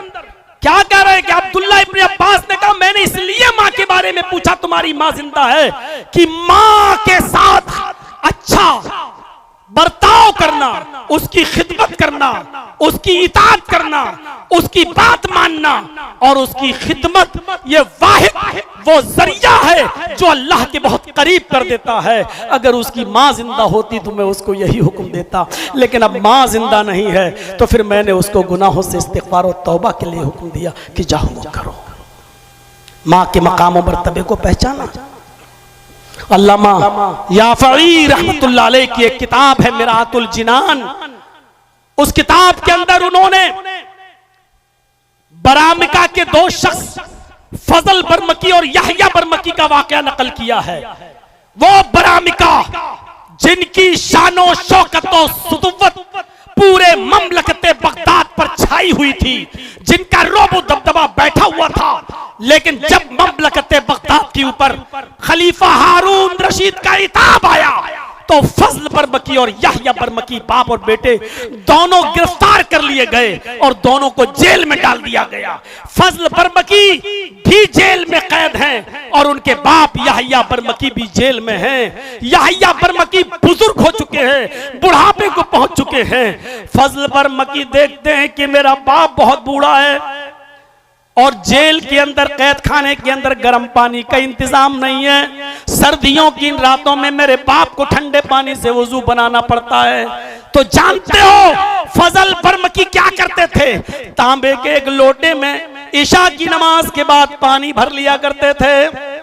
S2: क्या कह रहे हैं कि अब्दुल्ला इब्न अब्बास ने कहा मैंने इसलिए माँ के बारे में पूछा तुम्हारी माँ जिंदा है कि माँ के साथ अच्छा बर्ताव करना, उसकी खिदमत करना, उसकी इताअत करना, उसकी बात मानना और उसकी खिदमत, ये वाहिद वो जरिया है जो अल्लाह के बहुत करीब कर देता है। अगर उसकी माँ जिंदा होती तो मैं उसको यही हुक्म देता, लेकिन अब माँ जिंदा नहीं है तो फिर मैंने उसको गुनाहों से इस्तिग़फ़ार और तौबा के लिए हुक्म दिया कि जाओ वो करो। माँ के मकाम और मर्तबे को पहचाना। अल्लामा याफ़ई रहमतुल्लाह अलैह की एक किताब है मिरातुल जिनान, उस किताब के अंदर उन्होंने बरामिका के दो शख्स फजल बरमकी और यहया बरमकी का वाकया नकल किया है। वो बरामिका जिनकी शानो शौकत और सुतुव्वत पूरे ममलकते बगदाद पर छाई हुई थी, जिनका रोबो दबदबा बैठा हुआ था, लेकिन जब ममलकते बगदाद के ऊपर खलीफा हारून रशीद का इताब आया तो फजल बरमकी और यहया बरमकी बाप और बेटे दोनों गिरफ्तार कर लिए गए और दोनों को जेल में डाल दिया गया। फजल बरमकी भी जेल में कैद हैं और उनके बाप यहया बरमकी भी जेल में हैं। यहया बरमकी बुजुर्ग हो चुके हैं, बुढ़ापे को पहुंच चुके हैं। फजल बरमकी देखते हैं कि मेरा बाप बहुत बूढ़ा है और जेल के अंदर, कैद खाने के अंदर गर्म पानी का इंतजाम नहीं है। सर्दियों की इन रातों में मेरे बाप को ठंडे पानी से वुजू बनाना पड़ता है। तो जानते हो फजल बरमकी क्या करते थे? तांबे के एक लोटे में इशा की नमाज के बाद पानी भर लिया करते थे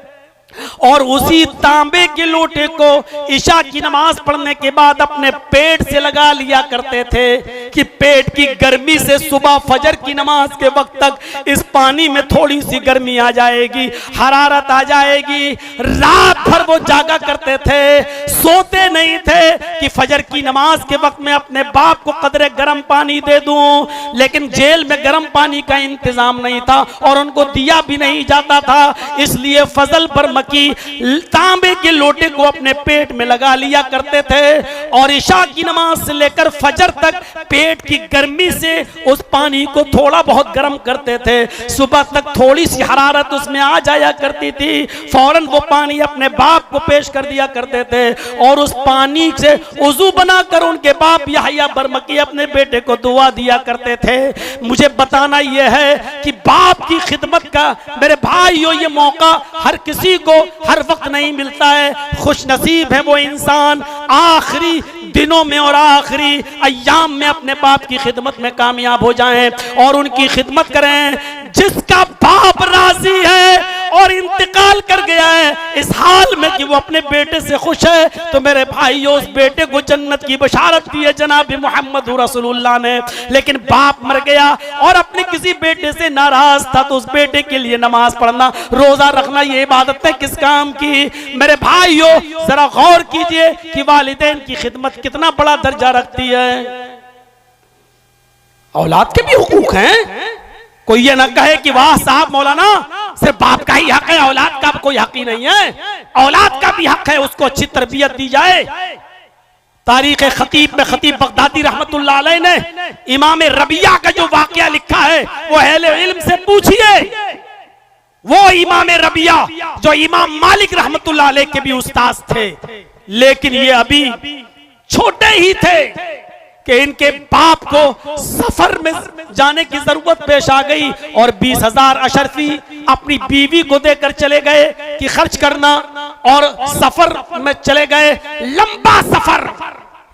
S2: और उसी तांबे के लोटे को इशा की नमाज पढ़ने के बाद अपने पेट से लगा लिया करते थे कि पेट की गर्मी से सुबह फजर की नमाज के वक्त तक इस पानी में थोड़ी सी गर्मी आ जाएगी, हरारत आ जाएगी। रात भर वो जागा करते थे, सोते नहीं थे कि फजर की नमाज के वक्त में अपने बाप को कदरे गर्म पानी दे दूं। लेकिन जेल में गर्म पानी का इंतजाम नहीं था और उनको दिया भी नहीं जाता था, इसलिए फजल बरमकी तांबे के लोटे को अपने पेट में लगा लिया करते थे और इशा की नमाज से लेकर फजर तक पेट की गर्मी से उस पानी को थोड़ा बहुत गर्म करते थे। सुबह तक थोड़ी सी हरारत उसमें आ जाया करती थी, फौरन वो पानी अपने बाप को पेश कर दिया करते थे और उस पानी से वुजू बनाकर उनके बाप यहया बरमकी अपने बेटे को दुआ दिया करते थे। मुझे बताना यह है कि बाप की खिदमत का मेरे भाइयों ये मौका हर किसी को हर वक्त नहीं मिलता है। खुश नसीब है वो इंसान आखिरी दिनों में और आखिरी अय्याम में अपने बाप की खिदमत में कामयाब हो जाएं और उनकी खिदमत करें। जिसका बाप राजी है और इंतकाल कर गया है इस हाल में कि वो अपने बेटे से खुश है, तो मेरे भाइयों उस बेटे को जन्नत की बशारत दी है जनाब मोहम्मद रसूलुल्लाह ने। लेकिन बाप मर गया और अपने किसी बेटे से नाराज था तो उस बेटे के लिए नमाज पढ़ना, रोजा रखना, ये इबादतें किस काम की? मेरे भाइयों जरा गौर कीजिए कि वालिदैन की खिदमत कितना बड़ा दर्जा रखती है। औलाद के भी हुकूक हैं, कोई ये ना कहे कि वाह साहब मौलाना सिर्फ बाप का ही हक है, औलाद का कोई हक ही नहीं है। औलाद का भी हक है, उसको अच्छी तरबियत दी जाए। तारीख खतीब में खतीब बगदादी रहमतुल्लाह अलैह ने इमाम रबिया का जो वाकया लिखा है वो अहले इल्म से पूछिए। वो इमाम रबिया जो इमाम मालिक रहमतुल्लाह अलैह के भी उस्ताद थे, लेकिन ये अभी छोटे ही थे कि इनके बाप को सफर में जाने की जरूरत पेश आ गई और 20,000 अशरफी अपनी बीवी को देकर चले गए कि खर्च करना, और सफर में चले गए, लंबा सफर,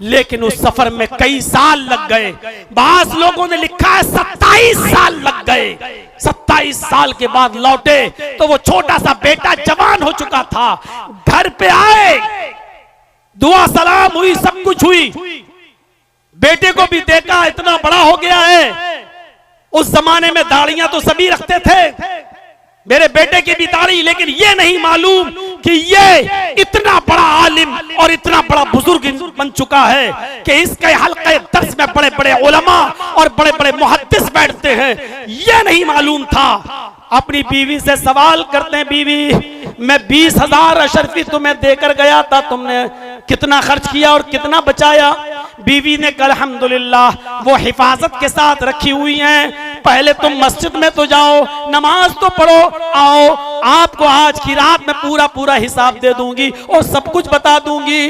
S2: लेकिन उस सफर में कई साल लग गए। बास लोगों ने लिखा है 27 साल लग गए। 27 साल के बाद लौटे तो वो छोटा सा बेटा जवान हो चुका था। घर पे आए, दुआ सलाम हुई, सब कुछ हुई, बेटे को भी देखा इतना बड़ा हो गया है। उस जमाने में दाढ़ियां तो सभी रखते थे, मेरे बेटे की भी दाढ़ी, लेकिन ये नहीं मालूम कि ये इतना बड़ा आलिम और इतना बड़ा बुजुर्ग बन चुका है कि इसके हल्के दर्स में बड़े बड़े उलमा और बड़े बड़े मुहद्दिस बैठते हैं। ये नहीं मालूम था। अपनी बीवी से सवाल करते हैं, बीवी मैं 20,000 अशरफी तुम्हें देकर गया था, तुमने कितना खर्च किया और कितना बचाया? बीवी ने कहा अल्हम्दुलिल्लाह वो हिफाजत के साथ रखी हुई हैं, पहले तुम मस्जिद में तो जाओ, नमाज तो पढ़ो, आओ आपको आज की रात में पूरा पूरा हिसाब दे दूंगी और सब कुछ बता दूंगी।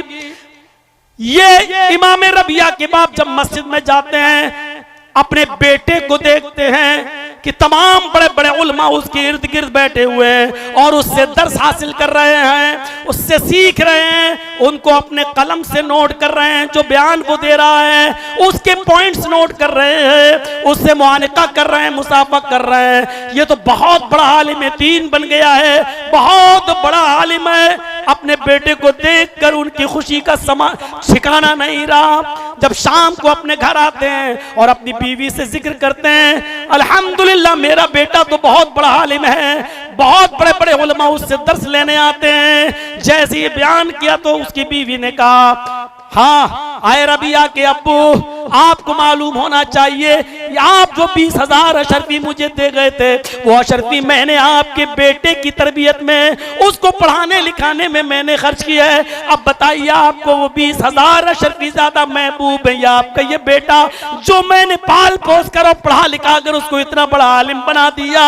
S2: ये इमाम रबिया के बाप जब मस्जिद में जाते हैं, अपने बेटे को देखते हैं कि तमाम बड़े बड़े उलमा उसके इर्द गिर्द बैठे हुए हैं और उससे दर्स हासिल कर रहे हैं, उससे सीख रहे हैं, उनको अपने कलम से नोट कर रहे हैं, जो बयान वो दे रहा है उसके पॉइंट्स नोट कर रहे हैं, उससे मुआनिका कर रहे हैं, मुसाफा कर रहे हैं। ये तो बहुत बड़ा आलिम दीन बन गया है, बहुत बड़ा आलिम है। अपने बेटे को देखकर उनकी खुशी का ठिकाना नहीं रहा। जब शाम को अपने घर आते हैं और अपनी बीवी से जिक्र करते हैं, अल्हम्दुलिल्लाह मेरा बेटा तो बहुत बड़ा आलिम है, बहुत बड़े बड़े उलमा उससे दर्स लेने आते हैं। जैसे ये बयान किया तो उसकी बीवी ने कहा, हाँ आए रबिया के अब्बू, आपको मालूम होना चाहिए आप जो 20,000 अशरफी मुझे दे गए थे, वो अशरफी मैंने आपके बेटे की तरबियत में, उसको पढ़ाने लिखाने में मैंने खर्च किया है। अब बताइए आपको वो 20,000 अशरफी ज्यादा महबूब है या आपका ये बेटा जो मैंने पाल पोस कर और पढ़ा लिखा कर उसको इतना बड़ा आलिम बना दिया।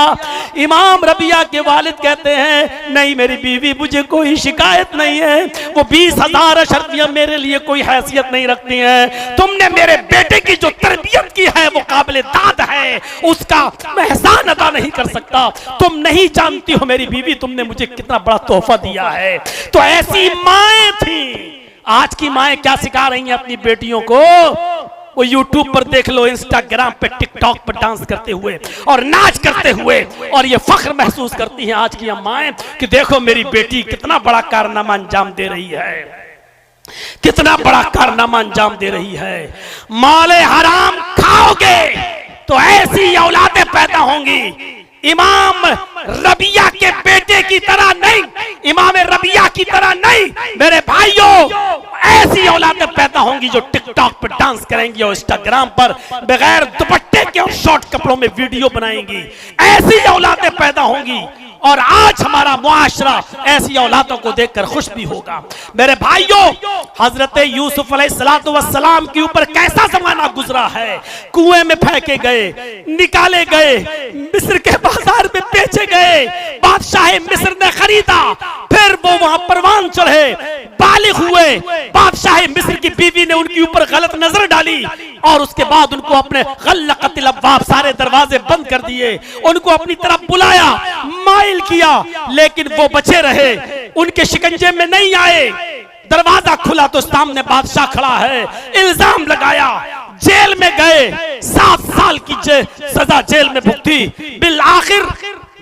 S2: इमाम रबिया के वालिद कहते हैं, नहीं मेरी बीवी, मुझे कोई शिकायत नहीं है, वो 20,000 अशरफियां मेरे लिए कोई हैसियत नहीं रखती हैं। तुमने मेरे बेटे की जो तरबियत की है वो काबिल दाद है, उसका मैं एहसान अदा नहीं कर सकता। तुम नहीं जानती हो मेरी बीवी, तुमने मुझे कितना बड़ा तोहफा दिया है। तो ऐसी माएं थी। आज की माएं क्या सिखा रही हैं अपनी बेटियों को? वो यूट्यूब पर देख लो, इंस्टाग्राम पे, टिकटॉक पर डांस करते हुए और नाच करते हुए, और ये फख्र महसूस करती हैं आज की माएं कि देखो मेरी बेटी कितना बड़ा कारनामा अंजाम दे रही है, कितना बड़ा कारनामा अंजाम दे रही है। माले हराम खाओगे तो ऐसी औलादें पैदा होंगी, इमाम रबिया के बेटे की तरह नहीं, इमाम रबिया की तरह नहीं मेरे भाइयों। ऐसी औलादें पैदा होंगी जो टिकटॉक पर डांस करेंगी और इंस्टाग्राम पर बगैर दुपट्टे के और शॉर्ट कपड़ों में वीडियो बनाएंगी। ऐसी औलादें पैदा होंगी और आज हमारा मुआशरा ऐसी औलादों को देखकर खुश भी होगा। मेरे भाइयों, हजरत यूसुफ अलैहिस्सलाम के ऊपर कैसा जमाना गुजरा है। कुएं में फेंके गए, निकाले गए, मिस्र के बाजार में बेचे गए, बादशाह मिस्र ने खरीदा, फिर वो वहां परवान चढ़े, बालिग हुए, बादशाह मिस्र की बीवी ने उनके ऊपर गलत नजर डाली और उसके बाद उनको अपने गल्लक़तिल अब्वाब, सारे दरवाजे बंद कर दिए, उनको अपनी तरफ बुलाया, माइल किया, लेकिन वो बचे रहे, उनके शिकंजे में नहीं आए। दरवाजा खुला तो सामने बादशाह खड़ा है, इल्जाम लगाया, जेल में गए, 7 साल की सजा जेल में भुगती, बिल आखिर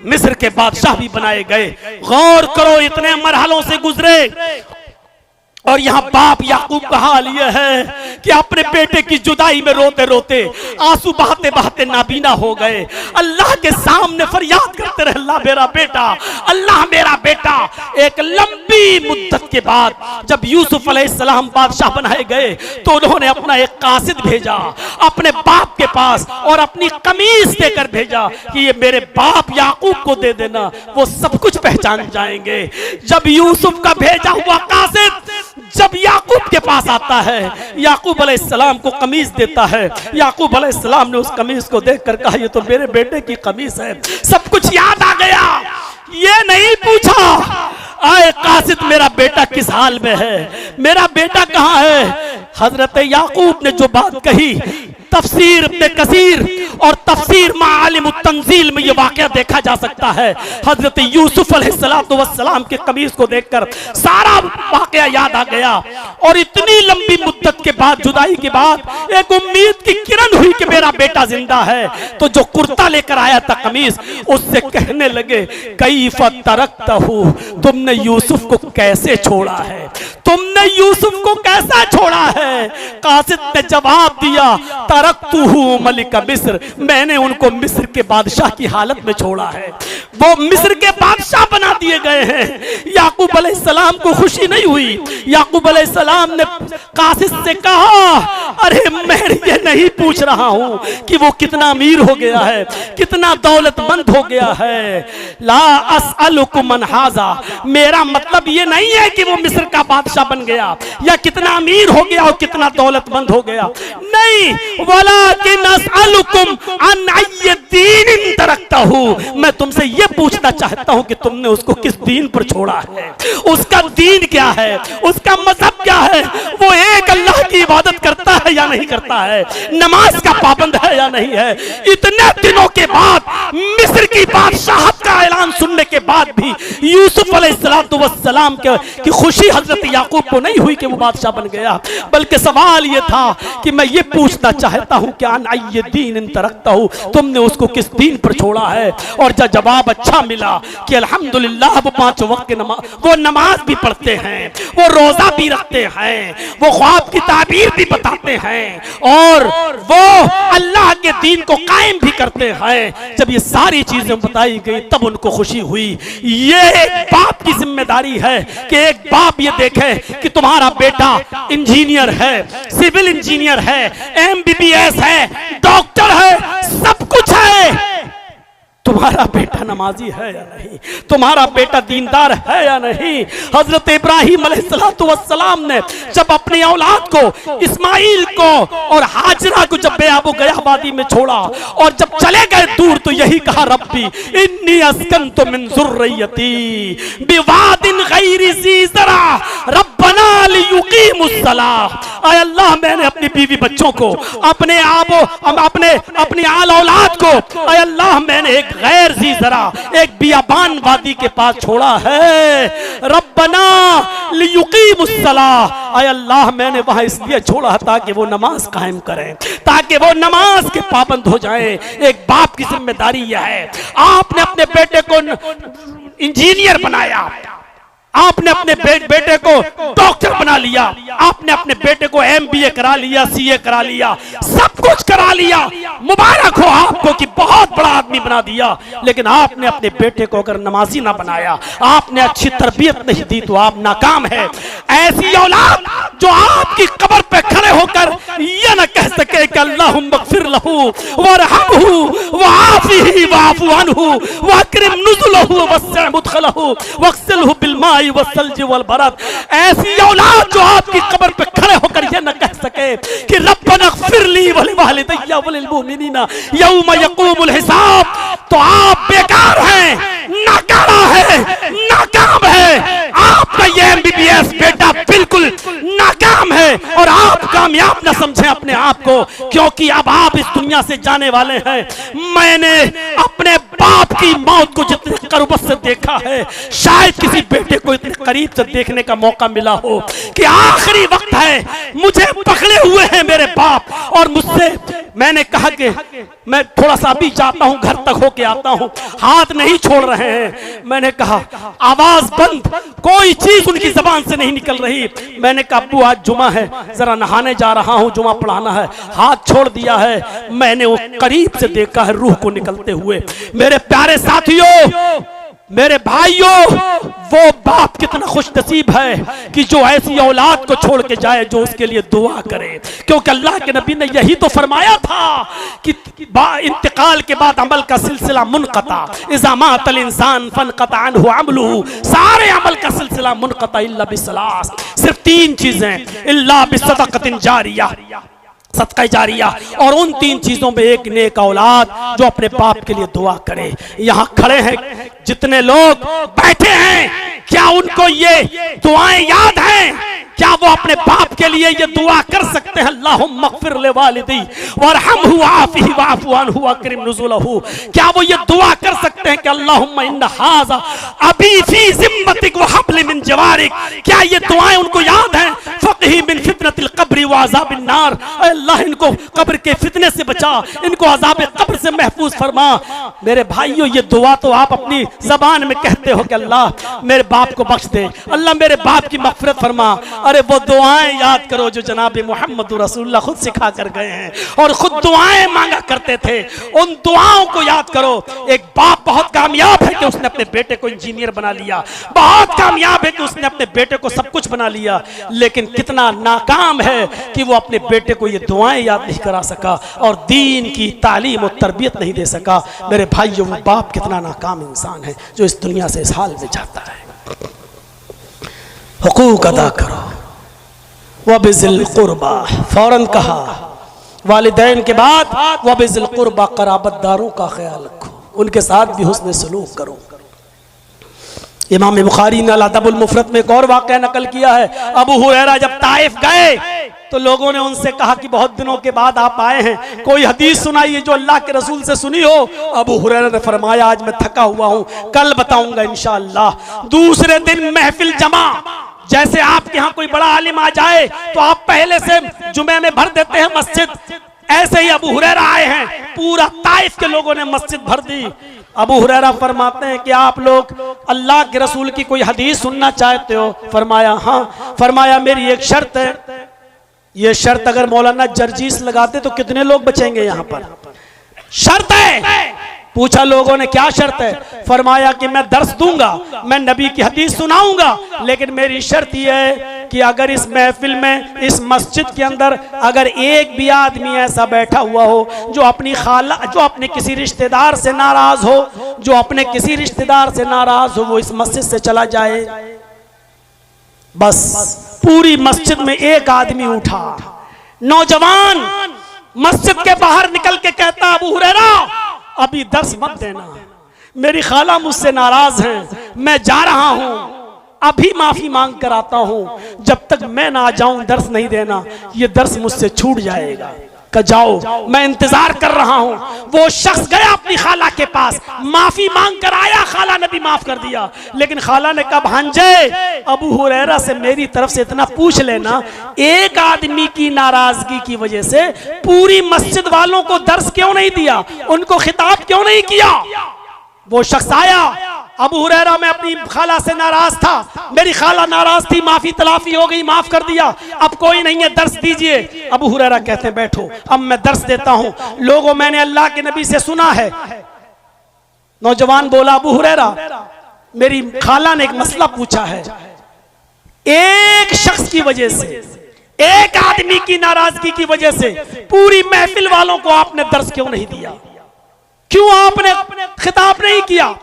S2: मिस्र के बादशाह भी बनाए गए। गौर करो, इतने मरहलों से गुजरे और यहाँ बाप याकूब का हाल यह है कि अपने बेटे की जुदाई में रोते रोते, आंसू बहाते बहाते नाबीना हो गए। अल्लाह के सामने फरियाद करते रहे, अल्लाह मेरा बेटा, अल्लाह मेरा बेटा। एक लंबी मुद्दत के बाद जब यूसुफ अलैहिस्सलाम बादशाह बनाए गए तो उन्होंने अपना एक कासिद भेजा अपने बाप के पास और अपनी कमीज देकर भेजा कि ये मेरे बाप याकूब को दे देना, वो सब कुछ पहचान जाएंगे। जब यूसुफ का भेजा हुआ कासिद जब याकूब के पास आता है, याकूब अलैहिस्सलाम को कमीज देता है, याकूब अलैहिस्सलाम ने उस कमीज को देखकर कहा ये तो मेरे बेटे की कमीज है। सब कुछ याद आ गया, ये नहीं पूछा आए कासिद मेरा बेटा किस हाल में है, मेरा बेटा कहाँ है। हजरत याकूब ने जो बात कही, तफसीर इब्न कसीर और तफसीर मालिम तंजील में ये वाकया देखा जा सकता है। हजरत यूसुफ अलैहिस्सलाम के कमीज को देखकर सारा वाकया याद आ गया और इतनी लंबी मुद्दत के बाद, जुदाई के बाद एक उम्मीद की किरण हुई कि मेरा बेटा जिंदा है। तो जो कुर्ता लेकर आया था कमीज, उससे कहने लगे कैफ तरकतहू, तुमने यूसुफ को कैसे छोड़ा है, तुमने यूसुफ को कैसा छोड़ा है। कासिद ने जवाब दिया तरकतुहू मलिक मिस्र, मैंने उनको मिस्र के बादशाह की हालत में छोड़ा है, वो मिस्र के बादशाह बना दिए गए हैं। याकूब अलैहिस्सलाम को खुशी नहीं हुई। याकूब अलैहिस्सलाम ने कासिद से कहा अरे मैं ये नहीं नहीं पूछ रहा हूं कि वो कितना अमीर हो गया है, कितना दौलतमंद हो गया है। ला अस्अलुकुम मन हाजा, मेरा मतलब ये नहीं है कि वो मिस्र का बादशाह बन गया या कितना अमीर हो गया और कितना दौलतमंद हो गया, नहीं। वलाकिन अस्अलुकुम अन अय्य दीन तरक्तहु, मैं तुमसे ये पूछना चाहता हूं कि तुमने उसको किस दीन पर छोड़ा है, उसका दीन क्या है, उसका मजहब क्या है, वो एक अल्लाह की इबादत करता है या नहीं करता है, नमाज का पाबंद है या नहीं है। इतने दिनों के बाद, मिस्र की बादशाहत का ऐलान सुनने के बाद भी यूसुफ अलैहिस्सलाम की खुशी हजरत याकूब को नहीं हुई कि वो बादशाह बन गया, बल्कि सवाल ये था कि मैं ये पूछना चाहता हूं कि अन अय्य दीन तरक्तहु, तुमने उसको किस दीन पर छोड़ा है। और जब जवाब अच्छा मिला कि अल्हम्दुलिल्लाह वो 5 वक्त की नमाज, वो नमाज भी पढ़ते हैं, वो रोजा भी रखते हैं, वो ख्वाब की ताबीर भी बताते हैं और वो अल्लाह के दीन को कायम भी करते हैं, जब ये सारी चीजें बताई गई तब उनको खुशी हुई। ये एक बाप की जिम्मेदारी है कि एक बाप ये देखे कि तुम्हारा बेटा इंजीनियर है, सिविल इंजीनियर है, MBBS है, डॉक्टर है, सब कुछ है, तुम्हारा बेटा नमाजी है या नहीं, तुम्हारा बेटा दीनदार है या नहीं। हजरत इब्राहिम अलैहिस्सलाम ने जब अपनी औलाद को, इस्माइल को और हाजरा को जब बेआबो गया वादी में छोड़ा और जब चले गए दूर, तो यही कहा, रब्बी इन्नी अस्कनतु मिन ज़ुर्रियती बिवादिन गैरि ज़ी ज़रा रब्बना लियुकीमुस्सलाह। आय अल्लाह, मैंने अपनी बीवी बच्चों को, अपने अपनी आल औलाद को, आय अल्लाह, मैंने एक गैर जी जरा, एक बियाबान वादी के पास छोड़ा है। रब्बना लियुकीमुस्सलाह, आय अल्लाह, मैंने वहां इसलिए छोड़ा ताकि वो नमाज कायम करें, ताकि वो नमाज के पाबंद हो जाएं। एक बाप की जिम्मेदारी यह है। आपने अपने बेटे को इंजीनियर बनाया, आपने अपने बेटे को डॉक्टर बना लिया, आपने अपने बेटे को MBA करा लिया, CA करा लिया, सब कुछ करा लिया, मुबारक हो आपको कि बहुत बड़ा आदमी बना दिया। लेकिन आपने अपने बेटे को अगर नमाजी ना बनाया, आपने अच्छी तरबियत नहीं दी, तो आप नाकाम है। ऐसी औलाद जो आपकी कब्र पे खड़े होकर यह न कह सके कि अल्लाहुम्मा अग़फिर लहू वरहमहू वआफ़िही वअफ़ु अन्हु वअकरिम नुज़ुलहू वस्सिअ मुदख़लहू वग़सिलहू बिलमाई वस्सल्ज वलबरद। ऐसी औलाद जो आपकी कब्र पे खड़े होकर यह न कह सके कि रब्बना अग़फिर ली वलिवालिदैया वलिलमुमिनीना यौम यक़ूमुल हिसाब, तो आप बेकार हैं, नाकारा है, नाकाम है। आपका ये MBBS बेटा बिल्कुल नाकाम है और आप कामयाब न समझें अपने आप को, क्योंकि अब आप इस दुनिया से जाने वाले हैं। मैंने अपने बाप की मौत को जितने करीब से देखा है, शायद किसी बेटे को इतने करीब से देखने का मौका मिला हो कि आखिरी वक्त है, मुझे पकड़े हुए हैं मेरे बाप, और मुझसे मैंने कहा कि मैं थोड़ा सा अभी जाता हूं, घर तक होके आता हूं, हाथ नहीं छोड़ रहे हैं। मैंने कहा आवाज बंद, कोई चीज उनकी जबान से नहीं निकल रही। मैंने कहा अब्बू आज जुमा है, जरा नहाने जा रहा हूं, जुमा पढ़ाना है। हाथ छोड़ दिया है। मैंने वो करीब से देखा है रूह को निकलते हुए। मेरे प्यारे साथियों, मेरे भाइयों, वो बाप कितना खुश नसीब है कि जो ऐसी औलाद को छोड़ के जाए जो उसके लिए दुआ करे, क्योंकि अल्लाह के नबी ने यही तो फरमाया था कि इंतकाल के बाद अमल का सिलसिला मुनक़ता, इज़ा मातल इंसान फनक़ता अन्हु अमलुहु, सारे अमल का सिलसिला मुनक़ता इल्ला बिसलास, सिर्फ 3 चीजें, इल्ला बिसदक़तिन जारिया, सदका जारिया, और उन 3 चीजों में एक नेक औलाद जो अपने बाप के लिए दुआ करे। यहाँ खड़े हैं जितने लोग बैठे हैं, क्या उनको ये दुआएं याद हैं? क्या वो अपने बाप के लिए ये दुआ कर सकते हैं? अल्लाहुम्मा अग़फिर लिवालिदी वरहमहु वआफ़िही वअफ़ु अन्हु वअकरिम नुज़ुलहु। क्या वो ये दुआ कर सकते हैं कि अल्लाहुम्मा इन्ना हाज़ा अबी फ़ी ज़िम्मतिक व हब्ल मिन जवारिक? क्या ये दुआएं उनको याद हैं? फ़क़ही मिन फ़ितनतिल क़ब्रि व अज़ाबिन नार, अल्लाह इनको कब्र के फितने से बचा, इनको अज़ाब कब्र से महफूज फरमा। मेरे भाइयों, ये दुआ तो आप अपनी ज़बान में कहते हो कि अल्लाह मेरे बाप को बख्श दे, अल्लाह मेरे बाप की मग़फ़िरत फरमा, अरे वो दुआएं याद करो जो जनाब मोहम्मद रसूलुल्लाह खुद सिखा कर गए हैं और खुद दुआएं मांगा करते थे। उन दुआओं को याद करो। एक बाप बहुत कामयाब है कि उसने अपने बेटे को इंजीनियर बना लिया, बहुत कामयाब है कि उसने अपने बेटे को सब कुछ बना लिया, लेकिन कितना नाकाम है कि वो अपने बेटे को ये दुआएं याद नहीं करा सका और दीन की तालीम और तरबियत नहीं दे सका। मेरे भाइयों, वो बाप कितना नाकाम इंसान है जो इस दुनिया से इस हाल में जाता है। हुकूक अदा करो। वबिज़िल कुर्बा, फौरन कहा वालिदैन के बाद वबिज़िल कुर्बा, कराबतदारों का ख्याल रखो, उनके साथ भी हुस्न सलूक करो। इमाम बुखारी ने अल-अदबुल मुफ़रद में एक और वाक़या नकल किया है। अबू हुरैरा जब ताइफ गए तो लोगों ने उनसे कहा कि बहुत दिनों के बाद आप आए हैं, कोई हदीस सुनाइए जो अल्लाह के रसूल से सुनी हो। अबू हुरैरा ने फरमाया, आज मैं थका हुआ हूं, कल बताऊंगा इंशाअल्लाह। दूसरे दिन महफिल जमा। जैसे आपके यहाँ कोई बड़ा आलिम आ जाए तो आप पहले से जुमे में भर देते हैं मस्जिद, ऐसे ही अबू हुरैरा आए हैं, पूरा ताइफ के लोगों ने मस्जिद भर दी। अबू हुरैरा फरमाते हैं कि आप लोग अल्लाह के रसूल की कोई हदीस सुनना चाहते हो? फरमाया हाँ। फरमाया मेरी एक शर्त है, ये शर्त अगर मौलाना जर्जीस लगाते तो कितने लोग बचेंगे यहाँ पर? शर्त है। पूछा लोगों ने क्या शर्त है? फरमाया कि मैं दर्स दूंगा, मैं नबी की हदीस सुनाऊंगा, लेकिन मेरी शर्त यह है कि अगर इस महफिल में, इस मस्जिद के अंदर अगर एक भी आदमी ऐसा बैठा हुआ हो जो अपनी खाला, जो अपने किसी रिश्तेदार से नाराज हो, जो अपने किसी रिश्तेदार से नाराज हो, वो इस मस्जिद से चला जाए। बस पूरी मस्जिद में एक आदमी उठा, नौजवान मस्जिद के बाहर निकल के कहता, अबू हुरैरा अभी दर्स मत देना, मेरी खाला मुझसे नाराज हैं, मैं जा रहा हूं, अभी माफी मांग कर आता हूं, जब तक मैं ना आ जाऊं दर्स नहीं देना, ये दर्स मुझसे छूट जाएगा। का जाओ, मैं इंतजार कर रहा हूं। वो शख्स गया अपनी खाला के पास, माफी मांग कर आया, खाला ने भी माफ कर दिया, लेकिन खाला ने कहा, भांजे अबू हुरैरा से मेरी तरफ से इतना पूछ लेना, एक आदमी की नाराजगी की वजह से पूरी मस्जिद वालों को दर्स क्यों नहीं दिया, उनको खिताब क्यों नहीं किया? वो शख्स आया, अबू हुरैरा मैं अपनी खाला से नाराज था, मेरी खाला नाराज थी, माफी तलाफी हो गई, माफ कर दिया, अब कोई नहीं है, दर्स दीजिए। अबू हुरैरा कहते हैं बैठो, अब मैं दर्स देता हूं। लोगों, मैंने अल्लाह के नबी से सुना है। नौजवान बोला, अबू हुरैरा मेरी खाला ने एक मसला पूछा है, एक शख्स की वजह से, एक आदमी की नाराजगी की वजह से पूरी महफिल वालों को आपने दर्स क्यों नहीं दिया, क्यों आपने खिताब नहीं किया?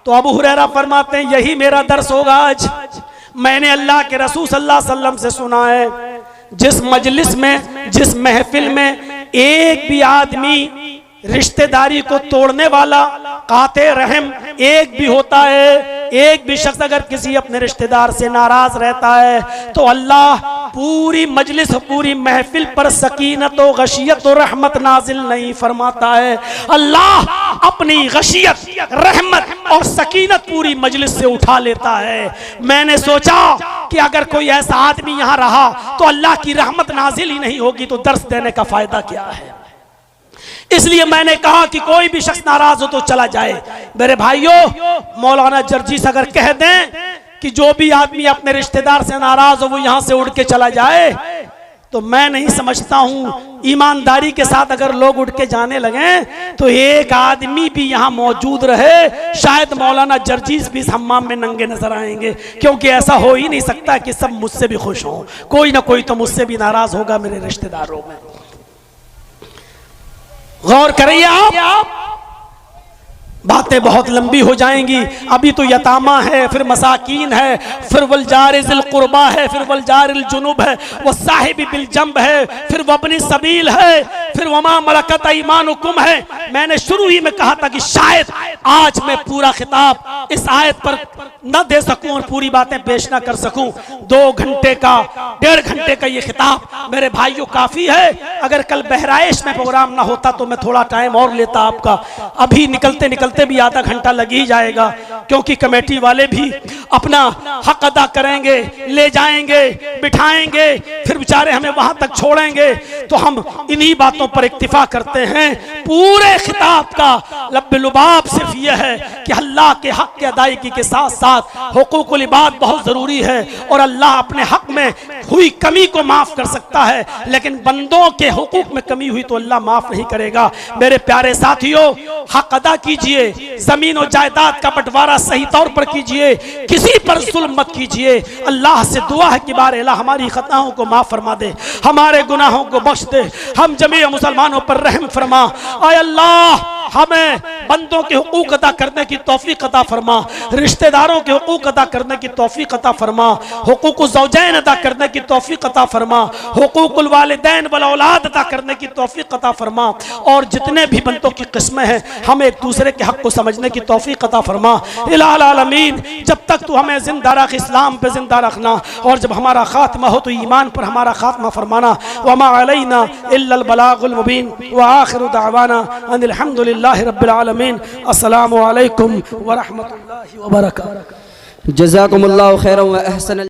S2: तो अबू हुरैरा फरमाते हैं, यही मेरा दर्स होगा आज। मैंने अल्लाह के रसूल सल्लल्लाहु अलैहि वसल्लम से सुना है, जिस मजलिस में, जिस महफिल में एक भी आदमी रिश्तेदारी को तोड़ने वाला, काते रहम एक भी होता है, एक भी शख्स अगर किसी अपने रिश्तेदार से नाराज रहता है तो अल्लाह पूरी मजलिस, पूरी महफिल पर सकीनत और गशियत और रहमत नाजिल नहीं फरमाता है। अल्लाह अपनी गशियत, रहमत और सकीनत पूरी मजलिस से उठा लेता है। मैंने सोचा कि अगर कोई ऐसा आदमी यहाँ रहा तो अल्लाह की रहमत नाजिल ही नहीं होगी, तो दर्स देने का फायदा क्या है? इसलिए मैंने कहा कि कोई भी शख्स नाराज हो तो चला जाए। मेरे भाइयों, मौलाना जर्जीस अगर कह दें कि जो भी आदमी अपने रिश्तेदार से नाराज हो वो यहां से उड़ के चला जाए, तो मैं नहीं समझता हूं, ईमानदारी के साथ अगर लोग उठ के जाने लगे तो एक आदमी भी यहां मौजूद रहे, शायद मौलाना जर्जीस भी इस हम्माम में नंगे नजर आएंगे, क्योंकि ऐसा हो ही नहीं सकता कि सब मुझसे भी खुश हों, कोई ना कोई तो मुझसे भी नाराज होगा मेरे रिश्तेदारों में। गौर करिए आप, बातें बहुत लंबी हो जाएंगी। अभी तो यतामा है, फिर मसाकीन है, फिर वल जार ज़िल कुर्बा है, फिर वल जार जुनुब है, वो साहिब बिल जंब है, फिर वबनी सबील है, फिर वमा मलकत ईमानुकुम है। मैंने शुरू ही में कहा था कि शायद आज मैं पूरा खिताब इस आयत पर न दे सकूं और पूरी बातें पेश ना कर सकूं। 2 घंटे का, 1.5 घंटे का ये खिताब मेरे भाइयों काफी है। अगर कल बहराइश में प्रोग्राम ना होता तो मैं थोड़ा टाइम और लेता आपका, अभी निकलते निकलते भी आधा घंटा लग ही जाएगा, क्योंकि कमेटी वाले भी अपना हक अदा करेंगे, ले जाएंगे, बिठाएंगे, फिर बेचारे हमें वहां तक छोड़ेंगे, तो हम इन्हीं बातों बातों पर इक्तिफा करते हैं। पूरे खिताब का लब्बे-लुबाब सिर्फ यह है कि अल्लाह के हक के अदायगी के साथ साथ हुकूकुल इबाद बहुत जरूरी है और अल्लाह अपने हक में हुई कमी को माफ कर सकता है, लेकिन बंदों के हुकूक में कमी हुई तो अल्लाह माफ नहीं करेगा। मेरे प्यारे साथियों, हक अदा कीजिए, जमीन और जायदाद का बंटवारा सही तौर पर कीजिए, किसी पर जुल्म मत कीजिए। अल्लाह से दुआ है कि बार अल्लाह हमारी खताओं को माफ फरमा दे, हमारे गुनाहों को बख्श दे, हम जमीय मुसलमानों पर रहम फरमा। आय अल्लाह हमें बंदों के हुकूक अदा करने की तौफीक अता फरमा, रिश्तेदारों के हुकूक अदा करने की तौफीक अता फरमा, हुकूकुल ज़ौजैन अदा करने की तौफीक अता फरमा, हुकूकुल वालिदैन वल औलाद अदा करने की तौफीक अता फरमा, और जितने भी बंदों की किस्में हैं हमें एक दूसरे के हक को समझने की तौफीक अता फरमा। इलाहुल आलमीन, जब तक तू हमें जिंदा रख, इस्लाम पे जिंदा रखना, और जब हमारा खात्मा हो तो ईमान पर हमारा खात्मा फरमाना। वमा अलैना इल्लल बलागुल मुबीन व आखिरु दावाना अनिल हम्दुलिल्लाहि रब्बिल आलमीन। अस्सलामु अलैकुम व रहमतुल्लाहि व बरकातुहू।
S3: जज़ाकुमुल्लाहु खैरन व अहसन।